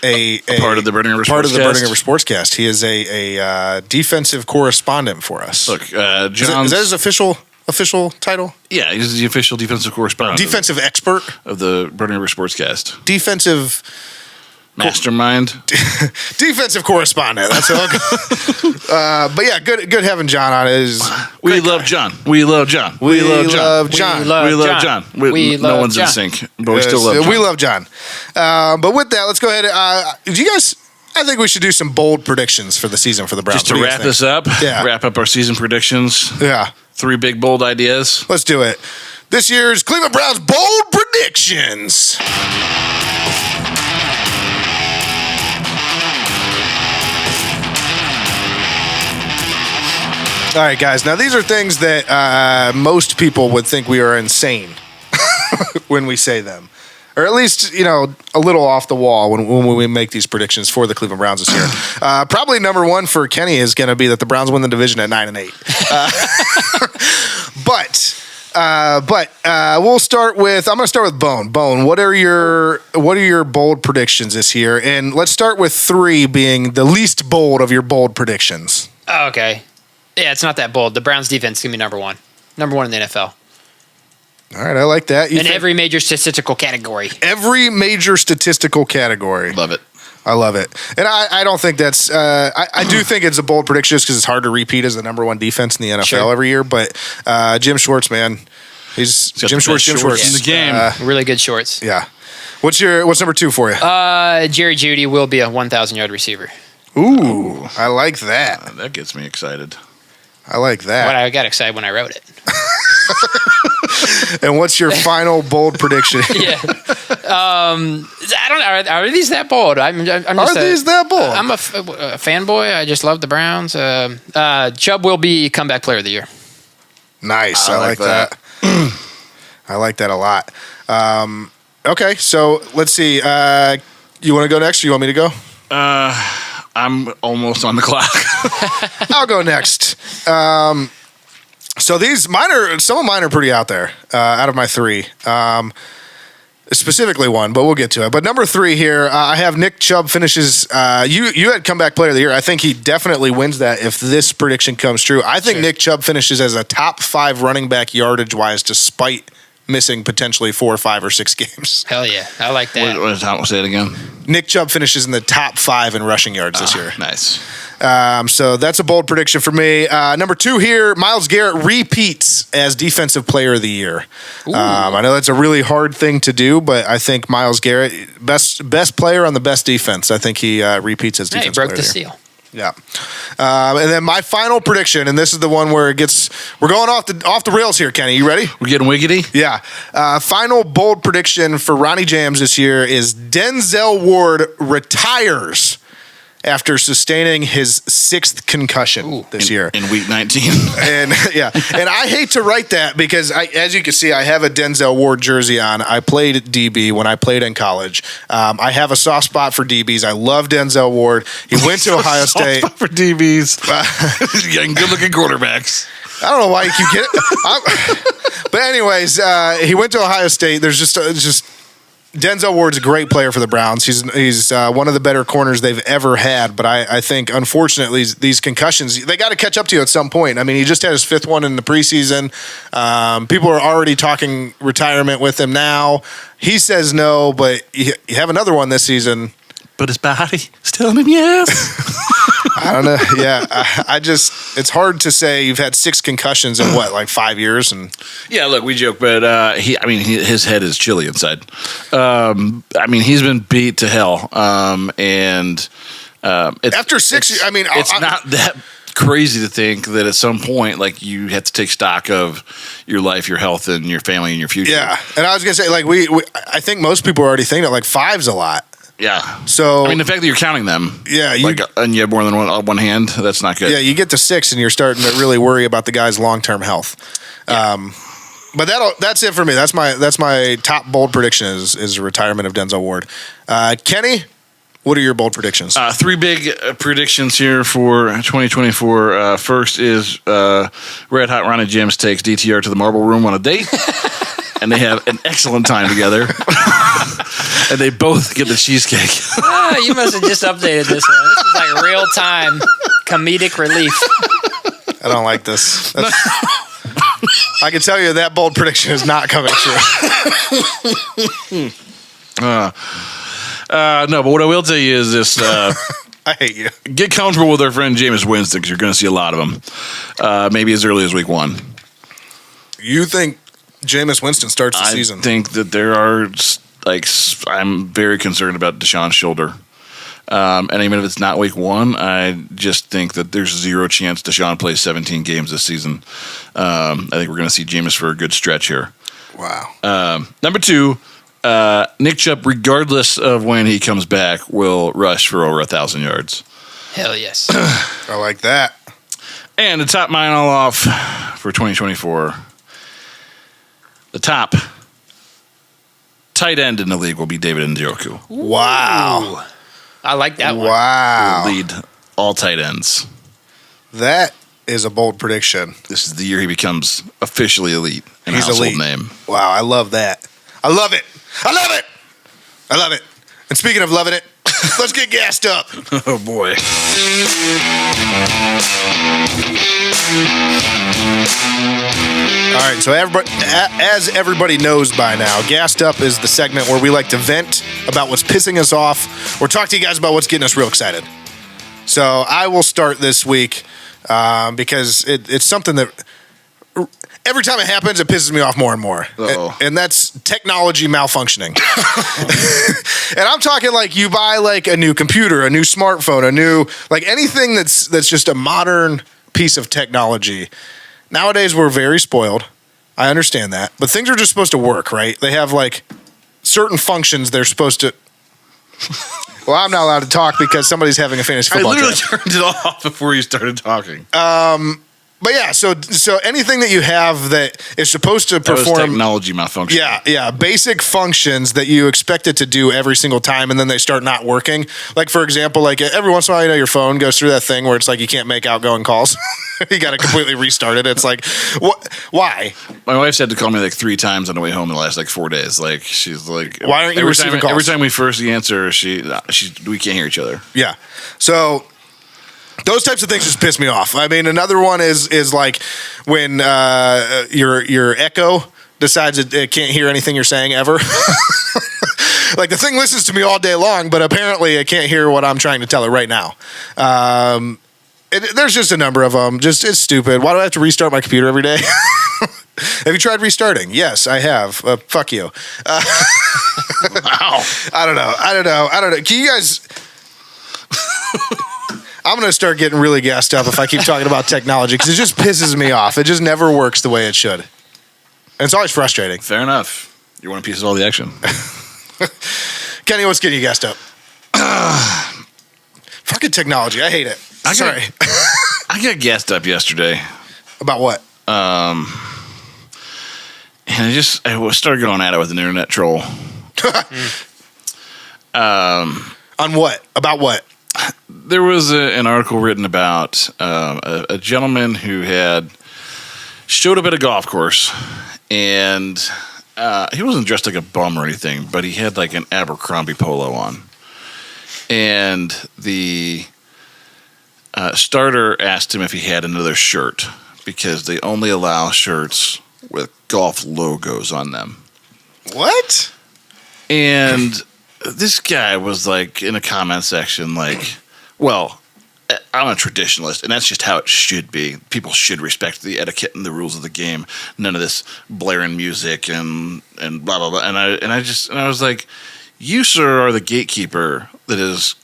a part of the Burning River Sportscast. He is a defensive correspondent for us. Look, John, is that his official title? Yeah, he's the official defensive correspondent, defensive expert of the Burning River Sportscast. Defensive mastermind, defensive correspondent. That's what. But yeah, good having John on. We love John. We love John. We love John. No one's in sync, but we still love John. We love John. But with that, let's go ahead. Do you guys? I think we should do some bold predictions for the season for the Browns. Just to wrap this up. Yeah. Wrap up our season predictions. Yeah. 3 big bold ideas. Let's do it. This year's Cleveland Browns bold predictions. All right, guys. Now, these are things that most people would think we are insane when we say them. or at least, a little off the wall when we make these predictions for the Cleveland Browns this year. Probably number one for Kenny is going to be that the Browns win the division at 9-8. But we'll start with. I'm going to start with Bone. Bone, what are your bold predictions this year? And let's start with 3 being the least bold of your bold predictions. Oh, okay. Yeah, it's not that bold. The Browns defense is going to be number one in the NFL. All right, I like that. Every major statistical category. Every major statistical category. Love it. I love it. And I don't think that's I do think it's a bold prediction just because it's hard to repeat as the number one defense in the NFL every year. But Jim Schwartz, man. He's Jim Schwartz in the game. Really good shorts. Yeah. What's number 2 for you? Jerry Jeudy will be a 1,000-yard receiver. Ooh, I like that. That gets me excited. I like that. But I got excited when I wrote it. And what's your final bold prediction? Yeah. I don't know. Are these that bold? I'm just Are these that bold? I'm a fanboy. I just love the Browns. Chubb will be comeback player of the year. Nice. I like that. I like that a lot. Okay, so let's see. You want to go next or you want me to go? I'm almost on the clock. I'll go next. So some of mine are pretty out there, out of my 3. Specifically one, but we'll get to it. But number 3 here, I have Nick Chubb finishes. You had comeback player of the year. I think he definitely wins that if this prediction comes true. I think Nick Chubb finishes as a top 5 running back yardage wise, despite missing potentially 4 or 5 or 6 games. Hell yeah, I like that. What is that? Say it again. Nick Chubb finishes in the top 5 in rushing yards this year. Nice. So that's a bold prediction for me. Number 2 here, Myles Garrett repeats as Defensive Player of the Year. I know that's a really hard thing to do, but I think Myles Garrett, best player on the best defense. I think he repeats as Defensive Player of the Year. He broke the seal. Yeah. And then my final prediction, and this is the one where we're going off the rails here, Kenny. You ready? We're getting wiggity? Yeah. Final bold prediction for Ronnie James this year is Denzel Ward retires after sustaining his 6th concussion this year. In week 19. And I hate to write that because as you can see, I have a Denzel Ward jersey on. I played DB when I played in college. I have a soft spot for DBs. I love Denzel Ward. He went to Ohio State. Soft spot for DBs. Getting good-looking quarterbacks. I don't know why you keep getting. But anyways, he went to Ohio State. There's just Denzel Ward's a great player for the Browns. He's one of the better corners they've ever had. But I think, unfortunately, these concussions, they got to catch up to you at some point. I mean, he just had his 5th one in the preseason. People are already talking retirement with him now. He says no, but you have another one this season. But his body's telling him yes. I don't know. Yeah, it's hard to say you've had 6 concussions in like 5 years, and yeah. Look, we joke, but his head is chilly inside. He's been beat to hell, and after 6, it's not that crazy to think that at some point, like, you have to take stock of your life, your health, and your family and your future. Yeah, and I was gonna say, like, I think most people are already thinking that like 5's a lot. Yeah. So the fact that you're counting them, yeah, and you have more than one hand, that's not good. Yeah, you get to 6 and you're starting to really worry about the guy's long-term health. Yeah. But that's it for me. That's my top bold prediction is the retirement of Denzel Ward. Kenny, what are your bold predictions? 3 big predictions here for 2024. First is Red Hot Ronnie James takes DTR to the Marble Room on a date. And they have an excellent time together. And they both get the cheesecake. You must have just updated this one. This is like real-time comedic relief. I don't like this. I can tell you that bold prediction is not coming true. No, but what I will tell you is this. I hate you. Get comfortable with our friend Jameis Winston because you're going to see a lot of them. Maybe as early as week 1. You think Jameis Winston starts the season? I think that there are, I'm very concerned about Deshaun's shoulder. And even if it's not week 1, I just think that there's 0 chance Deshaun plays 17 games this season. I think we're going to see Jameis for a good stretch here. Wow. Number 2, Nick Chubb, regardless of when he comes back, will rush for over 1,000 yards. Hell yes. I like that. And to top mine all off for 2024, the top tight end in the league will be David Njoku. Wow. I like that one. Wow. Lead all tight ends. That is a bold prediction. This is the year he becomes officially elite in He's household elite. name. Wow, I love that. I love it. I love it. I love it. And speaking of loving it, let's get gassed up. Oh, boy. All right, so as everybody knows by now, Gassed Up is the segment where we like to vent about what's pissing us off or talk to you guys about what's getting us real excited. So I will start this week because it's something that every time it happens, it pisses me off more and more. And that's technology malfunctioning. And I'm talking like you buy like a new computer, a new smartphone, a new, like anything that's just a modern piece of technology. Nowadays, we're very spoiled. I understand that. But things are just supposed to work, right? They have like certain functions they're supposed to. Well, I'm not allowed to talk because somebody's having a fantasy football I literally draft. turned it off before you started talking. But yeah, so anything that you have that is supposed to That was perform technology malfunction. yeah, basic functions that you expect it to do every single time, and then they start not working. Like for example, like every once in a while, your phone goes through that thing where it's like you can't make outgoing calls. You got to completely restart it. It's like, what? Why? My wife's had to call me like 3 times on the way home in the last like 4 days. Like she's like, Why aren't you receiving calls? Every time we first answer, we can't hear each other. Yeah. So those types of things just piss me off. I mean, another one is like when your Echo decides it can't hear anything you're saying ever. Like the thing listens to me all day long, but apparently it can't hear what I'm trying to tell it right now. There's just a number of them. Just it's stupid. Why do I have to restart my computer every day? Have you tried restarting? Yes, I have. Fuck you. Wow. I don't know. Can you guys? I'm going to start getting really gassed up if I keep talking about technology because it just pisses me off. It just never works the way it should. And it's always frustrating. Fair enough. You want a piece of all the action. Kenny, what's getting you gassed up? Fucking technology. I hate it. Sorry. I got gassed up yesterday. About what? And I started going at it with an internet troll. On what? About what? There was an article written about a gentleman who had showed up at a golf course, and he wasn't dressed like a bum or anything, but he had like an Abercrombie polo on. And the starter asked him if he had another shirt because they only allow shirts with golf logos on them. What? And this guy was like in the comment section like, well, I'm a traditionalist, and that's just how it should be. People should respect the etiquette and the rules of the game. None of this blaring music and blah blah blah. And I was like, you, sir, are the gatekeeper that is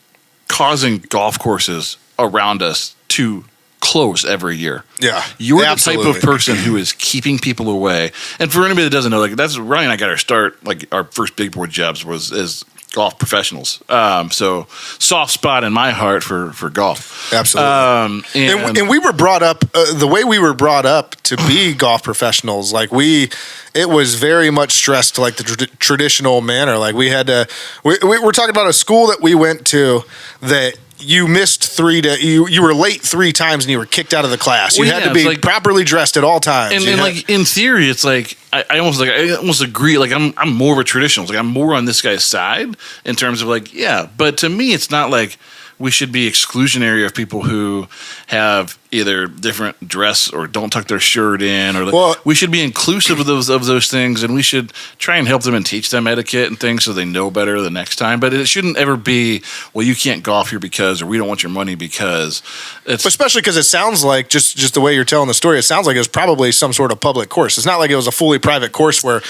causing golf courses around us to close every year. Yeah, you're absolutely. the type of person who is keeping people away. And for anybody that doesn't know, like that's Ryan and I got our start. Like our first big board jobs was as golf professionals. So soft spot in my heart for golf. Absolutely. And we were brought up the way we were brought up to be golf professionals. Like it was very much stressed like the traditional manner. Like we had to. We're talking about a school that we went to that. You missed 3 days. You were late 3 times and you were kicked out of the class. You had to be like, properly dressed at all times. And like in theory, it's like I almost agree. Like I'm more of a traditionalist. Like I'm more on this guy's side in terms of like But to me, it's not like we should be exclusionary of people who have either different dress or don't tuck their shirt in, or we should be inclusive of those things, and we should try and help them and teach them etiquette and things so they know better the next time. But it shouldn't ever be, well, you can't golf here because, or we don't want your money because. Especially because it sounds like just the way you're telling the story, it sounds like it was probably some sort of public course. It's not like it was a fully private course where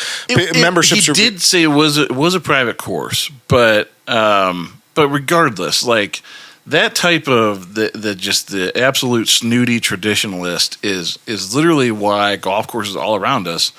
memberships. He did say it was a private course, but regardless, like. That type of the absolute snooty traditionalist is literally why golf courses all around us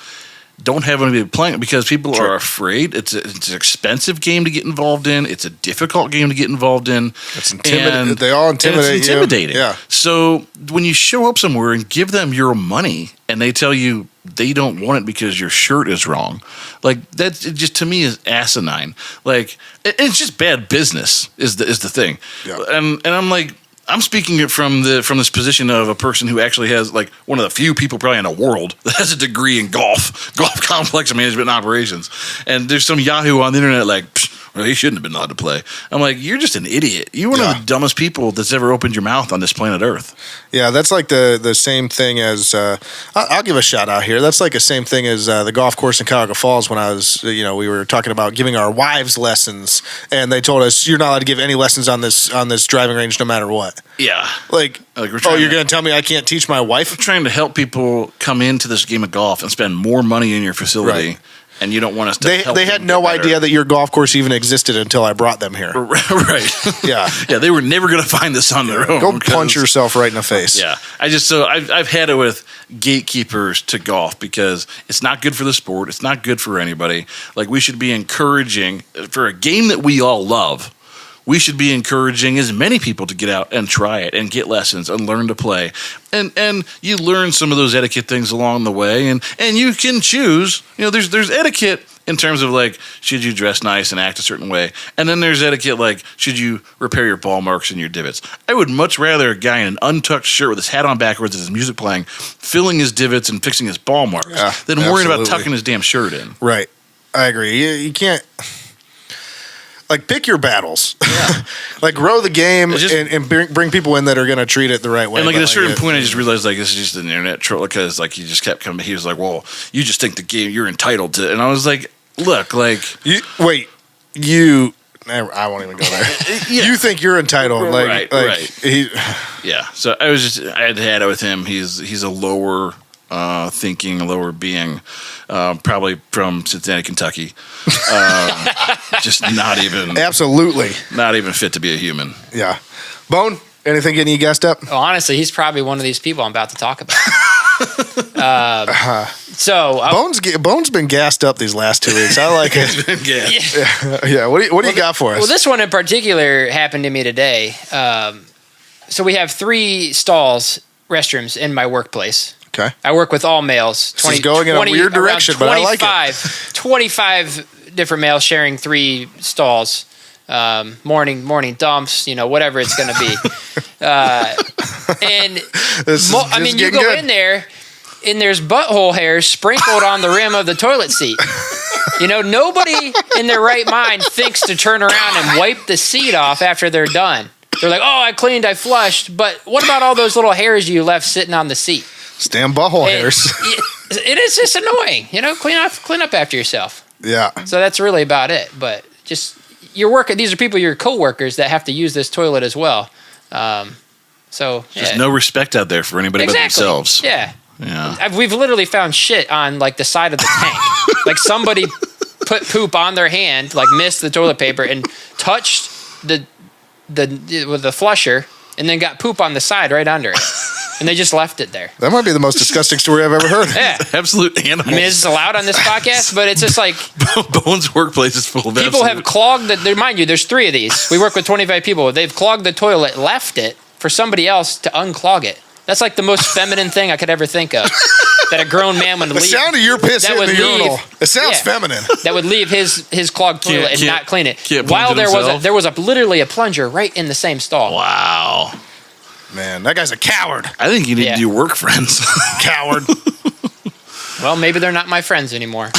don't have anybody playing it because people are afraid. It's an expensive game to get involved in. It's a difficult game to get involved in. It's intimidating. They all intimidate it's intimidating. you. Yeah. So when you show up somewhere and give them your money and they tell you they don't want it because your shirt is wrong, like that just to me is asinine. Like it's just bad business is the thing. Yeah. And I'm like, I'm speaking it from this position of a person who actually has like one of the few people probably in the world that has a degree in golf complex management and operations. And there's some Yahoo on the internet like, well, he shouldn't have been allowed to play. I'm like, you're just an idiot. You're one of the dumbest people that's ever opened your mouth on this planet Earth. Yeah, that's like the same thing as I'll give a shout out here. That's like the same thing as the golf course in Cuyahoga Falls when I was, we were talking about giving our wives lessons, and they told us you're not allowed to give any lessons on this driving range no matter what. Yeah. Like you're going to tell me I can't teach my wife? I'm trying to help people come into this game of golf and spend more money in your facility. Right. And you don't want us to help They had no idea that your golf course even existed until I brought them here. Right. Yeah. Yeah, they were never going to find this on their own. Go punch yourself right in the face. Yeah. I've had it with gatekeepers to golf because it's not good for the sport. It's not good for anybody. Like, we should be encouraging, for a game that we all love, we should be encouraging as many people to get out and try it and get lessons and learn to play. And you learn some of those etiquette things along the way, and you can choose. There's etiquette in terms of like, should you dress nice and act a certain way? And then there's etiquette like, should you repair your ball marks and your divots? I would much rather a guy in an untucked shirt with his hat on backwards and his music playing, filling his divots and fixing his ball marks than worrying about tucking his damn shirt in. Right. I agree. You can't... Like, pick your battles. Yeah. Like, grow the game and bring people in that are going to treat it the right way. And, like, at a certain point, I just realized, like, this is just an internet troll because, like, he just kept coming. He was like, well, you just think the game, you're entitled to. And I was like, look, like. I won't even go there. Yeah. You think you're entitled. Right. Yeah. So I had it with him. He's a lower thinking, a lower being, probably from Cincinnati, Kentucky. Just not even fit to be a human. Yeah. Bone, anything getting you gassed up? Oh, honestly, he's probably one of these people I'm about to talk about. Bone's been gassed up these last 2 weeks. I like it. Yeah. What do you got for us? Well, this one in particular happened to me today. So we have 3 restrooms in my workplace. Okay. I work with all males. This is going in a weird direction, but I like it. 25 different males sharing 3 stalls. Morning dumps, whatever it's going to be. You go in there, and there's butthole hairs sprinkled on the rim of the toilet seat. Nobody in their right mind thinks to turn around and wipe the seat off after they're done. They're like, oh, I cleaned, I flushed. But what about all those little hairs you left sitting on the seat? Damn butthole hairs. It is just annoying. Clean up after yourself. Yeah. So that's really about it. But just these are people, your coworkers that have to use this toilet as well. There's no respect out there for anybody but themselves. Yeah. Yeah. We've literally found shit on like the side of the tank. Like somebody put poop on their hand, like missed the toilet paper and touched with the flusher, and then got poop on the side right under it. And they just left it there. That might be the most disgusting story I've ever heard. Yeah. Absolute animals. I mean, it's allowed on this podcast, but it's just like... Bone's workplace is full of people have clogged mind you, there's 3 of these. We work with 25 people. They've clogged the toilet, left it for somebody else to unclog it. That's like the most feminine thing I could ever think of. That a grown man would leave. The sound of your piss hitting the urinal. It sounds feminine. That would leave his clogged toilet and not clean it. While there was literally a plunger right in the same stall. Wow. Man, that guy's a coward. I think you need to do work friends. Coward. Well, maybe they're not my friends anymore.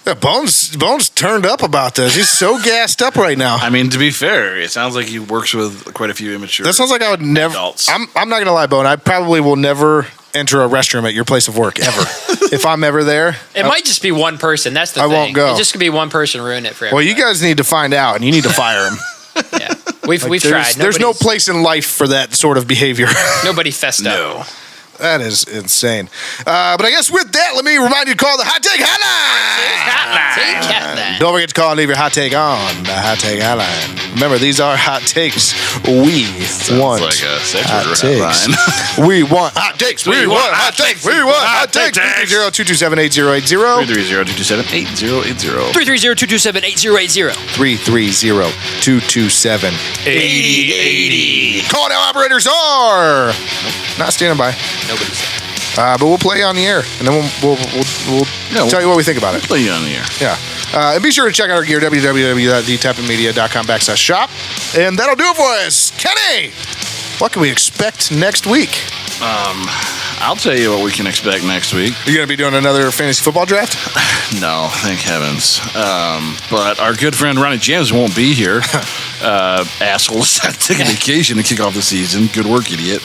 Yeah, Bones turned up about this. He's so gassed up right now. I mean, to be fair, it sounds like he works with quite a few immature That sounds like I would never... adults. I'm not going to lie, Bone. I probably will never enter a restroom at your place of work, ever. If I'm ever there... It might just be one person. That's the thing. I won't go. It just could be one person ruin it for everybody. Well, you guys need to find out, and you need to fire him. Yeah. We've tried. There's no place in life for that sort of behavior. Nobody fessed up. No. That is insane. But I guess with that, let me remind you to call the Hot Take Hotline. Take hotline. Don't forget to call and leave your hot take on the Hot Take Hotline. Remember, these are hot takes. We want like a sex hot order takes. hotline. We want hot takes. We want hot takes. We want hot takes. 330-227-8080. 330-227-8080. 330-227-8080. 330-227-8080. Call now operators are not standing by. Nobody's there. But we'll play on the air, and then we'll tell you what we think about it. Play you on the air. Yeah. And be sure to check out our gear, www.thetappingmedia.com/shop. And that'll do it for us. Kenny, what can we expect next week? I'll tell you what we can expect next week. Are you going to be doing another fantasy football draft? No, thank heavens. But our good friend Ronnie James won't be here. Asshole decided to take a vacation to kick off the season. Good work, idiot.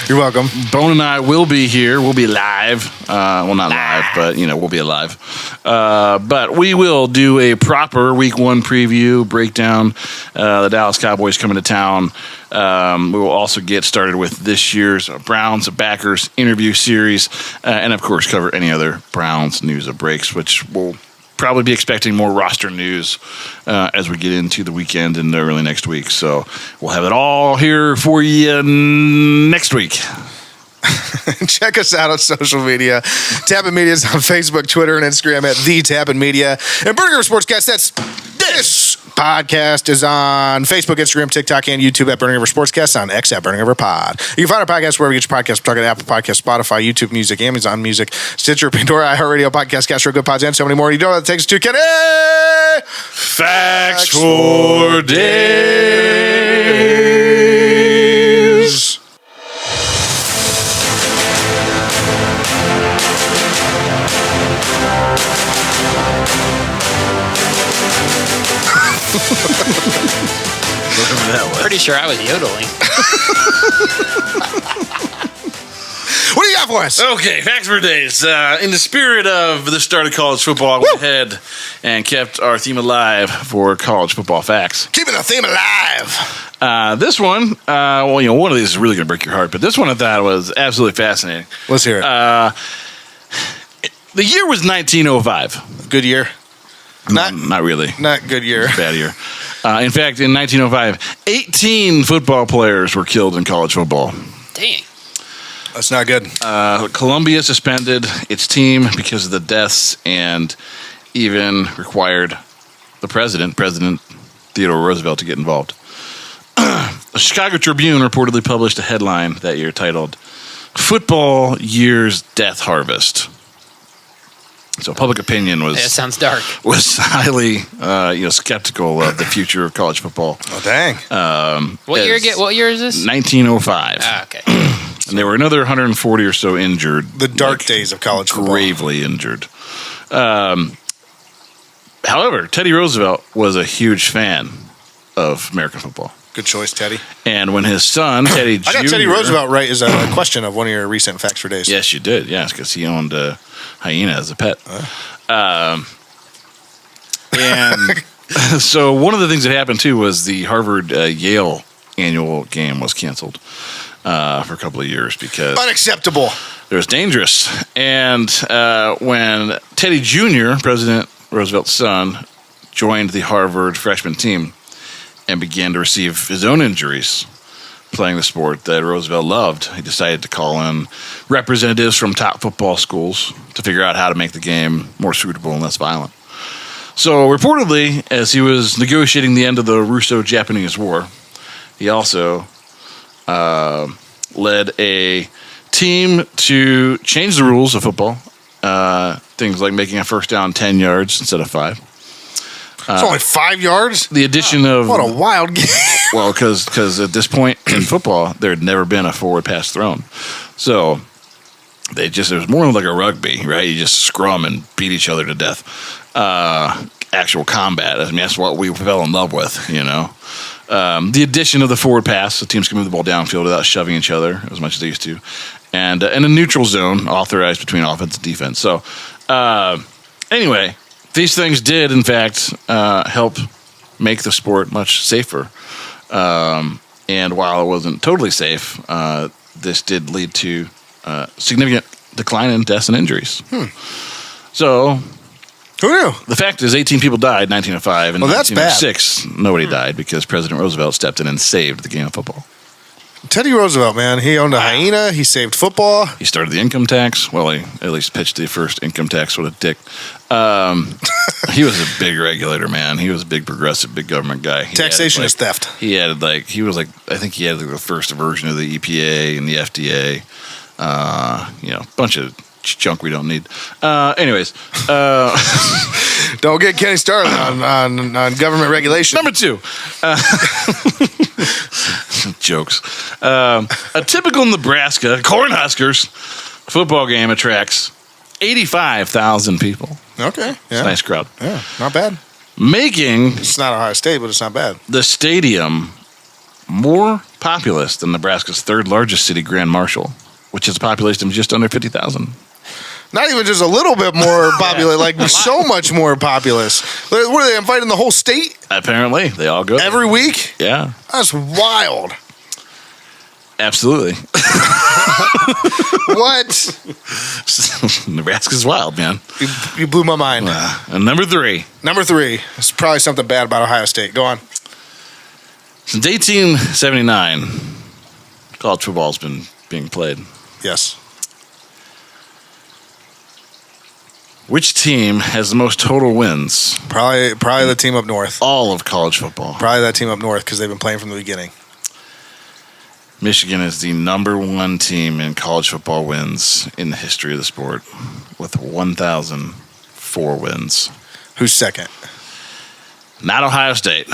You're welcome. Bone and I will be here. We'll be live. Well, not live, but, we'll be alive. But we will do a proper Week 1 preview, breakdown. The Dallas Cowboys coming to town. We will also get started with this year's Browns backers interview series. And, of course, cover any other Browns news or breaks, which will probably be expecting more roster news as we get into the weekend and early next week. So we'll have it all here for you next week. Check us out on social media. Tappin' Media is on Facebook, Twitter, and Instagram at The Tappin' Media. And Burning River Sportscast, that's this podcast, is on Facebook, Instagram, TikTok, and YouTube at Burning River Sportscast, on X at Burning River Pod. You can find our podcast wherever you get your podcasts. We're talking Apple Podcasts, Spotify, YouTube Music, Amazon Music, Stitcher, Pandora, iHeartRadio, Podcast, Castro, Good Pods, and so many more. You know what it takes to Kenny? Facts for days. Pretty sure I was yodeling. What do you got for us? Okay, facts for days. In the spirit of the start of college football, I went ahead and kept our theme alive for college football facts. Keeping the theme alive. This one, one of these is really going to break your heart, but this one I thought was absolutely fascinating. Let's hear it. The year was 1905. Good year. Not really. Not good year. Bad year. In fact, in 1905, 18 football players were killed in college football. Dang. That's not good. Columbia suspended its team because of the deaths and even required the President Theodore Roosevelt, to get involved. The Chicago Tribune reportedly published a headline that year titled, "Football Year's Death Harvest." So public opinion That sounds dark. was highly skeptical of the future of college football. Oh, dang. What year is this? 1905. Ah, okay. And there were another 140 or so injured. The dark days of college football. Gravely injured. However, Teddy Roosevelt was a huge fan of American football. Good choice, Teddy. And when his son, Teddy Jr. I got Teddy Roosevelt right as a question of one of your recent facts for days. Yes, you did. Yes, because he owned a hyena as a pet. And so one of the things that happened, too, was the Harvard-Yale annual game was canceled for a couple of years because Unacceptable. it was dangerous. And when Teddy Jr., President Roosevelt's son, joined the Harvard freshman team and began to receive his own injuries playing the sport that Roosevelt loved, he decided to call in representatives from top football schools to figure out how to make the game more suitable and less violent. So reportedly, as he was negotiating the end of the Russo-Japanese War, he also led a team to change the rules of football, things like making a first down 10 yards instead of 5. It's only 5 yards? The addition of... What a wild game. Well, because at this point in football, there had never been a forward pass thrown. So it was more like a rugby, right? You just scrum and beat each other to death. Actual combat. I mean, that's what we fell in love with, The addition of the forward pass, so teams can move the ball downfield without shoving each other as much as they used to. And a neutral zone authorized between offense and defense. So anyway, these things did, in fact, help make the sport much safer. And while it wasn't totally safe, this did lead to significant decline in deaths and injuries. So Who knew? The fact is 18 people died in 1905. And Well, that's bad. 1906, nobody died because President Roosevelt stepped in and saved the game of football. Teddy Roosevelt, man. He owned a hyena. He saved football. He started the income tax. Well, he at least pitched the first income tax with a dick. He was a big regulator, man. He was a big progressive, big government guy. Taxation is theft. I think he had the first version of the EPA and the FDA. A bunch of junk we don't need. Anyways. Don't get Kenny started on government regulation. Number 2. Jokes. A typical Nebraska Cornhuskers football game attracts 85,000 people. Okay. It's Yeah. a nice crowd. Yeah. Not bad. Making It's not Ohio State, but it's not bad. the stadium more populous than Nebraska's third largest city, Grand Marshall, which has a population of just under 50,000. Not even just a little bit more popular, like so much more populous. What are they inviting the whole state Apparently, they all go there. every week? Yeah, That's wild. absolutely. What? Nebraska's wild, man. You blew my mind. And number 3. Number 3. It's probably something bad about Ohio State. Go on. Since 1879, college football's been being played. Yes. Which team has the most total wins? Probably the team up north. All of college football. Probably that team up north because they've been playing from the beginning. Michigan is the number 1 team in college football wins in the history of the sport with 1,004 wins. Who's second? Not Ohio State.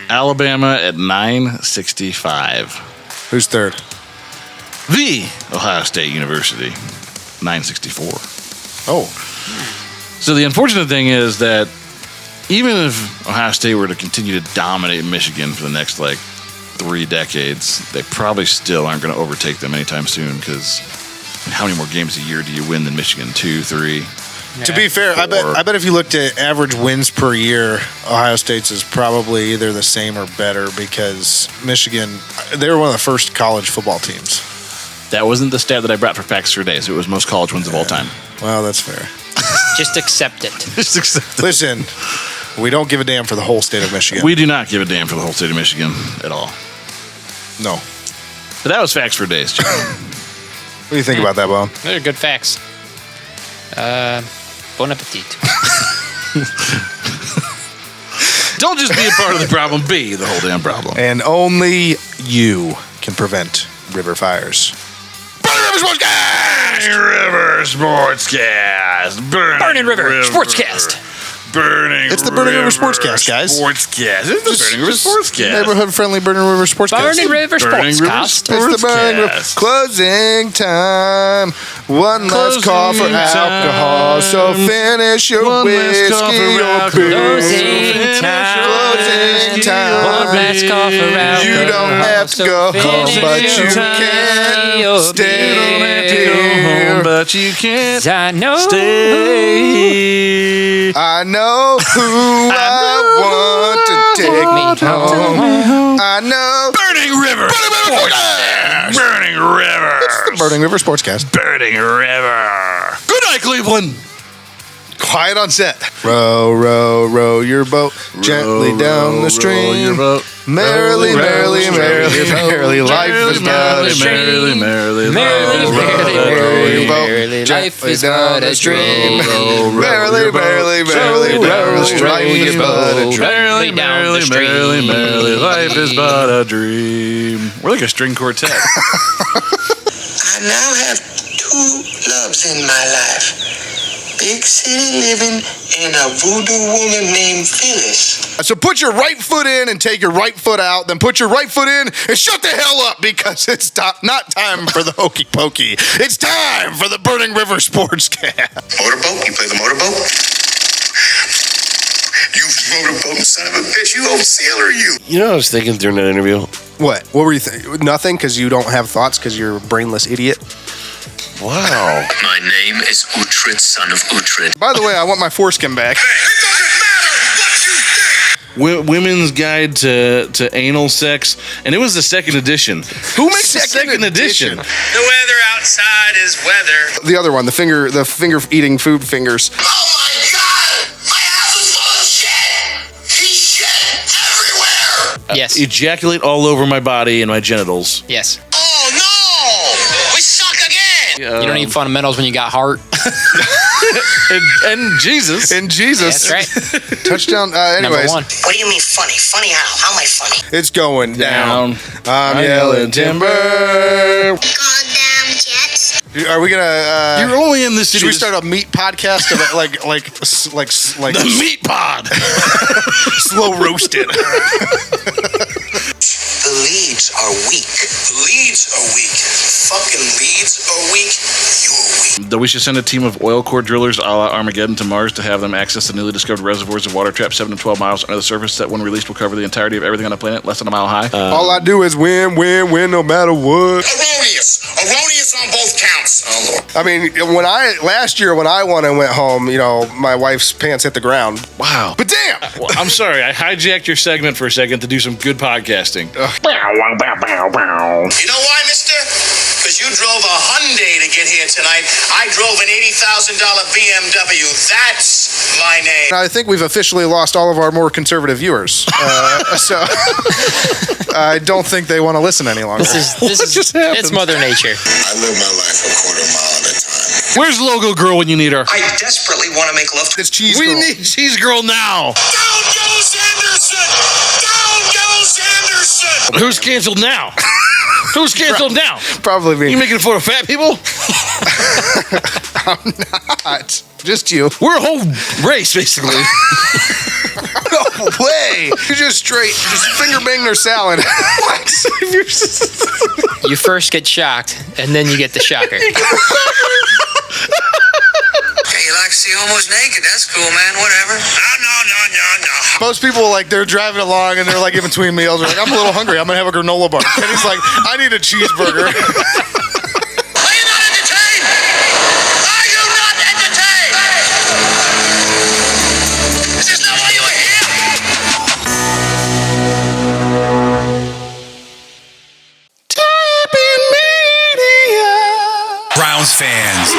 Alabama at 965. Who's third? The Ohio State University, 964. Oh. So the unfortunate thing is that even if Ohio State were to continue to dominate Michigan for the next 3 decades, they probably still aren't going to overtake them anytime soon because how many more games a year do you win than Michigan? 2, 3? To be fair, I bet if you looked at average wins per year, Ohio State's is probably either the same or better because Michigan, they were one of the first college football teams. That wasn't the stat that I brought for Facts for Days. It was most college wins of all time. Well, that's fair. Just accept it. Just accept it. Listen, we don't give a damn for the whole state of Michigan. We do not give a damn for the whole state of Michigan at all. No. But that was Facts for Days, John. What do you think about that, Bob? They're good facts. Bon appetit. Don't just be a part of the problem, be the whole damn problem. And only you can prevent river fires. Burning River Sportscast! Burning River Sportscast. It's the Burning River Sportscast, guys. Sportscast. It's the Burning River Sportscast. Neighborhood-friendly Burning River Sportscast. Burning River Sportscast. It's the Burning River. Closing time. One last call for alcohol. So finish your whiskey or beer. Closing time. Closing time. One last call for alcohol. You don't have to go home, but you can stay here. But you can't I know. stay. I know who I want to take me home. I know. Burning River. Burning River. It's the Burning River Sportscast. Burning River. Good night, Cleveland. Quiet on set. Row, row, row your boat gently down the stream. Merrily, merrily, merrily, merrily, life is but a stream. Merrily, merrily, Merrily, merrily, merrily, merrily, life is but a stream. Merrily, merrily, merrily, merrily, life is but a dream. Merrily, merrily, merrily, merrily, life is but a dream. We're like a string quartet. I now have 2 loves in my life. Big city living and a voodoo woman named Phyllis. So put your right foot in and take your right foot out. Then put your right foot in and shut the hell up because it's not time for the hokey pokey. It's time for the Burning River Sportscast. Motorboat? You play the motorboat? You motorboat son of a bitch. You old sailor, you. You know what I was thinking during that interview? What? What were you thinking? Nothing because you don't have thoughts because you're a brainless idiot. Wow. My name is Uhtred, son of Uhtred. By the way, I want my foreskin back. Women's Guide to Anal Sex, and it was the 2nd edition. Who makes the second edition? The weather outside is weather. The other one, the finger eating food fingers. Oh my God! Yes. ejaculate all over my body and my genitals. Yes. Oh no! We suck again! You don't need fundamentals when you got heart. and Jesus. In Jesus. That's right. Touchdown. Number Anyways, one. What do you mean funny? Funny how? How am I funny? it's going down. I'm yelling yelling timber. Goddamn jets. Are we gonna? You're only in this city. Should we start a meat podcast of like the meat pod? slow roasted? The leads are weak. The leads are weak. Fucking leads are weak. You're weak. That we should send a team of oil core drillers a la Armageddon to Mars to have them access the newly discovered reservoirs of water trapped 7 to 12 miles under the surface that, when released, will cover the entirety of everything on the planet, less than a mile high. All I do is win, no matter what. Erroneous. Erroneous on both counts. Oh, Lord. I mean, last year when I won and went home, my wife's pants hit the ground. Wow. But damn, Well, I'm sorry, I hijacked your segment for a second to do some good podcasting. You know why, mister? Because you drove a Hyundai to get here tonight. I drove an $80,000 BMW. That's my name. I think we've officially lost all of our more conservative viewers. So I don't think they want to listen any longer. This is just happened? it's Mother Nature. I live my life a quarter mile at a time. Where's Logo Girl when you need her? I desperately want to make love to It's cheese. We Girl. need Cheese Girl now. Down goes Anderson! Down goes Anderson! Who's canceled now? Who's canceled now? Probably me. You making fun of fat people? I'm not. Just you. We're a whole race, basically. No way. You just finger bang their salad. What? You first get shocked, and then you get the shocker. Hey, you like to see homos naked? That's cool, man. Whatever. No. Most people, they're driving along and they're in between meals. They're like, I'm a little hungry. I'm going to have a granola bar. And he's like, I need a cheeseburger. Are you not entertained? Are you not entertained? Is this not why you were here? Browns fans,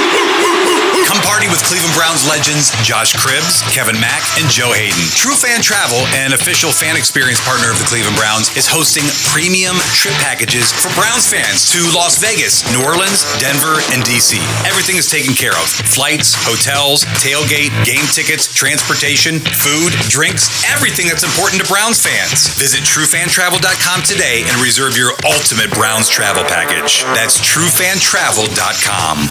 come party with Cleveland Browns legends Josh Cribbs, Kevin Mack, and Joe Hayden. True Fan Travel, an official fan experience partner of the Cleveland Browns, is hosting premium trip packages for Browns fans to Las Vegas, New Orleans, Denver, and DC. Everything is taken care of. Flights, hotels, tailgate, game tickets, transportation, food, drinks, everything that's important to Browns fans. Visit TrueFanTravel.com today and reserve your ultimate Browns travel package. That's TrueFanTravel.com.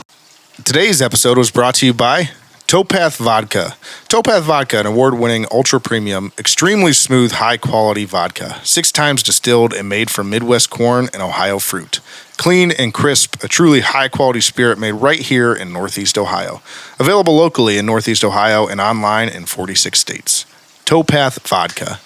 Today's episode was brought to you by Towpath Vodka. Towpath Vodka, an award-winning, ultra-premium, extremely smooth, high-quality vodka. 6 times distilled and made from Midwest corn and Ohio fruit. Clean and crisp, a truly high-quality spirit made right here in Northeast Ohio. Available locally in Northeast Ohio and online in 46 states. Towpath Vodka.